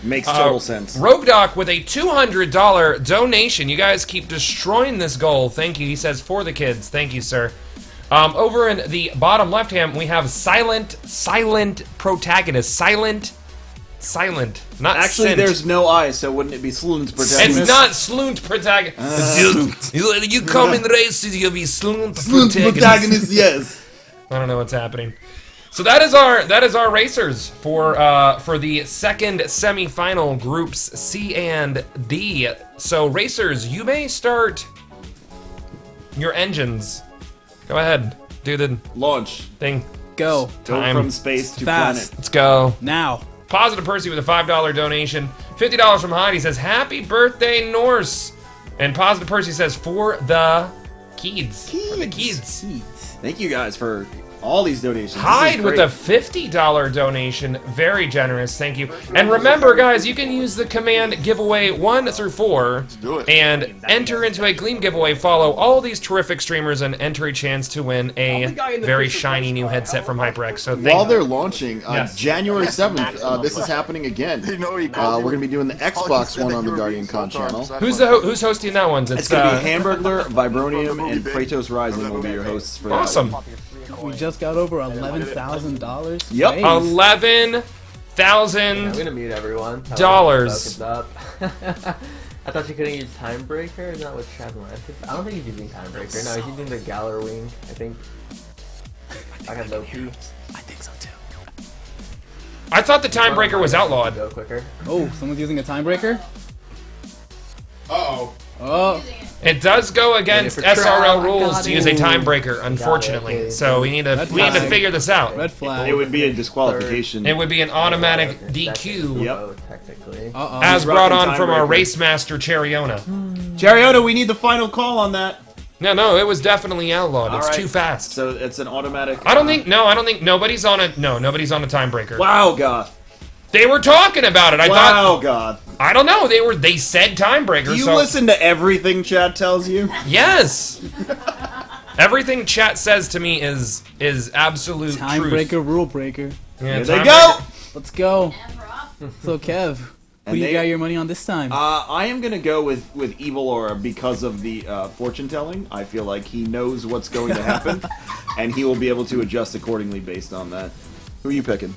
Makes total sense. Rogue Doc with a $200 donation. You guys keep destroying this goal. Thank you. He says, for the kids. Thank you, sir. Over in the bottom left hand, we have silent protagonist. Silent. Not Actually, sent. there's no I, so wouldn't it be Sloon's protagonist? It's not Sloont protagonist. You come in races, you'll be Sloont protagonist, yes. I don't know what's happening. So that is our racers for the second semifinal groups C and D. So racers, you may start your engines. Go ahead, do the launch thing. Go. Go from space to planet. Let's go now. Positive Percy with a $5 donation. $50 from Heidi says, "Happy birthday, Norse." And Positive Percy says, "For the Keeds." For the Keeds. Thank you guys for all these donations. Hyde with a $50 donation. Very generous. Thank you. And remember, guys, you can use the command giveaway 1 through 4 and enter into a Gleam giveaway. Follow all these terrific streamers and enter a chance to win a very shiny new headset from HyperX. So While they're launching, Yes. January 7th, this is happening again. We're going to be doing the Xbox one on the Guardian Con channel. Who's hosting that one? It's going to be Hamburglar, Vibronium, and Kratos Rising will be your hosts for that. Awesome. We just got over $11,000. Yep. Nice. I'm gonna mute everyone. $11,000. Up. I thought you couldn't use Timebreaker. Is that what Trav wanted? I don't think he's using Timebreaker. No, he's using the Galler Wing. I think. I got low key. I think so too. I thought the Timebreaker was outlawed. Go quicker. Oh, someone's using a time breaker? Uh-oh. Oh. It does go against Waiting for SRL Trav. rules to use a Ooh. time breaker, unfortunately. So we need to figure this out. Red flag. It would be a disqualification. It would be an automatic DQ, Yep. Technically. Uh-oh. as brought rocking on from our Timebreaker. race master Cheriona. Chariota, we need the final call on that. No, it was definitely outlawed. It's All right. too fast. So it's an automatic. I don't think nobody's on a time breaker. Wow, God. They were talking about it. I Wow, thought. God. I don't know. They said time breaker. Do you so listen to everything chat tells you? yes. Everything chat says to me is absolute Time truth. breaker, rule breaker. Yeah, Here they time go. breaker. Let's go. So, Kev, who And do you they- got your money on this time? I am gonna go with Evil Aura because of the fortune telling. I feel like he knows what's going to happen. and he will be able to adjust accordingly based on that. Who are you picking?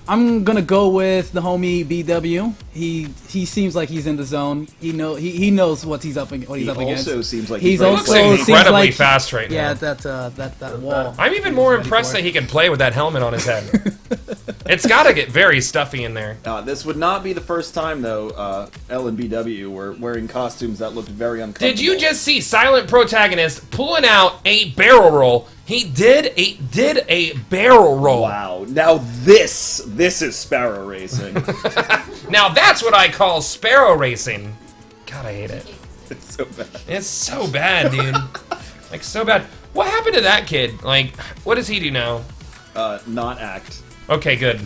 I'm gonna go with the homie BW. He seems like he's in the zone. He knows what he's up against. He also seems like he looks incredibly fast right now. Yeah, that wall. I'm even more impressed that he can play with that helmet on his head. It's got to get very stuffy in there. This would not be the first time, though, L and BW were wearing costumes that looked very uncomfortable. Did you just see Silent Protagonist pulling out a barrel roll? He did a barrel roll. Wow. Now this is Sparrow Racing. Now that's what I call Sparrow Racing. God, I hate it. It's so bad. It's so bad, dude. Like, so bad. What happened to that kid? Like, what does he do now? Not act. Okay, good.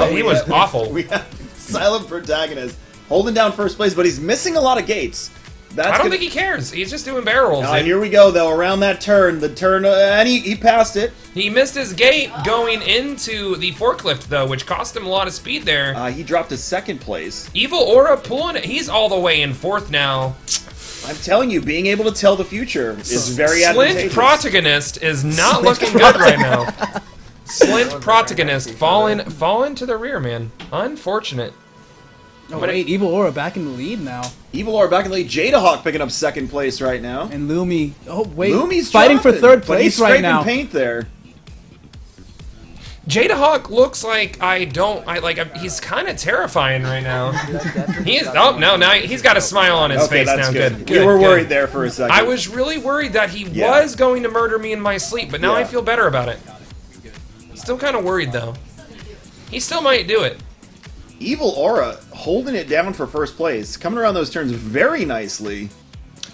He was awful. We have Silent Protagonist holding down first place, but he's missing a lot of gates. I don't think he cares. He's just doing barrels. Here we go, though. Around that turn, and he passed it. He missed his gate going into the forklift, though, which cost him a lot of speed there. He dropped to second place. Evil Aura pulling it. He's all the way in fourth now. I'm telling you, being able to tell the future is very advantageous. Slint Protagonist is not looking good right now. Slint Protagonist falling to the rear, man. Unfortunate. Oh, wait, Evil Aura back in the lead now. Evil Aura back in the lead. Jadahawk picking up second place right now. And Lumi. Oh, wait. Lumi's fighting for dropping, third but place he's right now. paint there. Jadahawk looks like he's kind of terrifying right now. He is. Oh no! Now he's got a smile on his face that's now. Good. Good. We were worried there for a second. I was really worried that he was going to murder me in my sleep, but now I feel better about it. Still kind of worried though. He still might do it. Evil Aura holding it down for first place, coming around those turns very nicely.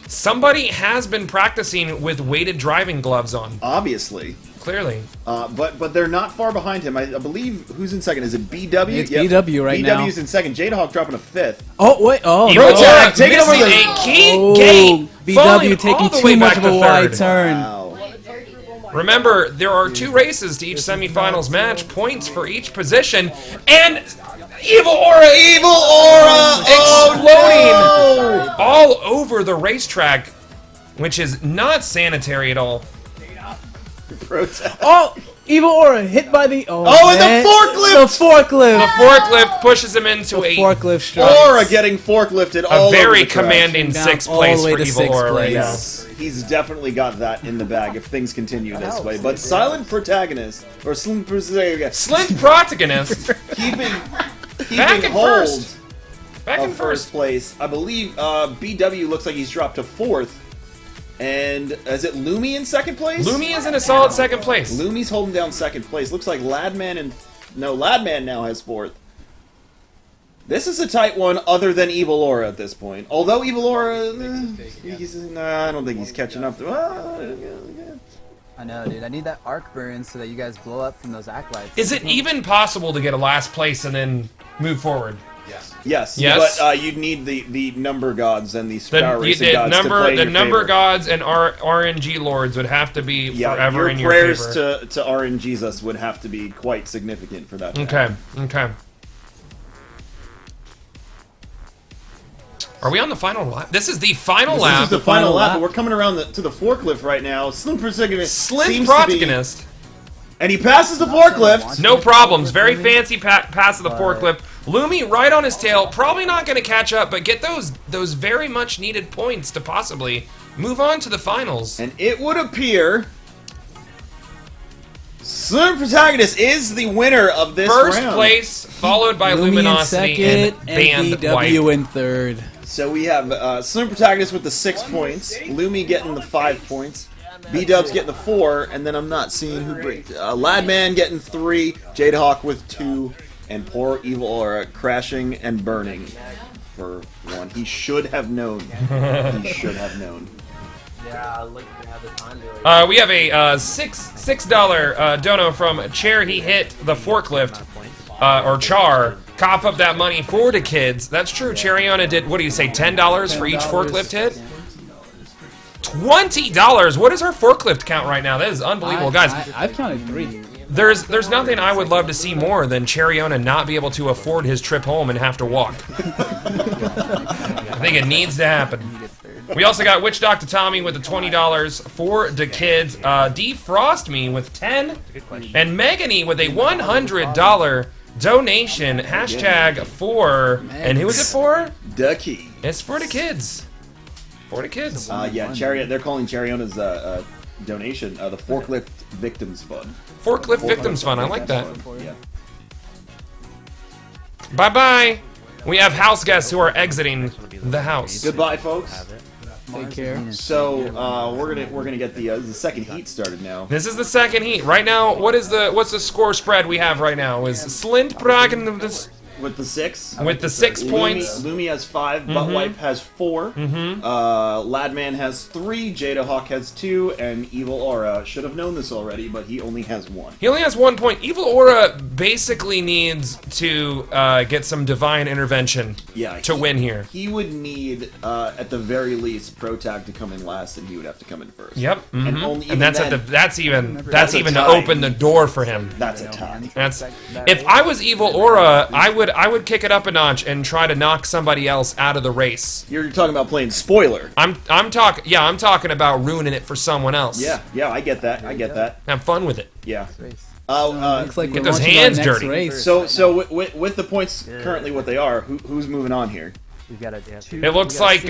Somebody has been practicing with weighted driving gloves on. Obviously. Clearly. But they're not far behind him. I believe, who's in second? Is it BW? It's BW right now. BW's in second. Jadahawk dropping a fifth. Oh, wait. Oh, Evil Aura taking over missing a key gate. BW taking too much of a wide turn. Wow. Remember, there are 2 races to each semifinals match, points for each position, and Evil Aura exploding all over the racetrack, which is not sanitary at all. Oh, Evil Aura hit by the and the forklift! The forklift! The forklift pushes him into a forklift strike. Aura getting forklifted all over the very track. commanding 6th place for Evil Aura right now. He's definitely got that in the bag if things continue this way. But Silent Protagonist, or Slint Protagonist, keeping back in hold first. Back in first place. I believe BW looks like he's dropped to 4th. And is it Lumi in second place? Lumi is in a solid 2nd place. Lumi's holding down 2nd place. Looks like Ladman now has 4th. This is a tight one other than Evil Aura at this point. Although Evil Aura, I don't think he's catching up to... I know, dude. I need that arc burn so that you guys blow up from those act lights. Is it even possible to get a last place and then move forward? Yes. Yes. But you'd need the number gods and the Sparrow Racing gods to play in the your number favor. gods and RNG lords would have to be forever in your favor. Your prayers to RNG Jesus would have to be quite significant for that to happen. Okay. Are we on the final lap? This is the final lap. This is the final lap, but we're coming around to the forklift right now. Slint Protagonist. And he passes the forklift. No problems. Very fancy pass of the forklift. Lumi right on his tail. Probably not going to catch up, but get those very much needed points to possibly move on to the finals. And it would appear Slint Protagonist is the winner of this First round. place, followed by Lumi Luminosity in second, and BW White. in third. So we have Slint Protagonist with the 6 points, Lumi getting the 5 points, B-Dubs getting the 4, and then I'm not seeing who brings. Ladman getting 3, Jadahawk with 2, and poor Evil Aura crashing and burning for 1. He should have known. He should have known. Yeah, look to have the time. We have a $6 dono from Chair. He hit the forklift, or Char. Cough up that money for the kids. That's true. Chariana did, what do you say, $10 for each forklift hit? $20. What is her forklift count right now? That is unbelievable, guys. I've counted 3. There's nothing I would love to see more than Chariona not be able to afford his trip home and have to walk. I think it needs to happen. We also got Witch Doctor Tommy with the $20 for the kids. Defrost Me with 10. And Megany with a $100 donation. Hashtag for. And who is it for? Ducky. It's for the kids. For the kids. Yeah, they're calling Chariona's donation the Forklift Victims Fund. Forklift Victims Fund. I like that. Yeah. Bye-bye. We have house guests who are exiting the house. Goodbye, folks. Take care. So we're gonna get the second heat started now. This is the second heat. Right now, what's the score spread we have right now? Is Slint Pragen with the 6? With the 6 points. Lumi has 5, Buttwipe has 4, Ladman has 3, Jada Hawk has 2, and Evil Aura should have known this already, but he only has 1. He only has 1 point. Evil Aura basically needs to get some divine intervention to win here. He would need, at the very least, Protag to come in last, and he would have to come in first. Yep. And that's even to open the door for him. That's a tie. If I was Evil Aura, I would kick it up a notch and try to knock somebody else out of the race. You're talking about playing spoiler. I'm talking about ruining it for someone else. Yeah, I get that. Have fun with it. Yeah. Looks like get those hands dirty. Race. So with the points currently what they are, who's moving on here? It looks like,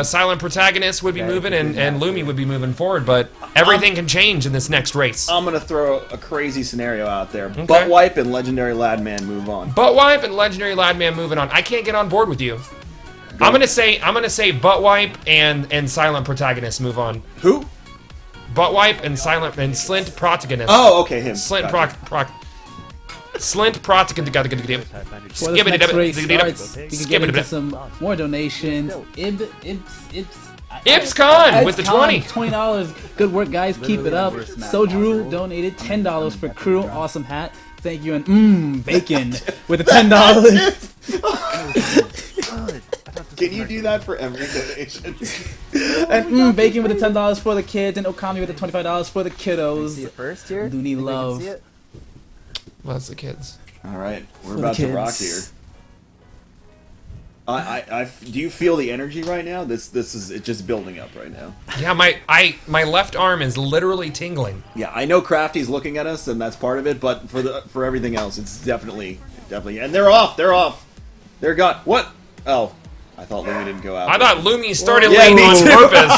Silent Protagonist would be moving and Lumi would be moving forward, but everything can change in this next race. I'm going to throw a crazy scenario out there. Okay. Buttwipe and Legendary Ladman move on. Buttwipe and Legendary Ladman moving on. I can't get on board with you. I'm gonna say Buttwipe and Silent Protagonist move on. Who? Buttwipe and Slint Protagonist. Oh, okay, him. Slint gotcha. Slint Protagonist. Before this next race starts, we can get into some more donations. Ibs Khan with the 20. $20. Good work, guys. Keep it up. Sojiru donated $10 for crew. Awesome hat. Thank you. And Bacon with the $10. Can you do that for every donation? And Bacon with the $10 for the kids, and Okami with the $25 for the kiddos. First here? Looney love. Well, that's the kids. All right, we're about to rock here. Do you feel the energy right now? This is it's just building up right now. Yeah, my left arm is literally tingling. Yeah, I know Crafty's looking at us, and that's part of it. But for everything else, it's definitely, and they're off. They're gone. What? Oh, I thought Lumi didn't go out. I thought Lumi started late on purpose.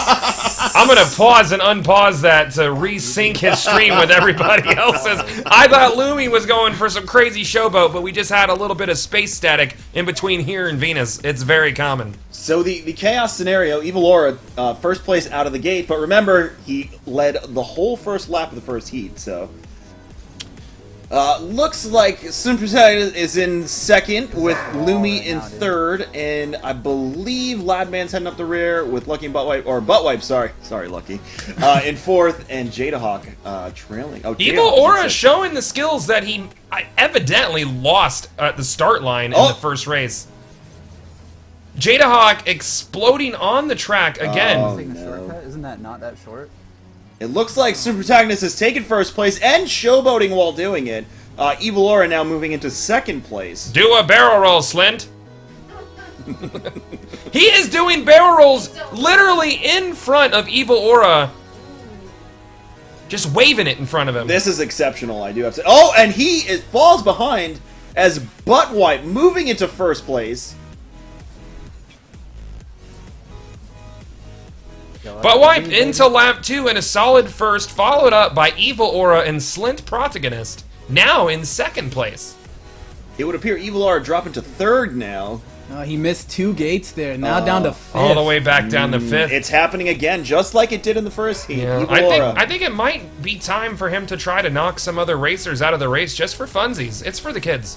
I'm gonna pause and unpause that to resync his stream with everybody else's. I thought Lumi was going for some crazy showboat, but we just had a little bit of space static in between here and Venus. It's very common. So the chaos scenario, Evil Aura, first place out of the gate, but remember, he led the whole first lap of the first heat, so... looks like Semifinals is in second, with Lumi in third, and I believe Ladman's heading up the rear with Lucky and Buttwipe, sorry Lucky, in fourth, and Jada Hawk trailing. Oh, Evil Aura showing the skills that he evidently lost at the start line in the first race. Jada Hawk exploding on the track again. Oh, no. Isn't that not that short? It looks like Super Protagonist has taken first place and showboating while doing it. Evil Aura now moving into second place. Do a barrel roll, Slint. He is doing barrel rolls literally in front of Evil Aura. Just waving it in front of him. This is exceptional, I do have to say. Oh, and he falls behind as Buttwipe moving into first place. Buttwipe into lap 2 and a solid first, followed up by Evil Aura and Slint Protagonist, now in second place. It would appear Evil Aura dropping to third now. He missed 2 gates there, now down to 5th. All the way back down to 5th. It's happening again, just like it did in the first heat. Yeah. I think it might be time for him to try to knock some other racers out of the race just for funsies. It's for the kids.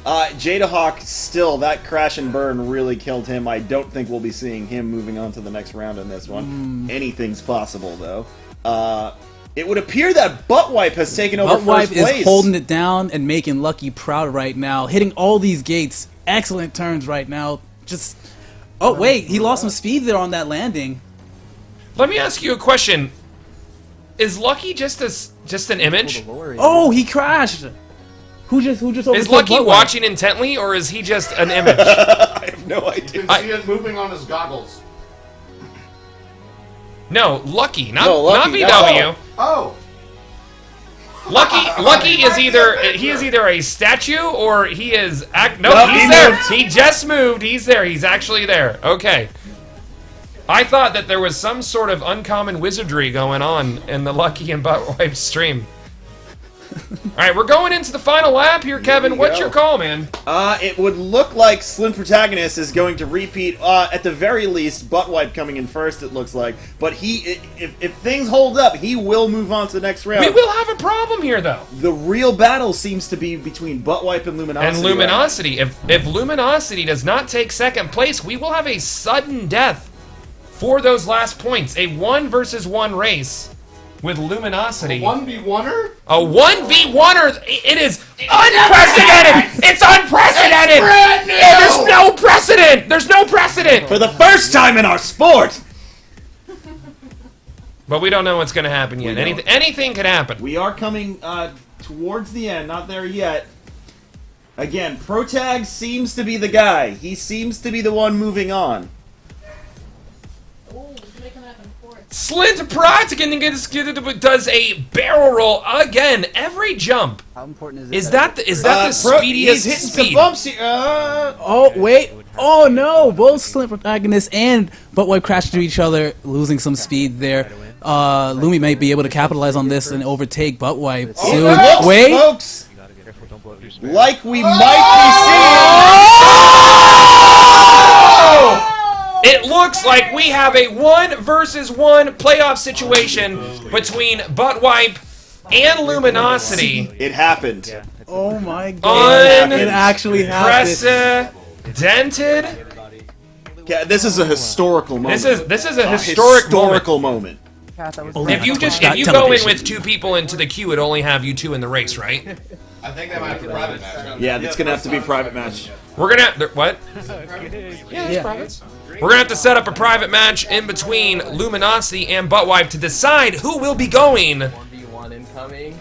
Jada Hawk, still, that crash and burn really killed him. I don't think we'll be seeing him moving on to the next round in this one. Anything's possible, though. It would appear that Buttwipe has taken over first place. Buttwipe is holding it down and making Lucky proud right now. Hitting all these gates. Excellent turns right now. Just... Oh, wait. He lost some speed there on that landing. Let me ask you a question. Is Lucky just an image? Oh, he crashed! Who just Is overtook Lucky Butt Wipe? watching intently, or is he just an image? I have no idea. You can see it moving on his goggles. No, Lucky, not No, Lucky, not BW. Oh! Lucky is either a statue or he is no, No, he's he there. moved. He just moved. He's there. He's actually there. Okay. I thought that there was some sort of uncommon wizardry going on in the Lucky and Butt Wipe stream. All right, we're going into the final lap here, Kevin. What's your call, man? It would look like Slim Protagonist is going to repeat, at the very least, Butt Wipe coming in first, it looks like. But if things hold up, he will move on to the next round. We will have a problem here, though. The real battle seems to be between Butt Wipe and Luminosity. And Luminosity. If Luminosity does not take second place, we will have a sudden death for those last points. A 1 versus 1 race with Luminosity. A 1v1er? A 1v1er. It is unprecedented. It's unprecedented. Brand new! There's no precedent. There's no precedent. For the first time in our sport! But we don't know what's going to happen yet. Anything could happen. We are coming towards the end, not there yet. Again, Protag seems to be the guy. He seems to be the one moving on. Slint Practic does a barrel roll again every jump. How important Is that the speediest he's hitting speed? some bumps here. Oh, wait. Oh, no. Both Slint Protagonist and Butt Wipe crashed into each other, losing some speed there. Lumi might be able to capitalize on this and overtake Butt Wipe soon. Looks, Wait. folks, like we might be seeing. It looks like we have a 1 versus 1 playoff situation between Butt Wipe and Luminosity. It happened. Oh my god. It actually happened. Unprecedented. Yeah, this is a historical moment. This is a historical moment. If you go in with 2 people into the queue, it only have you 2 in the race, right? I think that might have to private match. Yeah, that's gonna have to be a private match. We're gonna what? Yeah, it's privates. We're gonna have to set up a private match in between Luminosity and Butt Wipe to decide who will be going 1v1 incoming.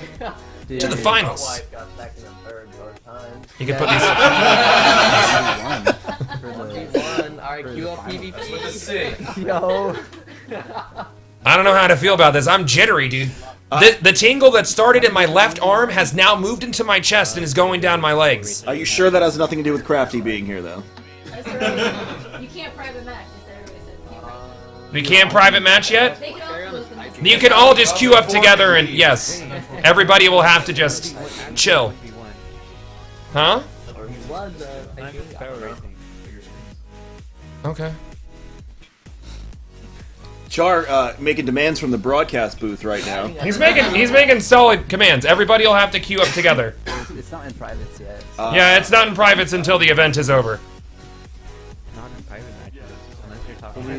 to the finals. Butt Wipe got second and third both times. You can put these. 1v1. Alright, queue up PvP. Yo. I don't know how to feel about this. I'm jittery, dude. The tingle that started in my left arm has now moved into my chest and is going down my legs. Are you sure that has nothing to do with Crafty being here, though? You can't private match, as everybody said. We can't private match yet? You can all just queue up together and yes, everybody will have to just chill. Huh? Okay. Char making demands from the broadcast booth right now. He's making solid commands. Everybody will have to queue up together. It's not in privates yet. Yeah, it's not in privates until the event is over.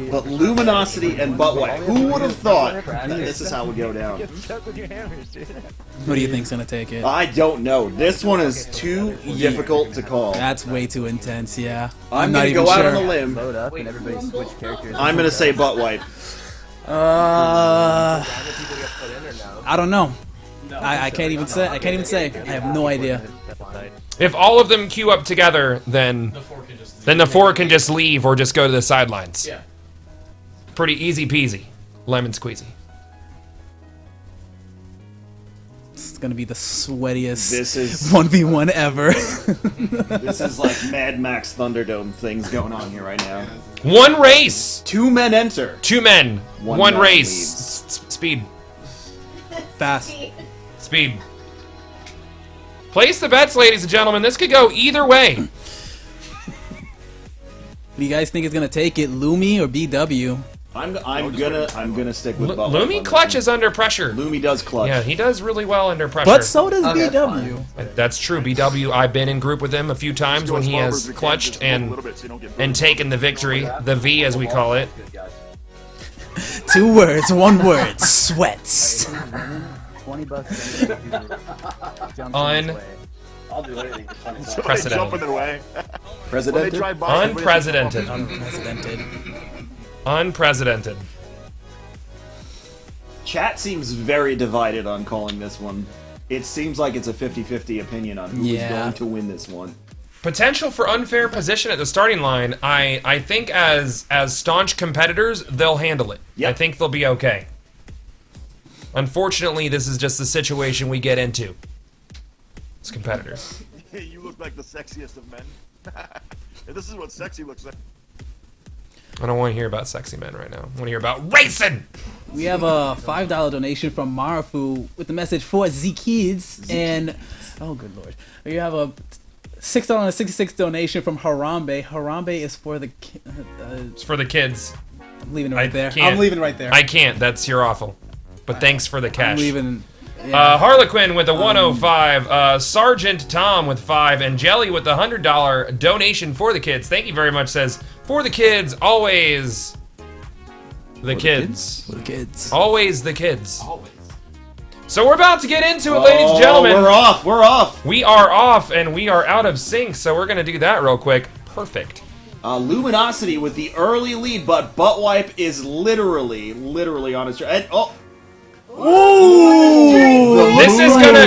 But Luminosity and Butt Wipe, who would have thought that this is how it would go down? What do you think's gonna take it? I don't know. This one is too difficult to call. That's way too intense, yeah. I'm not gonna even go out sure. on a limb. Load up and everybody switch characters. I'm gonna say Butt Wipe. I don't know. I can't even say. I have no idea. If all of them queue up together, then the 4 can just leave or just go to the sidelines. Yeah. Pretty easy peasy, lemon squeezy. It's gonna be the sweatiest This is 1v1 ever. This is like Mad Max Thunderdome things going on here right now. 1 race. 2 men enter. 2 men. 1 man race. leads. Speed. Fast. Speed. Place the bets, ladies and gentlemen. This could go either way. What do you guys think is gonna take it, Lumi or BW? I'm gonna stick with Butt Wipe Lumi on this clutches under pressure. Lumi does clutch. Yeah, he does really well under pressure. But so does BW. That's true. BW, I've been in group with him a few times when he has clutched and taken the victory, the V as we call it. 2 words, 1 word, sweats. $20. I'll do anything. Precedent. Jump in their way. Precedented? Unprecedented. Unprecedented. Unprecedented. Chat seems very divided on calling this one. it seems like it's a 50-50 opinion on who is going to win this one. Potential for unfair position at the starting line. I think as staunch competitors, they'll handle it. I think they'll be okay. Unfortunately, this is just the situation we get into as competitors. You look like the sexiest of men. This is what sexy looks like. I don't want to hear about sexy men right now. I want to hear about racing. We have a $5 donation from Marafu with the message for Z Kids, and oh good lord, we have a $6.66 donation from Harambe. Harambe is for the it's for the kids. I'm leaving it right there. Can't. I'm leaving it right there. I can't. That's your awful. But thanks for the cash. I'm leaving. Harlequin with a 105, Sergeant Tom with 5, and Jelly with the $100 donation for the kids. Thank you very much. Says for the kids, always the kids. For the kids. Always the kids. Always. So we're about to get into it, ladies and gentlemen. We're off. We're off. We are off, and we are out of sync. So we're gonna do that real quick. Perfect. Luminosity with the early lead, but Butt Wipe is literally on his. And, Ooh!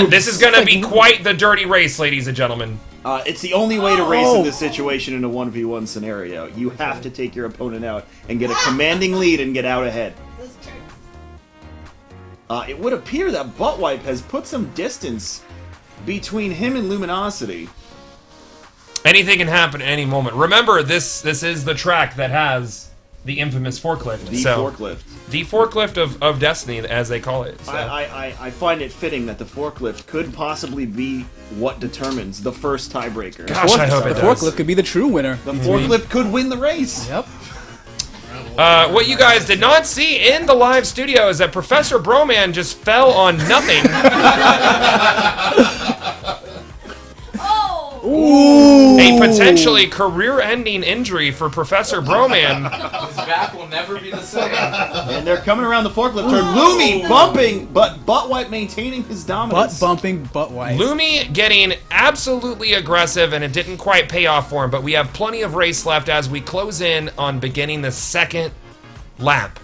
This is gonna be quite the dirty race, ladies and gentlemen. It's the only way to race in this situation in a 1v1 scenario. You have to take your opponent out and get a commanding lead and get out ahead. It would appear that Butt Wipe has put some distance between him and Luminosity. Anything can happen at any moment. Remember, this is the track that has the infamous forklift. Forklift. The forklift of destiny, as they call it. So. I find it fitting that the forklift could possibly be what determines the first tiebreaker. Gosh, I hope it The does. forklift could be the true winner. The forklift could win the race. Yep. What you guys did not see in the live studio is that Professor Broman just fell on nothing. Ooh. A potentially career-ending injury for Professor Broman. His back will never be the same. And they're coming around the forklift turn. Lumi bumping, but Butt Wipe maintaining his dominance. Butt bumping, Butt Wipe. Lumi getting absolutely aggressive, and it didn't quite pay off for him, but we have plenty of race left as we close in on beginning the second lap.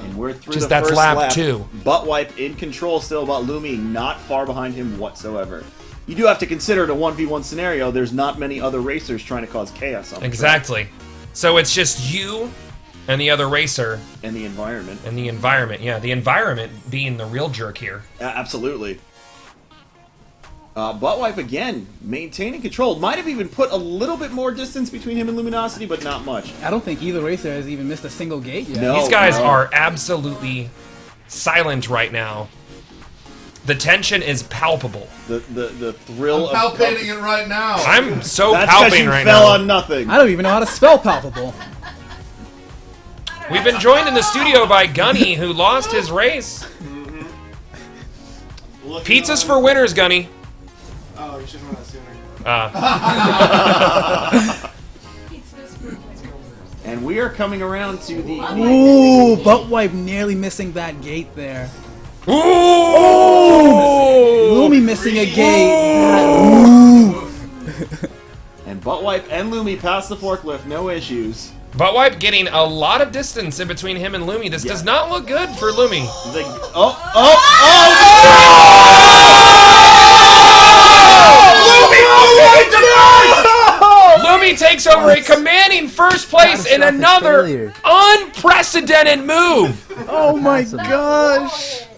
And we're through Just the that's first lap 2. Butt Wipe in control still, but Lumi not far behind him whatsoever. You do have to consider in a 1v1 scenario, there's not many other racers trying to cause chaos on the Exactly. So it's just you and the other racer. And the environment. And the environment, yeah. The environment being the real jerk here. Absolutely. Butt Wipe again, maintaining control. Might have even put a little bit more distance between him and Luminosity, but not much. I don't think either racer has even missed a single gate yet. No, These guys are absolutely silent right now. The tension is palpable. The thrill I'm palpating it right now. I'm so That's palpating you right fell now. on nothing. I don't even know how to spell palpable. We've been joined in the studio by Gunny, who lost his race. Pizzas for winners, Gunny. Oh, you should have won that sooner. And we are coming around to the... Ooh, Butt Wipe nearly missing that gate there. Ooh! Lumi missing a gate. Ooh. And Butt Wipe and Lumi pass the forklift, no issues. Butt Wipe getting a lot of distance in between him and Lumi. This does not look good for Lumi. Lumi takes over a commanding first place in another unprecedented move. Oh my gosh.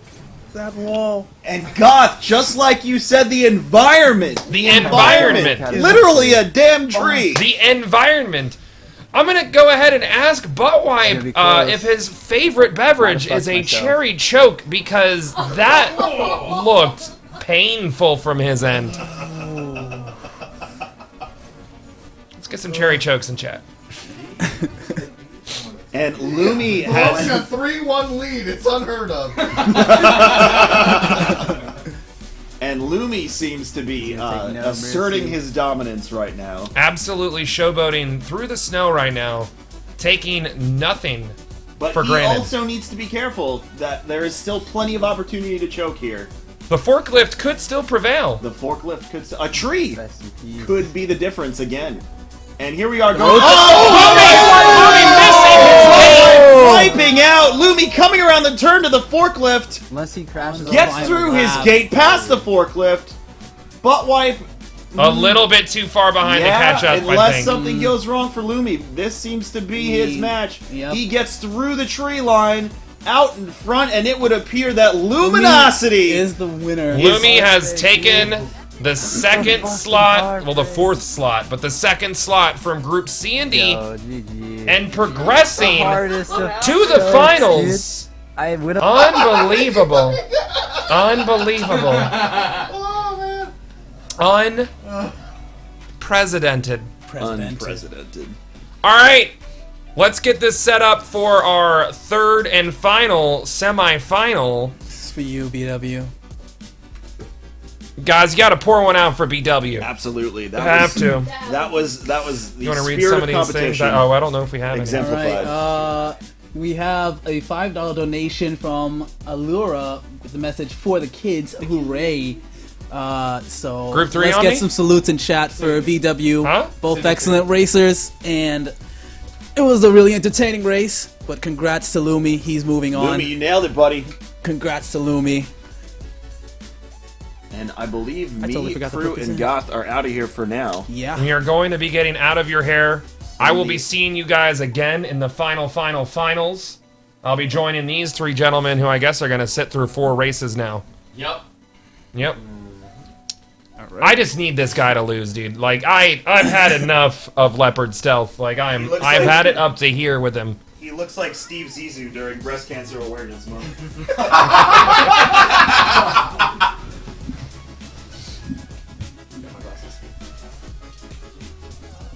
That wall. And Goth, just like you said, the environment. The environment. Literally a damn tree. The environment. I'm going to go ahead and ask Butt Wipe if his favorite beverage is a cherry choke, because that looked painful from his end. Let's get some cherry chokes in chat. And Lumi Has has... a 3-1 lead. It's unheard of. And Lumi seems to be asserting his dominance right now. Absolutely showboating through the snow right now, taking nothing But for he granted. also needs to be careful that there is still plenty of opportunity to choke here. The forklift could still prevail. The forklift could... A tree could be the difference again. And here we are going... Lumi missing his gate. wiping out. Lumi coming around the turn to the forklift. Unless he crashes. Gets through his gate past the forklift. Butt wipe. A little bit too far behind to catch up, I unless think. something goes wrong for Lumi. This seems to be his match. He gets through the tree line, out in front, and it would appear that Luminosity is the winner. Lumi has taken the second slot, well, the fourth slot, but the second slot from Group C and D, and progressing to the finals. I would have. Unbelievable. Unbelievable. Unprecedented. Unprecedented. All right, let's get this set up for our third and final semifinal. This is for you, BW. Guys, you got to pour one out for BW. Absolutely, That was the You want to read spirit some of of these things? competition. Oh, I don't know if we have exemplified. Alright, we have a $5 donation from Allura with the message for the kids. Hooray! So Group 3 let's on get me? some salutes in chat for BW. Both excellent racers, and it was a really entertaining race. But congrats to Lumi, he's moving on. Lumi, you nailed it, buddy. Congrats to Lumi. And I believe I totally me, forgot to Fruit, put this and in. Goth are out of here for now. Yeah. We are going to be getting out of your hair. I will be seeing you guys again in the finals. I'll be joining these three gentlemen who I guess are going to sit through 4 races now. Yep. I just need this guy to lose, dude. Like I've had enough of Leopard Stealth. Like I've had it up to here with him. He looks like Steve Zissou during Breast Cancer Awareness Month.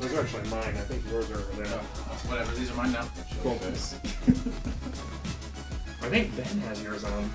Those are actually mine. I think yours are over there. Whatever, these are mine now. Cool. I think Ben has yours on.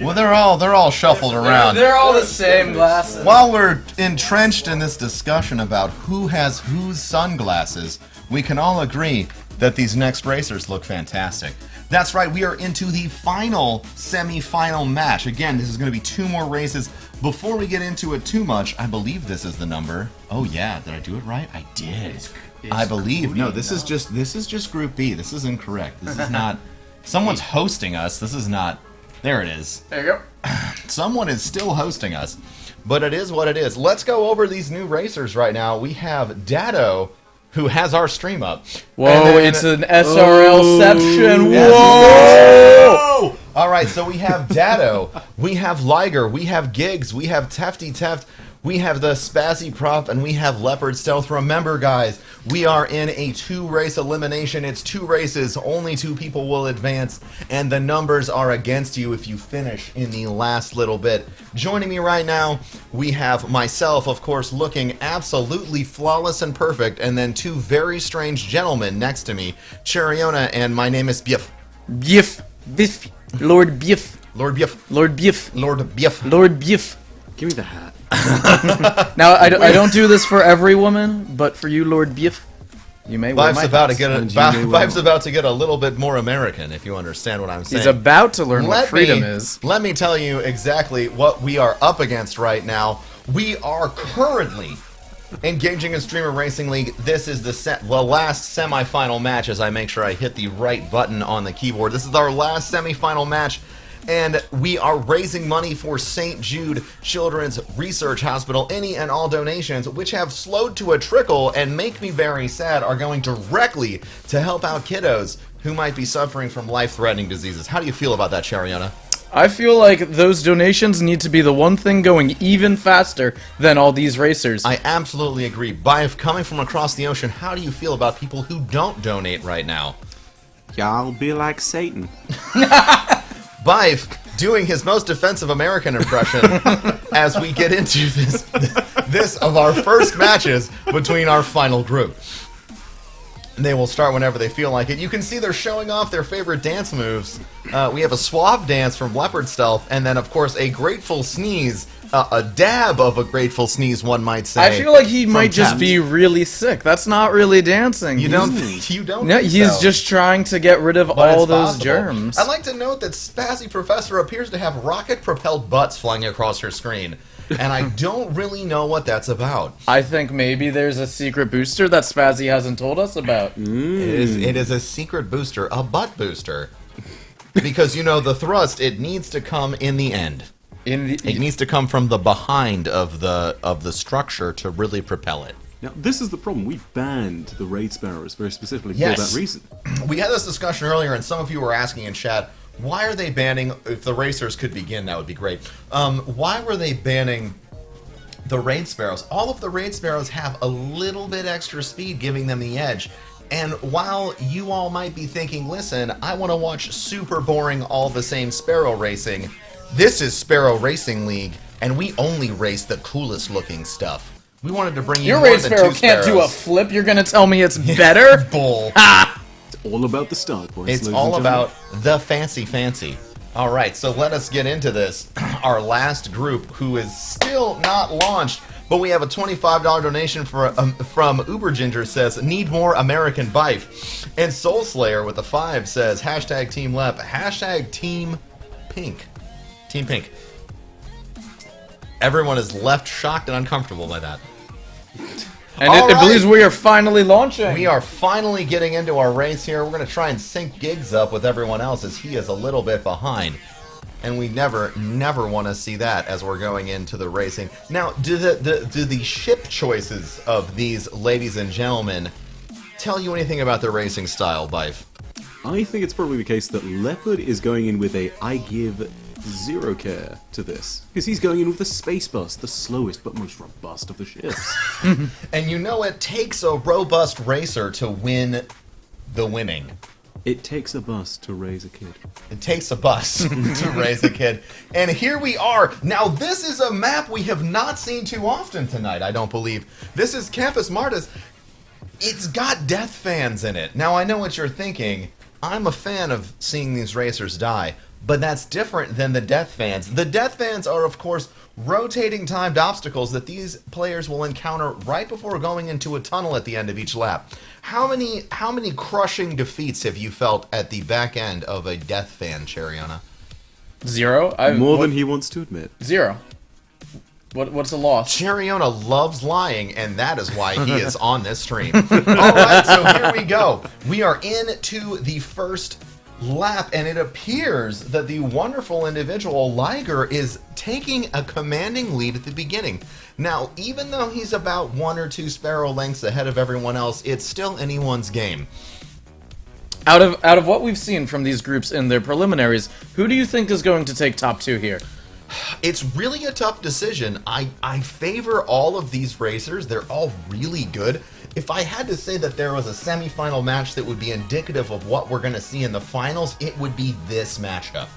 Well, they're all shuffled around. They're all the same glasses. While we're entrenched in this discussion about who has whose sunglasses, we can all agree that these next racers look fantastic. That's right, we are into the final semi-final match. Again, this is going to be 2 more races. Before we get into it too much, I believe this is the number. Oh yeah, did I do it right? I did. I believe. No, this is just Group B. This is incorrect. This is not. Someone's hosting us. This is not. There it is. There you go. Someone is still hosting us, but it is what it is. Let's go over these new racers right now. We have Dado, who has our stream up. Whoa, it's an SRL-ception. Whoa! All right, so we have Dado, we have Liger, we have Gigs, we have Tefty Teft, we have the Spazzy Prop, and we have Leopard Stealth. Remember, guys, we are in a 2-race elimination. It's 2 races. Only 2 people will advance, and the numbers are against you if you finish in the last little bit. Joining me right now, we have myself, of course, looking absolutely flawless and perfect, and then 2 very strange gentlemen next to me, Cheriona, and my name is Biff. Biff. Biff. Lord Biff. Lord Biff. Lord Biff. Lord Biff. Lord Biff. Give me the hat. Now, I don't do this for every woman, but for you, Lord Biff, you may wear Vibes my about hats. to get Vibes about to get a little bit more American, if you understand what I'm saying. He's about to learn what freedom is. Let me tell you exactly what we are up against right now. We are currently engaging in Streamer Racing League. This is the last semi-final match, as I make sure I hit the right button on the keyboard. This is our last semi-final match, and we are raising money for St. Jude Children's Research Hospital. Any and all donations, which have slowed to a trickle and make me very sad, are going directly to help out kiddos who might be suffering from life-threatening diseases. How do you feel about that, Cheriona? I feel like those donations need to be the one thing going even faster than all these racers. I absolutely agree. By coming from across the ocean, how do you feel about people who don't donate right now? Y'all be like Satan. Bife doing his most offensive American impression as we get into this of our first matches between our final group. They will start whenever they feel like it. You can see they're showing off their favorite dance moves. We have a suave dance from Leopard Stealth, and then, of course, a grateful sneeze. A dab of a grateful sneeze, one might say. I feel like he might just be really sick. That's not really dancing. You don't No, think he's so. just trying to get rid of But all it's those possible. germs. I'd like to note that Spazzy Professor appears to have rocket-propelled butts flying across her screen. and I don't really know what that's about. I think maybe there's a secret booster that Spazzy hasn't told us about. It is a secret booster, a butt booster. Because, you know, the thrust, it needs to come in the end. It needs to come from the behind of the structure to really propel it. Now, this is the problem. We banned the raid sparrows very specifically for Yes. that reason. We had this discussion earlier, and some of you were asking in chat, why are they banning, if the racers could begin, that would be great. Why were they banning the raid sparrows? All of the raid sparrows have a little bit extra speed, giving them the edge. And while you all might be thinking, listen, I want to watch super boring, all the same sparrow racing, this is Sparrow Racing League, and we only race the coolest looking stuff. We wanted to bring you Your more raid than sparrow two can't do a sparrows. flip. You're gonna tell me it's better? Bull. It's all about the start, boys. It's ladies all and gentlemen. about the fancy. All right, so let us get into this. Our last group, who is still not launched, but we have a $25 donation from Uber Ginger, says, need more American Bife. And Soul Slayer with a 5 says, hashtag Team Lep, hashtag Team Pink. Team Pink. Everyone is left shocked and uncomfortable by that. And it believes we are finally launching. We are finally getting into our race here. We're going to try and sync Gigs up with everyone else as he is a little bit behind. And we never want to see that as we're going into the racing. Now, do the ship choices of these ladies and gentlemen tell you anything about their racing style, Bife? I think it's probably the case that Leopard is going in with a I give zero care to this. Because he's going in with the Space Bus, the slowest but most robust of the ships. And you know it takes a robust racer to win the winning. It takes a bus to raise a kid. It takes a bus to raise a kid. And here we are. Now, this is a map we have not seen too often tonight, I don't believe. This is Campus Martis. It's got death fans in it. Now, I know what you're thinking. I'm a fan of seeing these racers die, but that's different than the death fans. The death fans are, of course, rotating timed obstacles that these players will encounter right before going into a tunnel at the end of each lap. How many crushing defeats have you felt at the back end of a death fan, Cheriana? Zero. More than he wants to admit. Zero. What's the loss? Cheriona loves lying, and that is why he is on this stream. Alright, so here we go. We are into the first lap, and it appears that the wonderful individual Liger is taking a commanding lead at the beginning. Now, even though he's about 1 or 2 sparrow lengths ahead of everyone else, it's still anyone's game. Out of what we've seen from these groups in their preliminaries, who do you think is going to take top 2 here? It's really a tough decision. I favor all of these racers. They're all really good. If I had to say that there was a semifinal match that would be indicative of what we're going to see in the finals, it would be this matchup.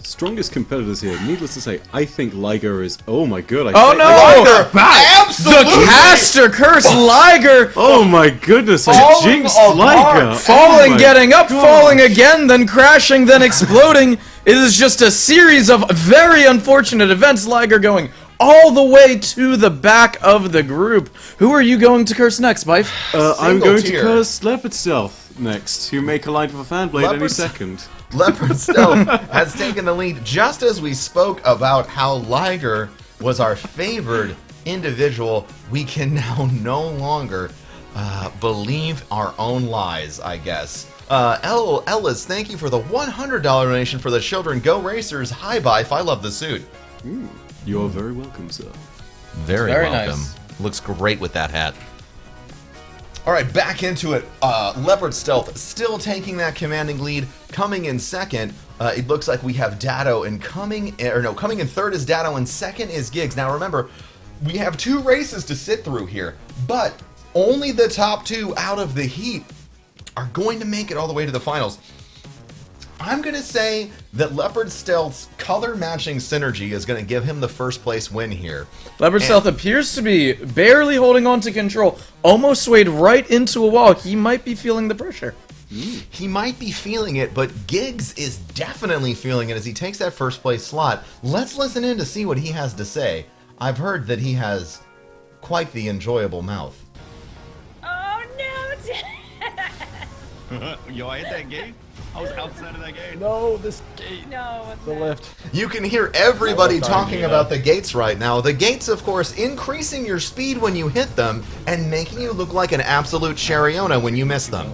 Strongest competitors here. Needless to say, I think Liger is. Oh my god! Liger back! Absolutely! The caster curse Liger! Oh my goodness! I jinxed Liger! Falling, Oh my getting up, gosh. falling again, then crashing, then exploding. It is just a series of very unfortunate events. Liger going all the way to the back of the group. Who are you going to curse next, Bife? I'm going to curse Leopard Stealth next, who may collide with a fan blade any second. Leopard Stealth has taken the lead just as we spoke about how Liger was our favored individual. We can now no longer believe our own lies, I guess. Ellis, thank you for the $100 donation for the children. Go Racers. Hi, Bife. I love the suit. You're very welcome, sir. Very welcome. nice. Looks great with that hat. All right, back into it. Leopard Stealth still taking that commanding lead. Coming in second, it looks like we have Datto, and coming in third is Datto, and second is Gigs. Now remember, we have 2 races to sit through here, but only the top 2 out of the heat are going to make it all the way to the finals. I'm going to say that Leopard Stealth's color matching synergy is going to give him the first place win here. Leopard Stealth appears to be barely holding on to control, almost swayed right into a wall. He might be feeling the pressure. He might be feeling it, but Gigs is definitely feeling it as he takes that first place slot. Let's listen in to see what he has to say. I've heard that he has quite the enjoyable mouth. Oh no! Yo, ain't that gay? I was outside of that gate. No, this gate. No, The lift. You can hear everybody Oh, sorry, talking Gina. about the gates right now. The gates, of course, increasing your speed when you hit them and making you look like an absolute Shariona when you miss them.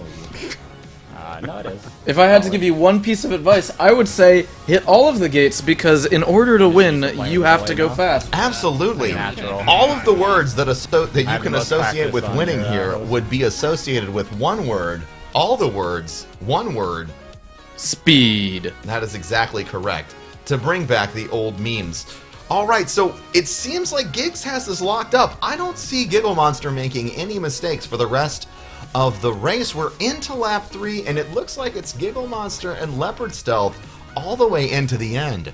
No, it is. If I had to give you one piece of advice, I would say hit all of the gates because in order to win, you have to go fast. Absolutely. Natural. All of the words that you have can the most associate with practice on winning your, here would be associated with one word. All the words, one word. Speed. That is exactly correct. To bring back the old memes. Alright, so it seems like Giggs has this locked up. I don't see Giggle Monster making any mistakes for the rest of the race. We're into lap 3, and it looks like it's Giggle Monster and Leopard Stealth all the way into the end.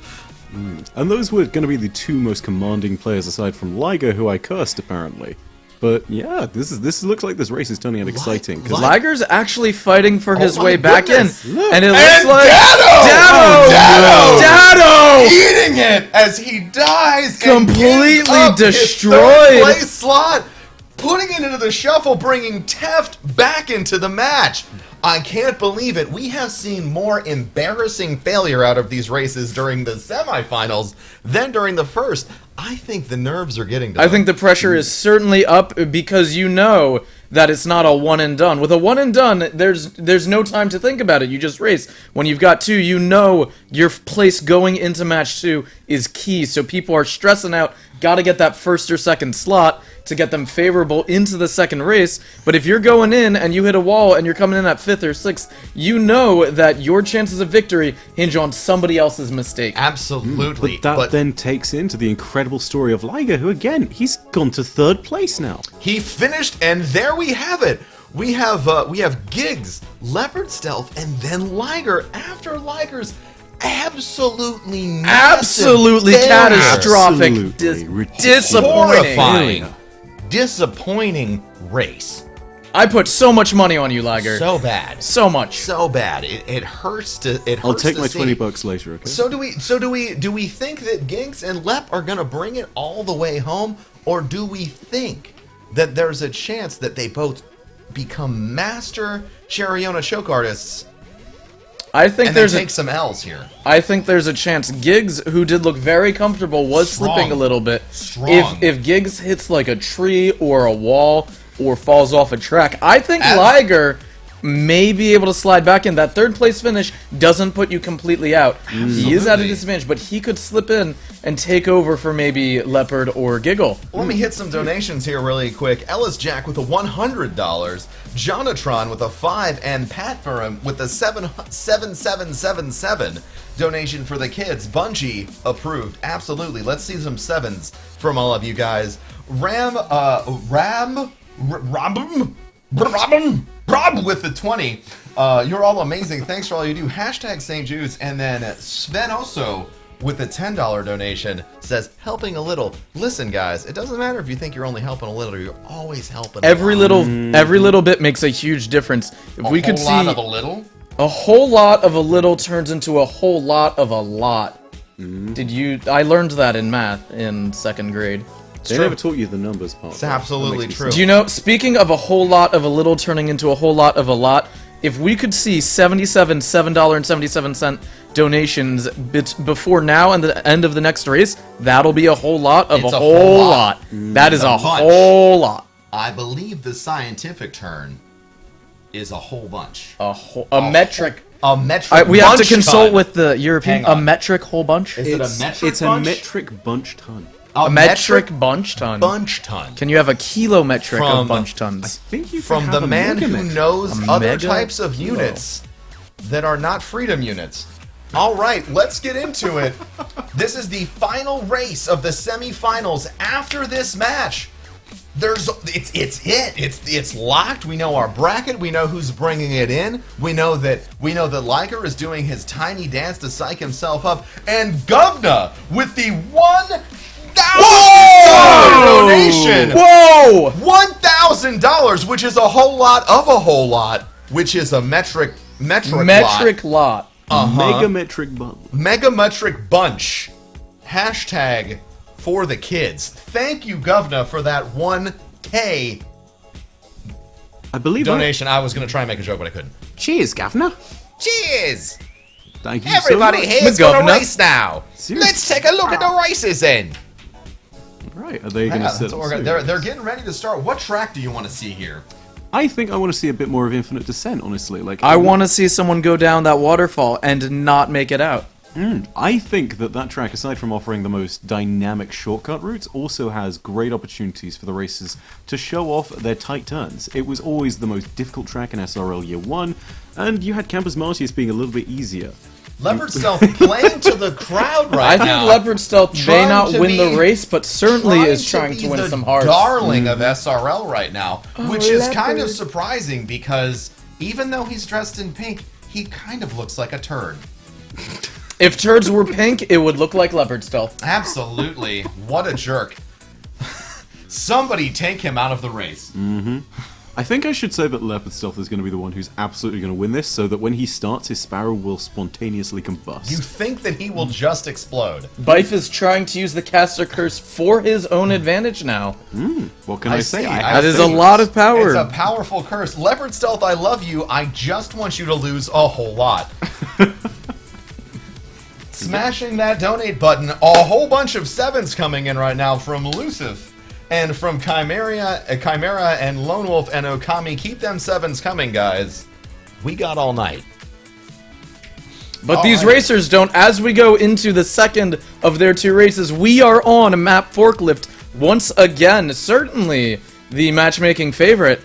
And those were going to be the two most commanding players aside from Liger, who I cursed apparently. But yeah, this looks like this race is turning out exciting. Because Liger's actually fighting for his my way back goodness. in, Look. and it And looks like Dado! Dado! Eating it as he dies Completely and gives up his destroyed. third place slot, putting it into the shuffle, bringing Teft back into the match. I can't believe it. We have seen more embarrassing failure out of these races during the semifinals than during the first. I think the nerves are getting to I them. think the pressure is certainly up because you know that it's not a one and done. With a one and done, there's no time to think about it. You just race. When you've got two, you know your place going into match 2 is key. So people are stressing out, got to get that first or second slot to get them favorable into the second race. But if you're going in and you hit a wall and you're coming in at 5th or 6th, you know that your chances of victory hinge on somebody else's mistake. Absolutely. But that then takes into the incredible story of Liger, who again, he's gone to 3rd place now. He finished, and there we have it. We have Giggs, Leopard Stealth, and then Liger after Liger's absolutely Catastrophic, disappointing. Disappointing race. I put so much money on you, Liger. So bad. So much. So bad. It hurts to. It hurts I'll take to my see. $20 later. Okay. So do we think that Giggs and Lep are gonna bring it all the way home, or do we think that there's a chance that they both become master Shariona choke artists? I think and there's take some L's here. I think there's a chance. Giggs, who did look very comfortable, was slipping a little bit. Strong. If Giggs hits like a tree or a wall or falls off a track, I think Liger may be able to slide back in. That 3rd place finish doesn't put you completely out. He is at a disadvantage, but he could slip in and take over for maybe Leopard or Giggle. Let me hit some donations here really quick. Ellis Jack with a $100, Jonatron with a 5, and Pat Furum with a 7777 donation for the kids. Bungie approved. Absolutely. Let's see some 7s from all of you guys. Rob with the 20. You're all amazing. Thanks for all you do. Hashtag St. Jude's. And then Sven also with a $10 donation says, helping a little. Listen, guys, it doesn't matter if you think you're only helping a little, you're always helping Every a lot. little bit makes a huge difference. If we could see a whole lot of a little? A whole lot of a little turns into a whole lot of a lot. I learned that in math in 2nd grade. They never taught you the numbers part. It's absolutely true. Do you know, speaking of a whole lot of a little turning into a whole lot of a lot, if we could see $7.77 donations before now and the end of the next race, that'll be a whole lot of It's a whole lot. That is a whole lot. I believe the scientific term is a whole bunch. A metric. A metric. We have to bunch consult ton. with the European. Hang A on. metric whole bunch. Is it a metric It's bunch? a metric bunch ton. A metric bunch ton. Bunch ton. Can you have a kilometric From- of bunch tons? Think you From could the have a man who megametric. knows A other mega types of kilo. units that are not freedom units. All right, let's get into it. This is the final race of the semifinals. After this match, it's locked. We know our bracket. We know who's bringing it in. We know that Liger is doing his tiny dance to psych himself up, and Govna with the $1,000 donation. Whoa! $1,000, which is a whole lot of a whole lot, which is a metric lot. Megametric bunch. Megametric bunch. Hashtag for the kids. Thank you, Govna, for that 1K I believe donation. I was going to try and make a joke, but I couldn't. Cheers, Governor. Cheers! Thank you Everybody so much. here's got a race now. Seriously? Let's take a look at the races then. Right, are they going to Yeah, set that's up what soon? they're getting ready to start. What track do you want to see here? I think I want to see a bit more of Infinite Descent, honestly. Like I want to see someone go down that waterfall and not make it out. I think that track, aside from offering the most dynamic shortcut routes, also has great opportunities for the racers to show off their tight turns. It was always the most difficult track in SRL Year 1, and you had Campus Martius being a little bit easier. Leopard Stealth playing to the crowd right now. I think Leopard Stealth may not win be- the race, but certainly is trying be to win the some hearts. darling of SRL right now, Oh, which is kind of Leopard. surprising because even though he's dressed in pink, he kind of looks like a turd. If turds were pink, it would look like Leopard Stealth. Absolutely. What a jerk. Somebody take him out of the race. I think I should say that Leopard Stealth is going to be the one who's absolutely going to win this, so that when he starts, his Sparrow will spontaneously combust. You think that he will just explode. Bife is trying to use the caster curse for his own advantage now. What can I say? That is a lot of power. It's a powerful curse. Leopard Stealth, I love you. I just want you to lose a whole lot. Smashing that donate button. A whole bunch of sevens coming in right now from Lucif and from Chimera and Lone Wolf and Okami. Keep them sevens coming, guys. We got all night. But these racers don't. As we go into the second of their two races, we are on a map forklift once again. Certainly the matchmaking favorite.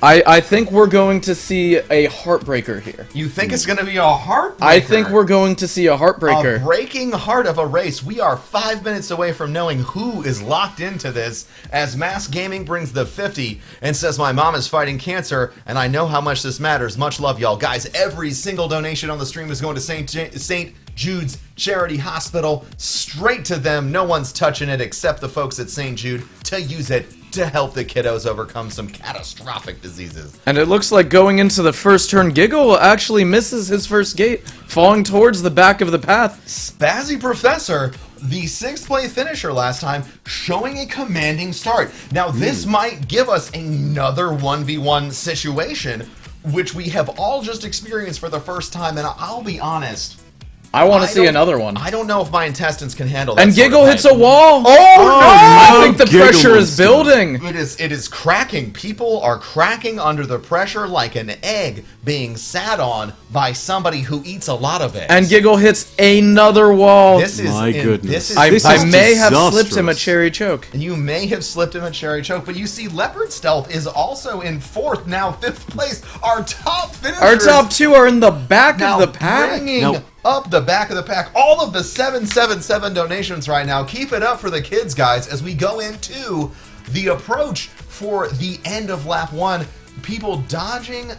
I think we're going to see a heartbreaker here. You think it's going to be a heartbreaker? I think we're going to see a heartbreaker. A breaking heart of a race. We are 5 minutes away from knowing who is locked into this as Mass Gaming brings the 50 and says, my mom is fighting cancer and I know how much this matters. Much love, y'all. Guys, every single donation on the stream is going to St. Jude's Charity Hospital. Straight to them. No one's touching it except the folks at St. Jude to use it to help the kiddos overcome some catastrophic diseases. And it looks like going into the first turn, Giggle actually misses his first gate, falling towards the back of the path. Spazzy Professor, the 6th place finisher last time, showing a commanding start. Now, this might give us another 1v1 situation, which we have all just experienced for the first time, and I'll be honest, I want to see another one. I don't know if my intestines can handle that. And sort of Giggle hits a hype. wall. Oh, no! I think the pressure is building. It is cracking. People are cracking under the pressure like an egg being sat on by somebody who eats a lot of eggs. And Giggle hits another wall. This is My goodness. I may have disastrous. slipped him a cherry choke. You may have slipped him a cherry choke, but you see Leopard Stealth is also in 4th, now 5th place. Our top finishers. Our top two are in the back of the pack. Bringing up the back of the pack. All of the 777 donations right now. Keep it up for the kids, guys, as we go into the approach for the end of lap 1. People dodging,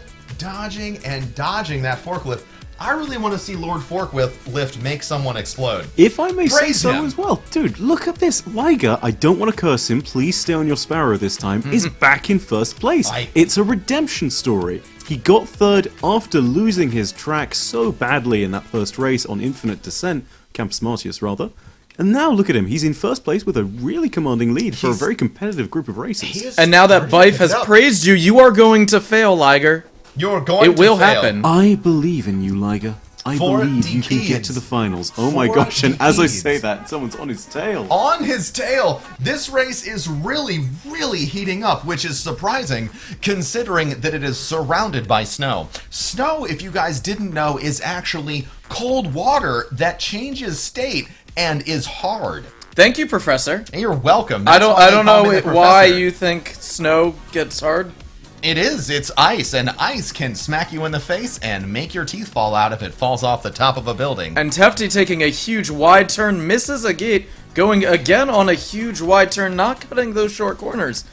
and dodging that forklift. I really want to see Lord Forklift make someone explode. If I may say Praise so him. as well. Dude, look at this. Liger, I don't want to curse him, please stay on your Sparrow this time, is back in first place. It's a redemption story. He got 3rd after losing his track so badly in that first race on Infinite Descent, Campus Martius rather. And now look at him, he's in first place with a really commanding lead for a very competitive group of racers. And now that Bife has praised you, you are going to fail, Liger. You're going It will happen. I believe in you, Liger. I For believe the you can get kids. to the finals. Oh my For gosh, and the as I kids. say that, someone's on his tail. On his tail. This race is really, really heating up, which is surprising considering that it is surrounded by snow. Snow, if you guys didn't know, is actually cold water that changes state and is hard. Thank you, Professor. You're welcome. I That's don't why they call know me the why professor. you think snow gets hard. It is. It's ice, and ice can smack you in the face and make your teeth fall out if it falls off the top of a building. And Tefty taking a huge wide turn, misses a gate, going again on a huge wide turn, not cutting those short corners.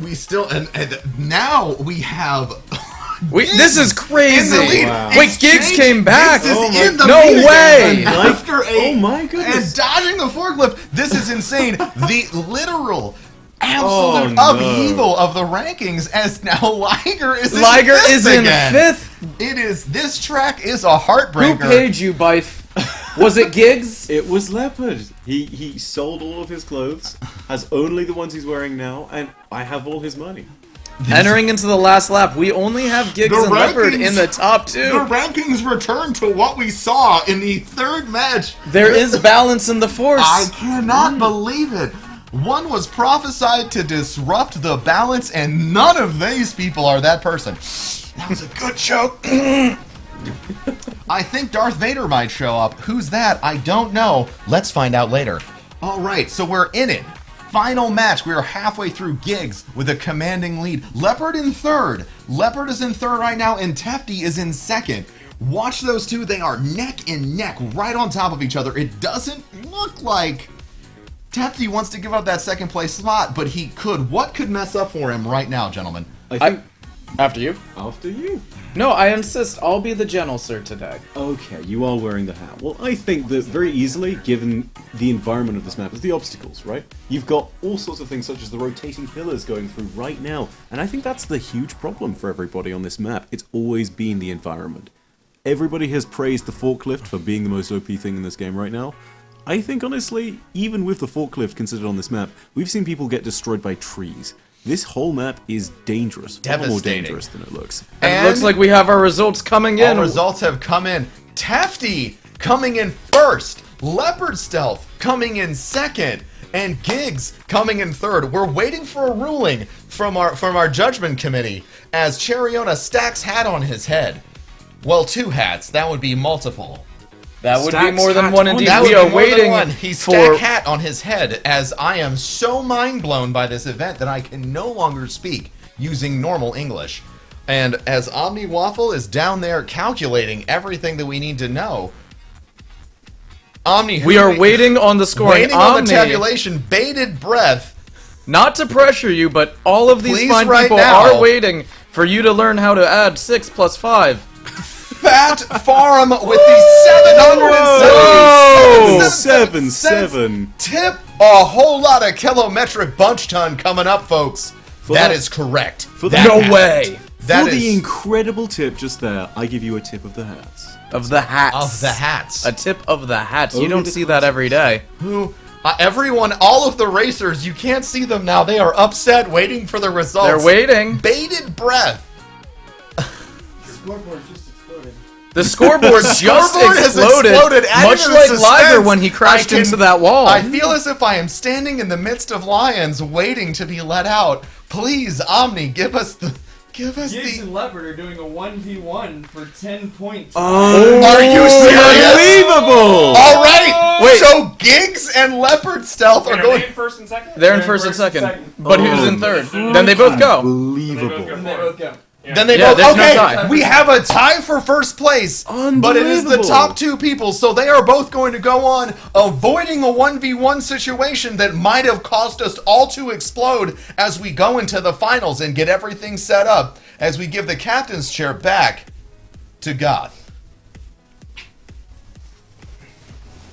We still, and now we have... this is crazy. In the lead. Wow. It's Wait, Giggs changed. came back. Giggs is Oh in my- the No lead way. again. After Oh my goodness. And dodging the forklift. This is insane. The literal absolute Oh, no. upheaval of the rankings as now Liger is in Liger 5th is in again. 5th. It is. This track is a heartbreaker. Who paid you, Bife? Was it Giggs? It was Leopard. He sold all of his clothes, has only the ones he's wearing now, and I have all his money. Entering into the last lap, we only have Giggs and Leopard in the top 2. The rankings return to what we saw in the third match. There is balance in the force. I cannot believe it. One was prophesied to disrupt the balance, and none of these people are that person. That was a good joke. I think Darth Vader might show up. Who's that? I don't know. Let's find out later. All right, so we're in it. Final match. We are halfway through Giggs with a commanding lead. Leopard in third. Leopard is in third right now, and Tefty is in second. Watch those two. They are neck and neck right on top of each other. It doesn't look like Tefty wants to give up that second place slot, but he could. What could mess up for him right now, gentlemen? After you. After you. No, I insist. I'll be the general sir today. Okay, you are wearing the hat. Well, I think that very easily, given the environment of this map, is the obstacles, right? You've got all sorts of things such as the rotating pillars going through right now, and I think that's the huge problem for everybody on this map. It's always been the environment. Everybody has praised the forklift for being the most OP thing in this game right now. I think, honestly, even with the forklift considered on this map, we've seen people get destroyed by trees. This whole map is dangerous. Far more dangerous than it looks. And it looks like we have our results coming in. All results have come in. Tefty coming in first. Leopard Stealth coming in second. And Giggs coming in third. We're waiting for a ruling from our judgment committee as Cheriona stacks hat on his head. Well, 2 hats. That would be multiple. That would be more than one indeed. We are waiting. He's stack hat on his head as I am so mind blown by this event that I can no longer speak using normal English. And as Omni Waffle is down there calculating everything that we need to know, Omni, we are waiting on the scoring. Waiting on the tabulation. Bated breath. Not to pressure you, but all of these Please, fine right people now. are waiting for you to learn how to add 6 plus 5. Fat Farm with the 777 tip. A whole lot of kilometric bunch ton coming up, folks. That is correct. No way. For the incredible tip just there, I give you a tip of the hats. Of the hats. Of the hats. A tip of the hats. You don't see that every day. Everyone, all of the racers, you can't see them now. They are upset, waiting for the results. They're waiting. Bated breath. The scoreboard just exploded, much like Liger when he crashed into that wall. I feel as if I am standing in the midst of lions waiting to be let out. Please, Omni, give us Giggs and Leopard are doing a 1v1 for 10 points. Oh, are you serious? Unbelievable! All right, wait. So Giggs and Leopard Stealth are going in first and second? They're in first and second, but who's in third? Then they both go. Unbelievable. They both go. Then they both. Okay, we have a tie for first place, but it is the top 2 people, so they are both going to go on, avoiding a 1v1 situation that might have caused us all to explode as we go into the finals and get everything set up as we give the captain's chair back to Goth.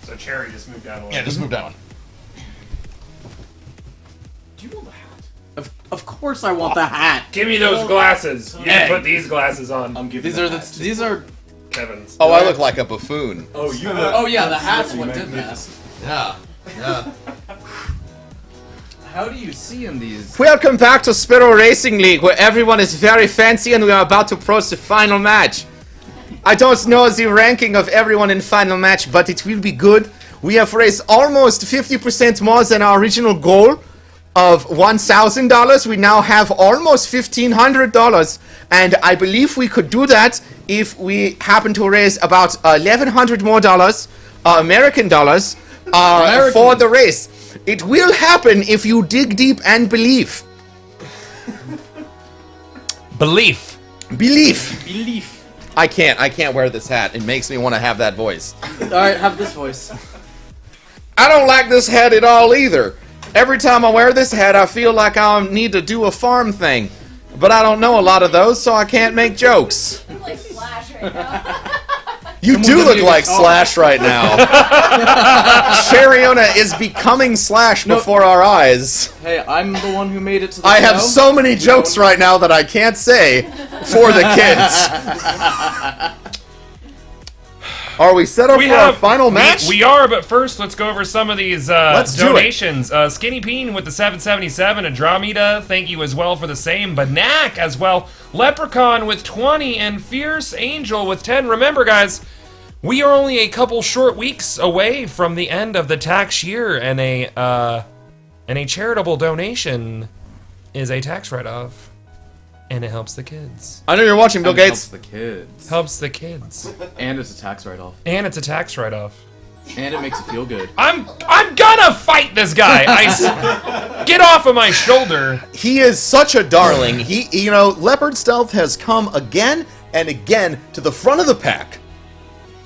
So Cherry just moved down a little. Yeah, just move down. Do you want the hat? Of course I want the hat. Give me those glasses. You can put these glasses on. These are Kevin's. Oh, I look like a buffoon. Oh, you. Oh yeah, the hat's what did that. Yeah. How do you see in these? Welcome back to Spherical Racing League, where everyone is very fancy and we are about to approach the final match. I don't know the ranking of everyone in final match, but it will be good. We have raised almost 50% more than our original goal of $1,000. We now have almost $1,500, and I believe we could do that if we happen to raise about $1,100 more American dollars for the race. It will happen if you dig deep and believe. Belief. I can't wear this hat. It makes me want to have that voice. Alright, have this voice. I don't like this hat at all either. Every time I wear this hat, I feel like I need to do a farm thing. But I don't know a lot of those, so I can't make jokes. You look like Slash right now. You do look like Slash right now. Cheriona is becoming Slash before our eyes. Hey, I'm the one who made it to the I show. have so many jokes right now that I can't say for the kids. Are we set up for our final match? We are, but first let's go over some of these Let's donations. Skinny Peen with the 777, Andromeda, thank you as well for the same. Banak as well. Leprechaun with 20, and Fierce Angel with 10. Remember, guys, we are only a couple short weeks away from the end of the tax year, and a charitable donation is a tax write-off. And it helps the kids. I know you're watching, Bill Gates. Helps the kids. Helps the kids. And it's a tax write-off. And it's a tax write-off. And it makes you feel good. I'm gonna fight this guy. Get off of my shoulder. He is such a darling. Leopard Stealth has come again and again to the front of the pack.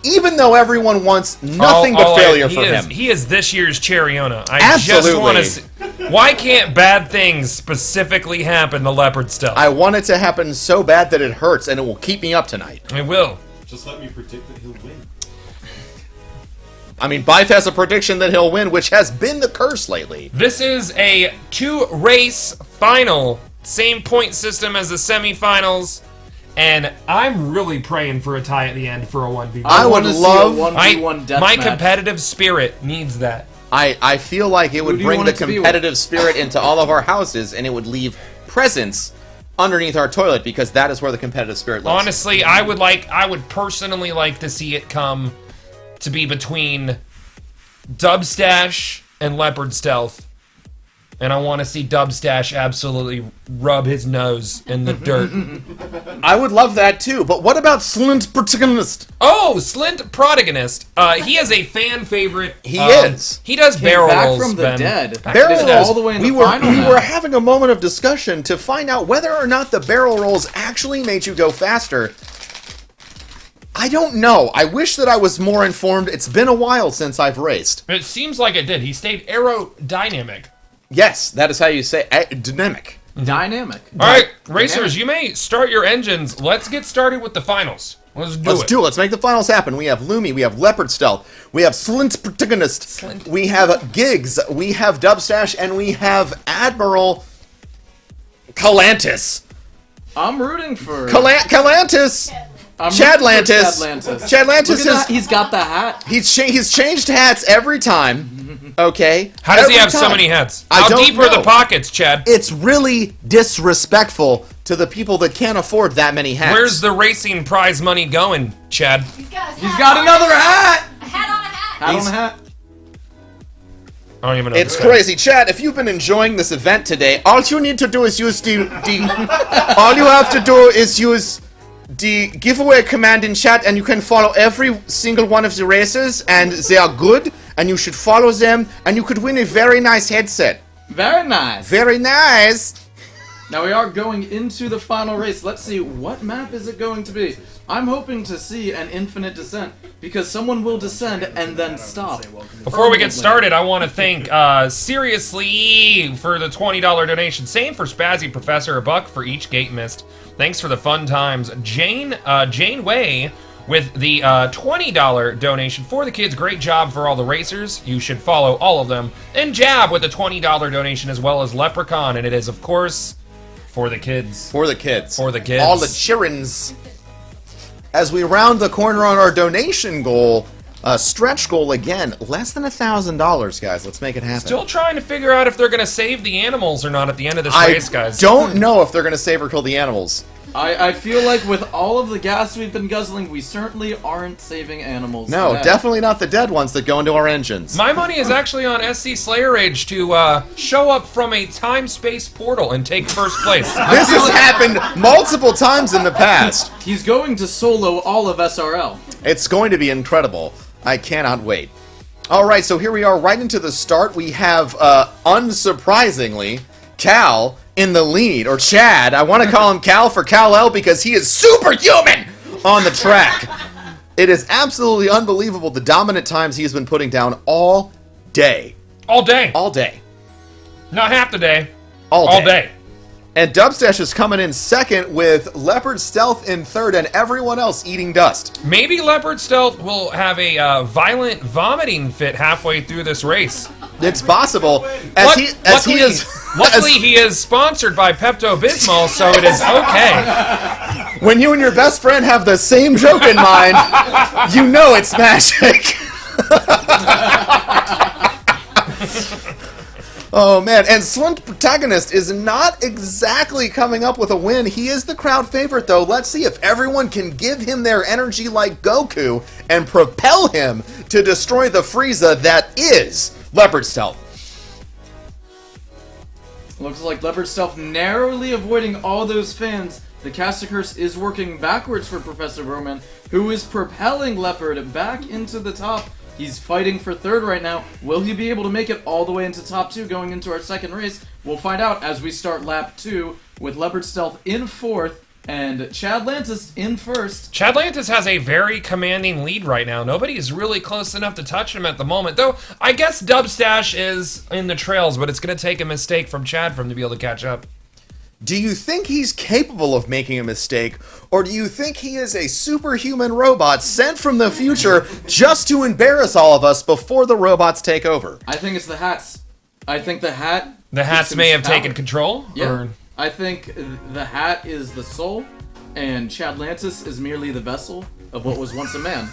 Even though everyone wants nothing but failure for him. He is this year's Cheriona. Absolutely. Just want to see, why can't bad things specifically happen to Leopard Stealth? I want it to happen so bad that it hurts, and it will keep me up tonight. It will. Just let me predict that he'll win. I mean, Bife has a prediction that he'll win, which has been the curse lately. This is a 2-race final. Same point system as the semifinals. And I'm really praying for a tie at the end for a 1v1. I would love... My competitive spirit needs that. I feel like it would bring the competitive spirit into all of our houses, and it would leave presents underneath our toilet, because that is where the competitive spirit lives. Honestly, I would personally like to see it come to be between Dubstash and Leopard Stealth. And I want to see Dubstash absolutely rub his nose in the dirt. I would love that too, but what about Slint Protagonist? Oh, Slint Protagonist. He is a fan favorite. He is. He does barrel rolls, from the Ben. dead. Barrel rolls. All the way in we the were final we now. were having a moment of discussion to find out whether or not the barrel rolls actually made you go faster. I don't know. I wish that I was more informed. It's been a while since I've raced. It seems like it did. He stayed aerodynamic. Yes, that is how you say dynamic. Dynamic. All right, racers, you may start your engines. Let's get started with the finals. Let's do it. Let's make the finals happen. We have Lumi, we have Leopard Stealth, we have Slint Protagonist, we have Giggs, we have Dubstash, and we have Admiral Calantis. I'm rooting for Calantis. Chadlantis. Chadlantis he's got the hat. He's changed hats every time. Okay. How does he have so many hats? How deep are the pockets, Chad? It's really disrespectful to the people that can't afford that many hats. Where's the racing prize money going, Chad? He's got another hat. A hat on a hat. Hat on a hat. I don't even know. It's crazy. Chad, if you've been enjoying this event today, all you need to do is use all you have to do is use the giveaway command in chat, and you can follow every single one of the races, and they are good, and you should follow them, and you could win a very nice headset. Very nice. Very nice. Now we are going into the final race. Let's see, what map is it going to be? I'm hoping to see an infinite descent, because someone will descend and then stop. Before we get started, I want to thank Seriously for the $20 donation. Same for Spazzy Professor, $1 for each gate missed. Thanks for the fun times. Jane Way with the $20 donation for the kids. Great job for all the racers. You should follow all of them. And Jab with the $20 donation, as well as Leprechaun. And it is, of course, for the kids. For the kids. For the kids. All the childrens. As we round the corner on our donation goal, stretch goal again, less than $1,000, guys. Let's make it happen. Still trying to figure out if they're going to save the animals or not at the end of this race, guys. Don't know if they're going to save or kill the animals. I feel like with all of the gas we've been guzzling, we certainly aren't saving animals. No, today. definitely not the dead ones that go into our engines. My money is actually on SC Slayer Age to show up from a time-space portal and take first place. This has happened multiple times in the past. He's going to solo all of SRL. It's going to be incredible. I cannot wait. All right, so here we are right into the start. We have, unsurprisingly, Cal in the lead, or Chad. I want to call him Cal for Kal-El because he is superhuman on the track. It is absolutely unbelievable the dominant times he has been putting down all day. All day. All day. Not half the day. All day. And Dubstash is coming in second with Leopard Stealth in third and everyone else eating dust. Maybe Leopard Stealth will have a violent vomiting fit halfway through this race. It's possible. Luckily, he is sponsored by Pepto-Bismol, so it is okay. When you and your best friend have the same joke in mind, You know it's magic. Oh man, and Slim's protagonist is not exactly coming up with a win. He is the crowd favorite though. Let's see if everyone can give him their energy like Goku and propel him to destroy the Frieza that is Leopard Stealth. Looks like Leopard Stealth narrowly avoiding all those fans. The caster curse is working backwards for Professor Broman, who is propelling Leopard back into the top. He's fighting for third right now. Will he be able to make it all the way into top 2 going into our second race? We'll find out as we start lap 2 with Leopard Stealth in 4th and Chad Lantis in 1st. Chad Lantis has a very commanding lead right now. Nobody is really close enough to touch him at the moment. Though, I guess Dubstash is in the trails, but it's going to take a mistake from Chad for him to be able to catch up. Do you think he's capable of making a mistake, or do you think he is a superhuman robot sent from the future just to embarrass all of us before the robots take over? I think it's the hats. I think the hat... The hats may have taken control? Yeah. Or... I think the hat is the soul, and Chad Lantis is merely the vessel of what was once a man.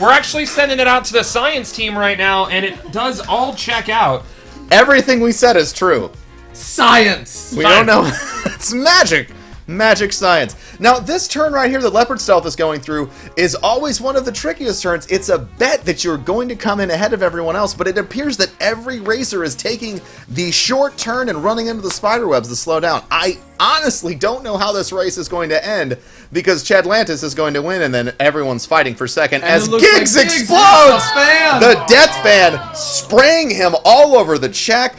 We're actually sending it out to the science team right now, and it does all check out. Everything we said is true. Science! We don't know. It's magic. Magic science. Now, this turn right here that Leopard Stealth is going through is always one of the trickiest turns. It's a bet that you're going to come in ahead of everyone else, but it appears that every racer is taking the short turn and running into the spider webs to slow down. I honestly don't know how this race is going to end because Chad Lantis is going to win and then everyone's fighting for second And as it looks Giggs like Giggs explodes! is a fan! The Death Fan spraying him all over the track,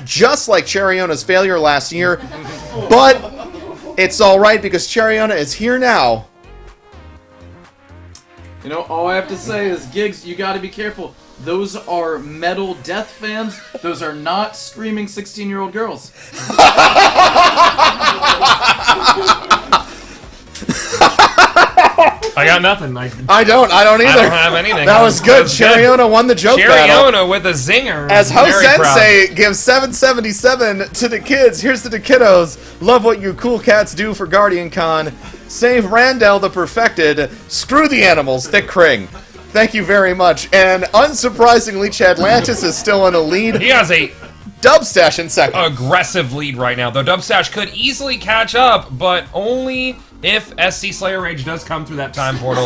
just like Cheriona's failure last year. But it's alright because Cheriona is here now. You know, all I have to say is, Giggs, you gotta be careful. Those are metal death fans. Those are not screaming 16-year-old girls. I got nothing. I don't either. I don't have anything. That was good. Cheriona won the joke battle. Cheriona with a zinger. As Ho Very Sensei proud. gives 777 to the kids. Here's to the kiddos. Love what you cool cats do for Guardian Con. Save Randall the Perfected. Screw the animals. Thick Kring. Thank you very much. And unsurprisingly, Chad Lantis is still in a lead. He has a Dubstash in second. Aggressive lead right now, though Dubstash could easily catch up, but only if SC Slayer Rage does come through that time portal.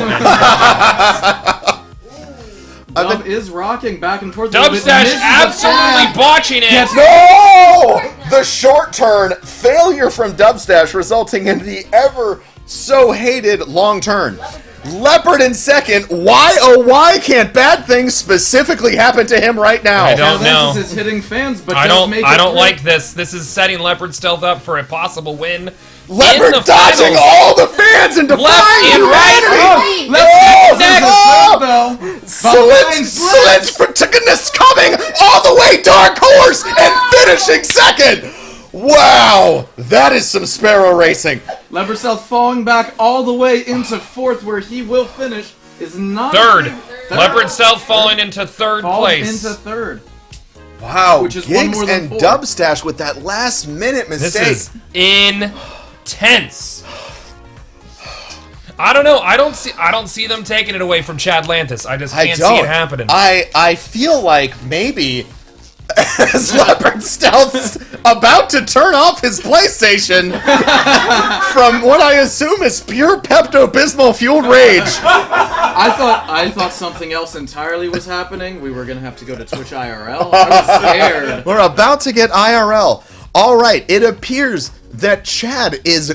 Dub is rocking back and forth. Dubstash absolutely botching it. No! The short turn failure from Dubstash resulting in the ever so hated long turn. Leopard in second. Why, oh why can't bad things specifically happen to him right now? I don't know. Is hitting fans, but I does make don't it like this. This is setting Leopard Stealth up for a possible win. Leopard in the dodging finals. all the fans and defying Left and humanity. Slit's protagonist coming all the way Dark Horse and finishing second. Wow, that is some Sparrow racing. Leopard Stealth falling back all the way into fourth, where he will finish. Is not Third. Leopard Stealth falling into third falls place. into third. Wow, Which is one Giggs more than and four. Dubstash with that last minute mistake. This is intense. I don't know. I don't see them taking it away from Chad Lantis. I just can't see it happening. I feel like maybe as Leopard Stealth's about to turn off his PlayStation from what I assume is pure Pepto-Bismol fueled rage. I thought something else entirely was happening. We were gonna have to go to Twitch IRL. I was scared. We're about to get IRL. All right, it appears that Chad Lantis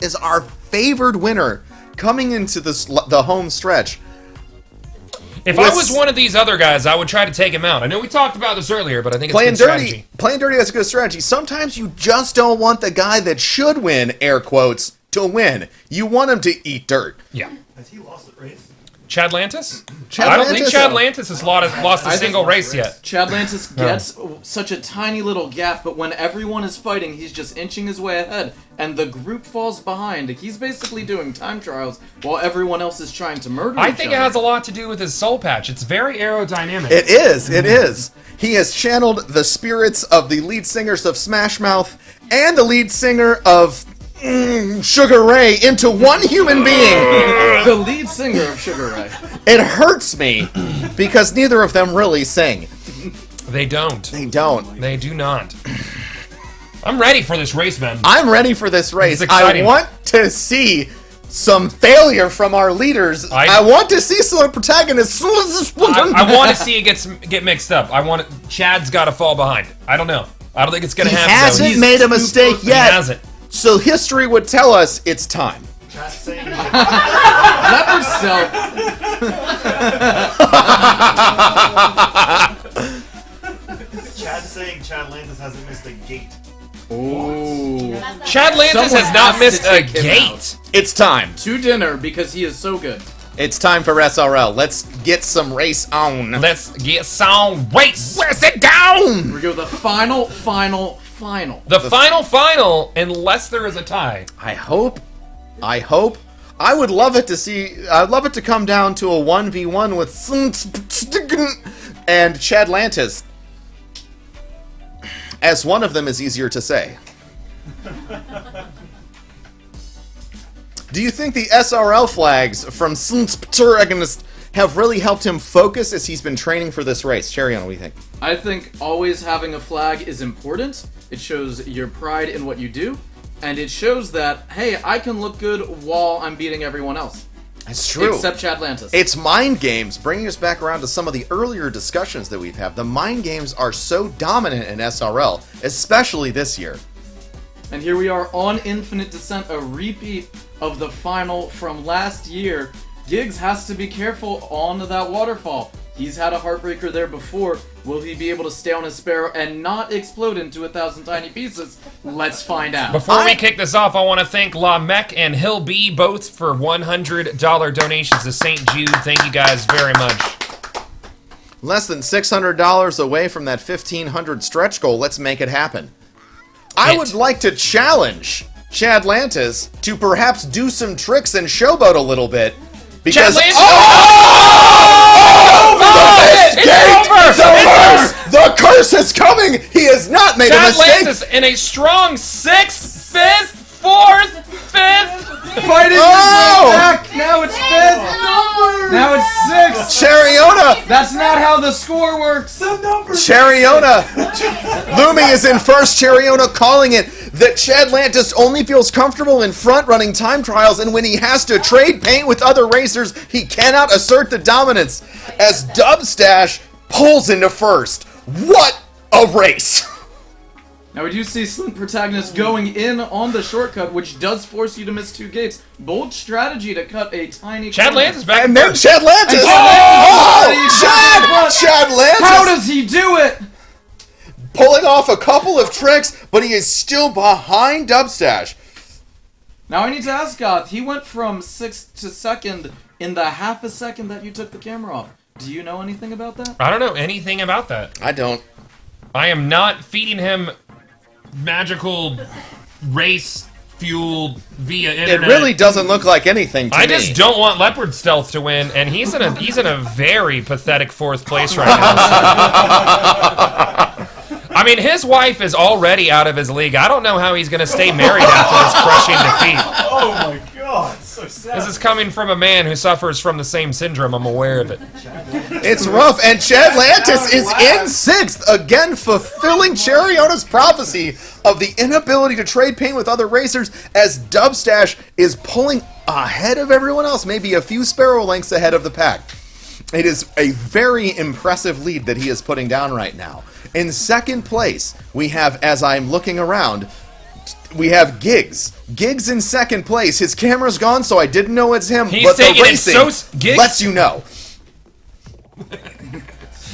is our favored winner coming into the home stretch. If I was one of these other guys, I would try to take him out. I know we talked about this earlier, but I think it's good strategy. Playing dirty is a good strategy. Sometimes you just don't want the guy that should win, air quotes, to win. You want him to eat dirt. Yeah. Has he lost the race? Chad Lantis? I don't think Chad Lantis has lost a single race yet. Chad Lantis gets such a tiny little gap, but when everyone is fighting, he's just inching his way ahead, and the group falls behind. He's basically doing time trials while everyone else is trying to murder I each think other. it has a lot to do with his soul patch. It's very aerodynamic. It is. It is. He has channeled the spirits of the lead singers of Smash Mouth and the lead singer of Sugar Ray into one human being. The lead singer of Sugar Ray. It hurts me because neither of them really sing. They don't. They don't. They do not. I'm ready for this race, man. I'm ready for this race. This is exciting. I want to see some failure from our leaders. I want to see some protagonists. I want to see it get mixed up. Chad's got to fall behind. I don't know. I don't think it's going to happen. He hasn't made a mistake yet. He hasn't. So history would tell us it's time. Leopard self. Chad's saying Chad Lantis hasn't missed a gate. Ooh. Chad Lantis has not missed a gate. It's time. To dinner because he is so good. It's time for SRL. Let's get some race on. Let's get some race. Where's it down? We go the final. The final, unless there is a tie. I hope. I would love it to see. I'd love it to come down to a 1v1 with and Chad Lantis. As one of them is easier to say. Do you think the SRL flags from have really helped him focus as he's been training for this race? Cherry on, what do you think? I think always having a flag is important. It shows your pride in what you do, and it shows that, hey, I can look good while I'm beating everyone else. That's true. Except Chad Lantis. It's mind games, bringing us back around to some of the earlier discussions that we've had. The mind games are so dominant in SRL, especially this year. And here we are on Infinite Descent, a repeat of the final from last year. Giggs has to be careful on that waterfall. He's had a heartbreaker there before. Will he be able to stay on his Sparrow and not explode into 1,000 tiny pieces? Let's find out. Before we kick this off, I want to thank La Mech and Hill B both for $100 donations to St. Jude. Thank you guys very much. Less than $600 away from that 1,500 stretch goal. Let's make it happen. I would like to challenge Chad Lantis to perhaps do some tricks and showboat a little bit. Because the curse is coming! He has not made a mistake! Chad Lantis in a strong 6th, 5th, 4th, 5th. Fighting back. Now it's 5th. Now it's 6th. Chariona! That's not how the score works. Chariona! Lumi is in first. Chariona calling it that Chad Lantis only feels comfortable in front running time trials, and when he has to trade paint with other racers, he cannot assert the dominance as Dubstash pulls into first. What a race! Now we do see Slint Protagonist going in on the shortcut, which does force you to miss 2 gates. Bold strategy to cut a tiny Chad corner. Lantis back and then Chad Lantis! Chad Lantis! How does he do it? Pulling off a couple of tricks, but he is still behind Dubstash. Now I need to ask Goth, he went from 6th to 2nd in the half a second that you took the camera off. Do you know anything about that? I don't know anything about that. I don't. I am not feeding him magical race fuel via internet. It really doesn't look like anything to me. I just don't want Leopard Stealth to win, and he's in a very pathetic 4th place right now. I mean, his wife is already out of his league. I don't know how he's going to stay married after this crushing defeat. Oh my god, so sad. This is coming from a man who suffers from the same syndrome. I'm aware of it. It's rough, and Chad Lantis is in 6th, again fulfilling Chariona's prophecy of the inability to trade paint with other racers, as Dubstash is pulling ahead of everyone else, maybe a few sparrow lengths ahead of the pack. It is a very impressive lead that he is putting down right now. In 2nd place, we have, as I'm looking around, we have Giggs. Giggs in 2nd place. His camera's gone, so I didn't know it's him. He's but the taking it racing Giggs? lets you know.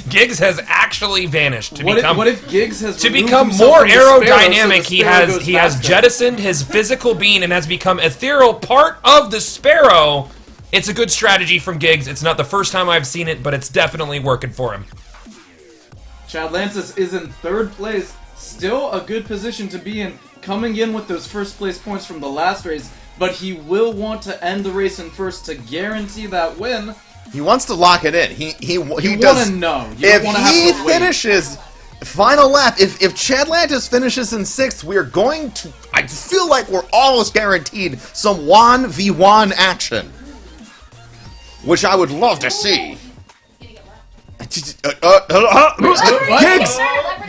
Giggs has actually vanished to become. What if Giggs has to removed become himself more from the Sparrow, aerodynamic? so the Sparrow goes he has faster? jettisoned his physical being and has become ethereal part of the Sparrow. It's a good strategy from Giggs. It's not the first time I've seen it, but it's definitely working for him. Chad Lantis is in 3rd place. Still a good position to be in, coming in with those 1st place points from the last race, but he will want to end the race in 1st to guarantee that win. He wants to lock it in. He You does. want to know. You If don't want to have he to wait. finishes Final lap. If Chadlantis finishes in 6th, we're going to... I feel like we're almost guaranteed some 1v1 action. Which I would love to see. Giggs!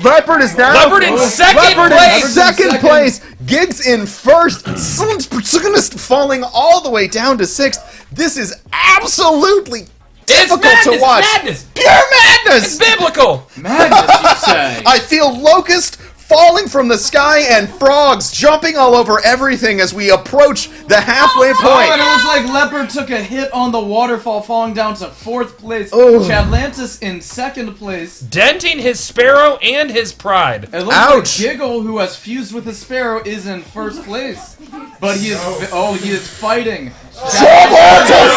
Leopard is down. Leopard in second place. In second place. Giggs in first. Protagonist falling all the way down to 6th. This is absolutely difficult to watch. Madness. Pure madness. It's biblical. Madness, you say? I feel Locust falling from the sky and frogs jumping all over everything as we approach the halfway point. Oh, and it looks like Leopard took a hit on the waterfall, falling down to 4th place. Oh. Chadlantis in 2nd place. Denting his sparrow and his pride. It looks like Giggle, who has fused with his sparrow, is in 1st place. But he is he is fighting. Chadlantis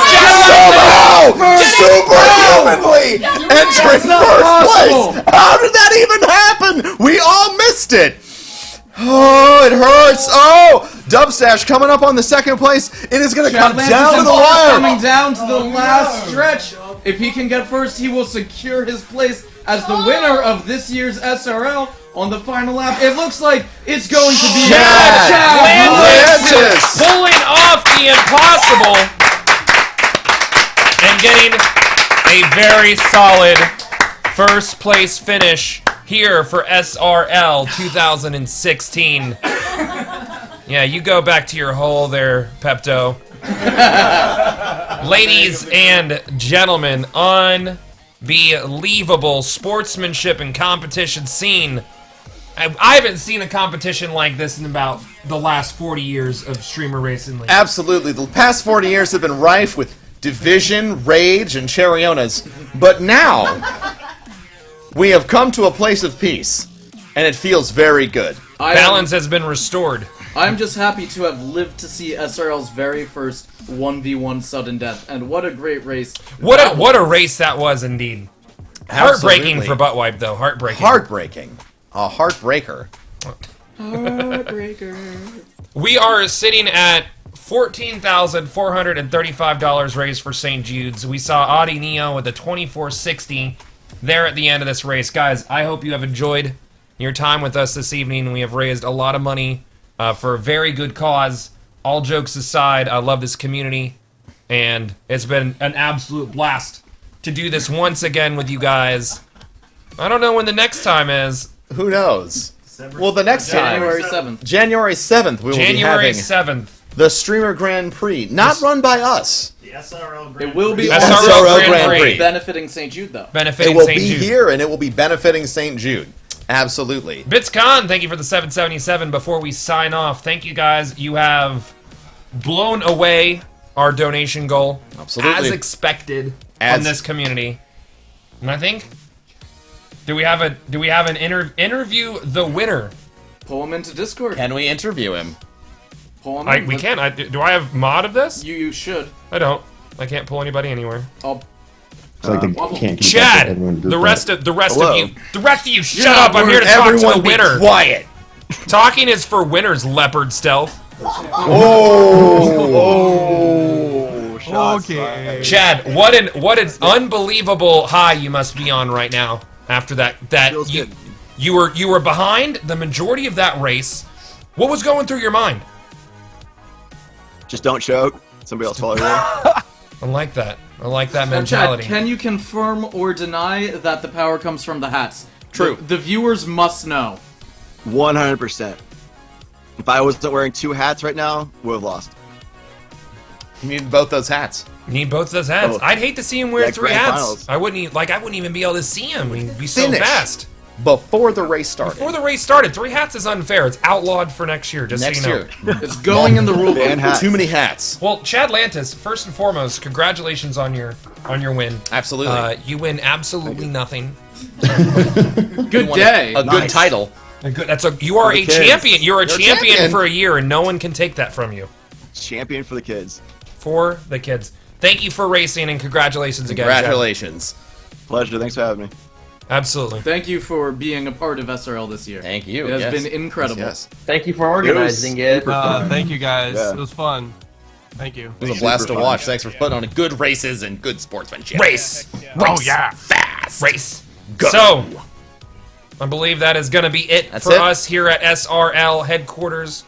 somehow superhumanly entering 1st place. How did that even happen? We all missed it. Oh, it hurts. Oh, Dubstash coming up on the 2nd place. It is going to come down to the wire. Coming down to the last stretch. If he can get first, he will secure his place as the winner of this year's SRL. On the final lap, it looks like it's going to be Chadlantis pulling off the impossible and getting a very solid 1st place finish here for SRL 2016. Yeah, you go back to your hole there, Pepto. Ladies and gentlemen, unbelievable sportsmanship and competition scene. I haven't seen a competition like this in about the last 40 years of streamer racing league. Absolutely. The past 40 years have been rife with division, rage, and cherionas. But now, we have come to a place of peace, and it feels very good. Balance has been restored. I'm just happy to have lived to see SRL's very first 1v1 sudden death, and what a great race. What a race that was indeed. Heartbreaking Absolutely. for Buttwipe, though. Heartbreaking. Heartbreaking. A heartbreaker. Heartbreaker. We are sitting at $14,435 raised for St. Jude's. We saw Audi Neo with a 2460 there at the end of this race. Guys, I hope you have enjoyed your time with us this evening. We have raised a lot of money for a very good cause. All jokes aside, I love this community, and it's been an absolute blast to do this once again with you guys. I don't know when the next time is. Who knows? Well, the next time, January 7th. January 7th, we will January be having 7th. the Streamer Grand Prix, not run by us. The SRL Grand It will be The also SRL Grand Prix. benefiting St. Jude, though. Benefiting It will St. be Jude. here, and it will be benefiting St. Jude. Absolutely. BitsCon, thank you for the 777. Before we sign off, thank you guys. You have blown away our donation goal. Absolutely. As expected from this community. And I think... Do we have an interview the winner? Pull him into Discord. Can we interview him? Pull him in. We can. Do I have mod of this? You should. I don't. I can't pull anybody anywhere. It's like they can't keep Chad, up with everyone the rest of Hello. you, shut up! I'm here to talk to the winner. Quiet. Talking is for winners, Leopard Stealth. Okay. Chad, what an unbelievable high you must be on right now. After that you were behind the majority of that race. What was going through your mind? Just don't choke. Somebody else follow you. I like that. I like that mentality. Chad, can you confirm or deny that the power comes from the hats? True. The viewers must know. 100%. If I wasn't wearing 2 hats right now, would have lost. You need both those hats. You need both those hats. Both. I'd hate to see him wear Yeah, 3 grand hats. finals. I wouldn't even be able to see him. He'd be so Finish. fast. Before the race started. Before the race started, 3 hats is unfair. It's outlawed for next year. Just Next so you know. year. It's going in the rule book. Too many hats. Well, Chadlantis, first and foremost, congratulations on your win. Absolutely. You win absolutely nothing. Good day. A good title. You are For the a kids. champion. You're a You're a champion champion. for a year, and no one can take that from you. Champion for the kids. For the kids. Thank you for racing, and congratulations again. Chad. Congratulations. Pleasure. Thanks for having me. Absolutely. Thank you for being a part of SRL this year. Thank you. It has Yes. been incredible. Yes. Thank you for organizing it. Thank you guys. Yeah. It was fun. Thank you. It was a blast to watch. Thanks for putting on good races and good sportsmanship. Race. Oh, yeah. Fast. Race. Go. So, I believe that is going to be it That's for it. us here at SRL headquarters.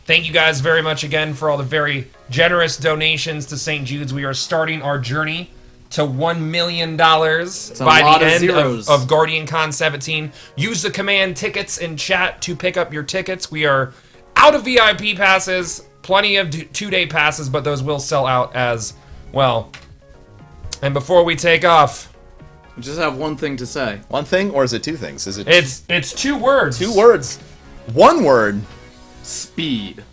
Thank you guys very much again for all the very generous donations to St. Jude's. We are starting our journey to $1 million by the end of Guardian Con 17. Use the command tickets in chat to pick up your tickets. We are out of VIP passes, plenty of 2-day passes, but those will sell out as well. And before we take off, I just have one thing to say. One thing, or is it two things? Is it? It's 2 words. 2 words. 1 word. Speed.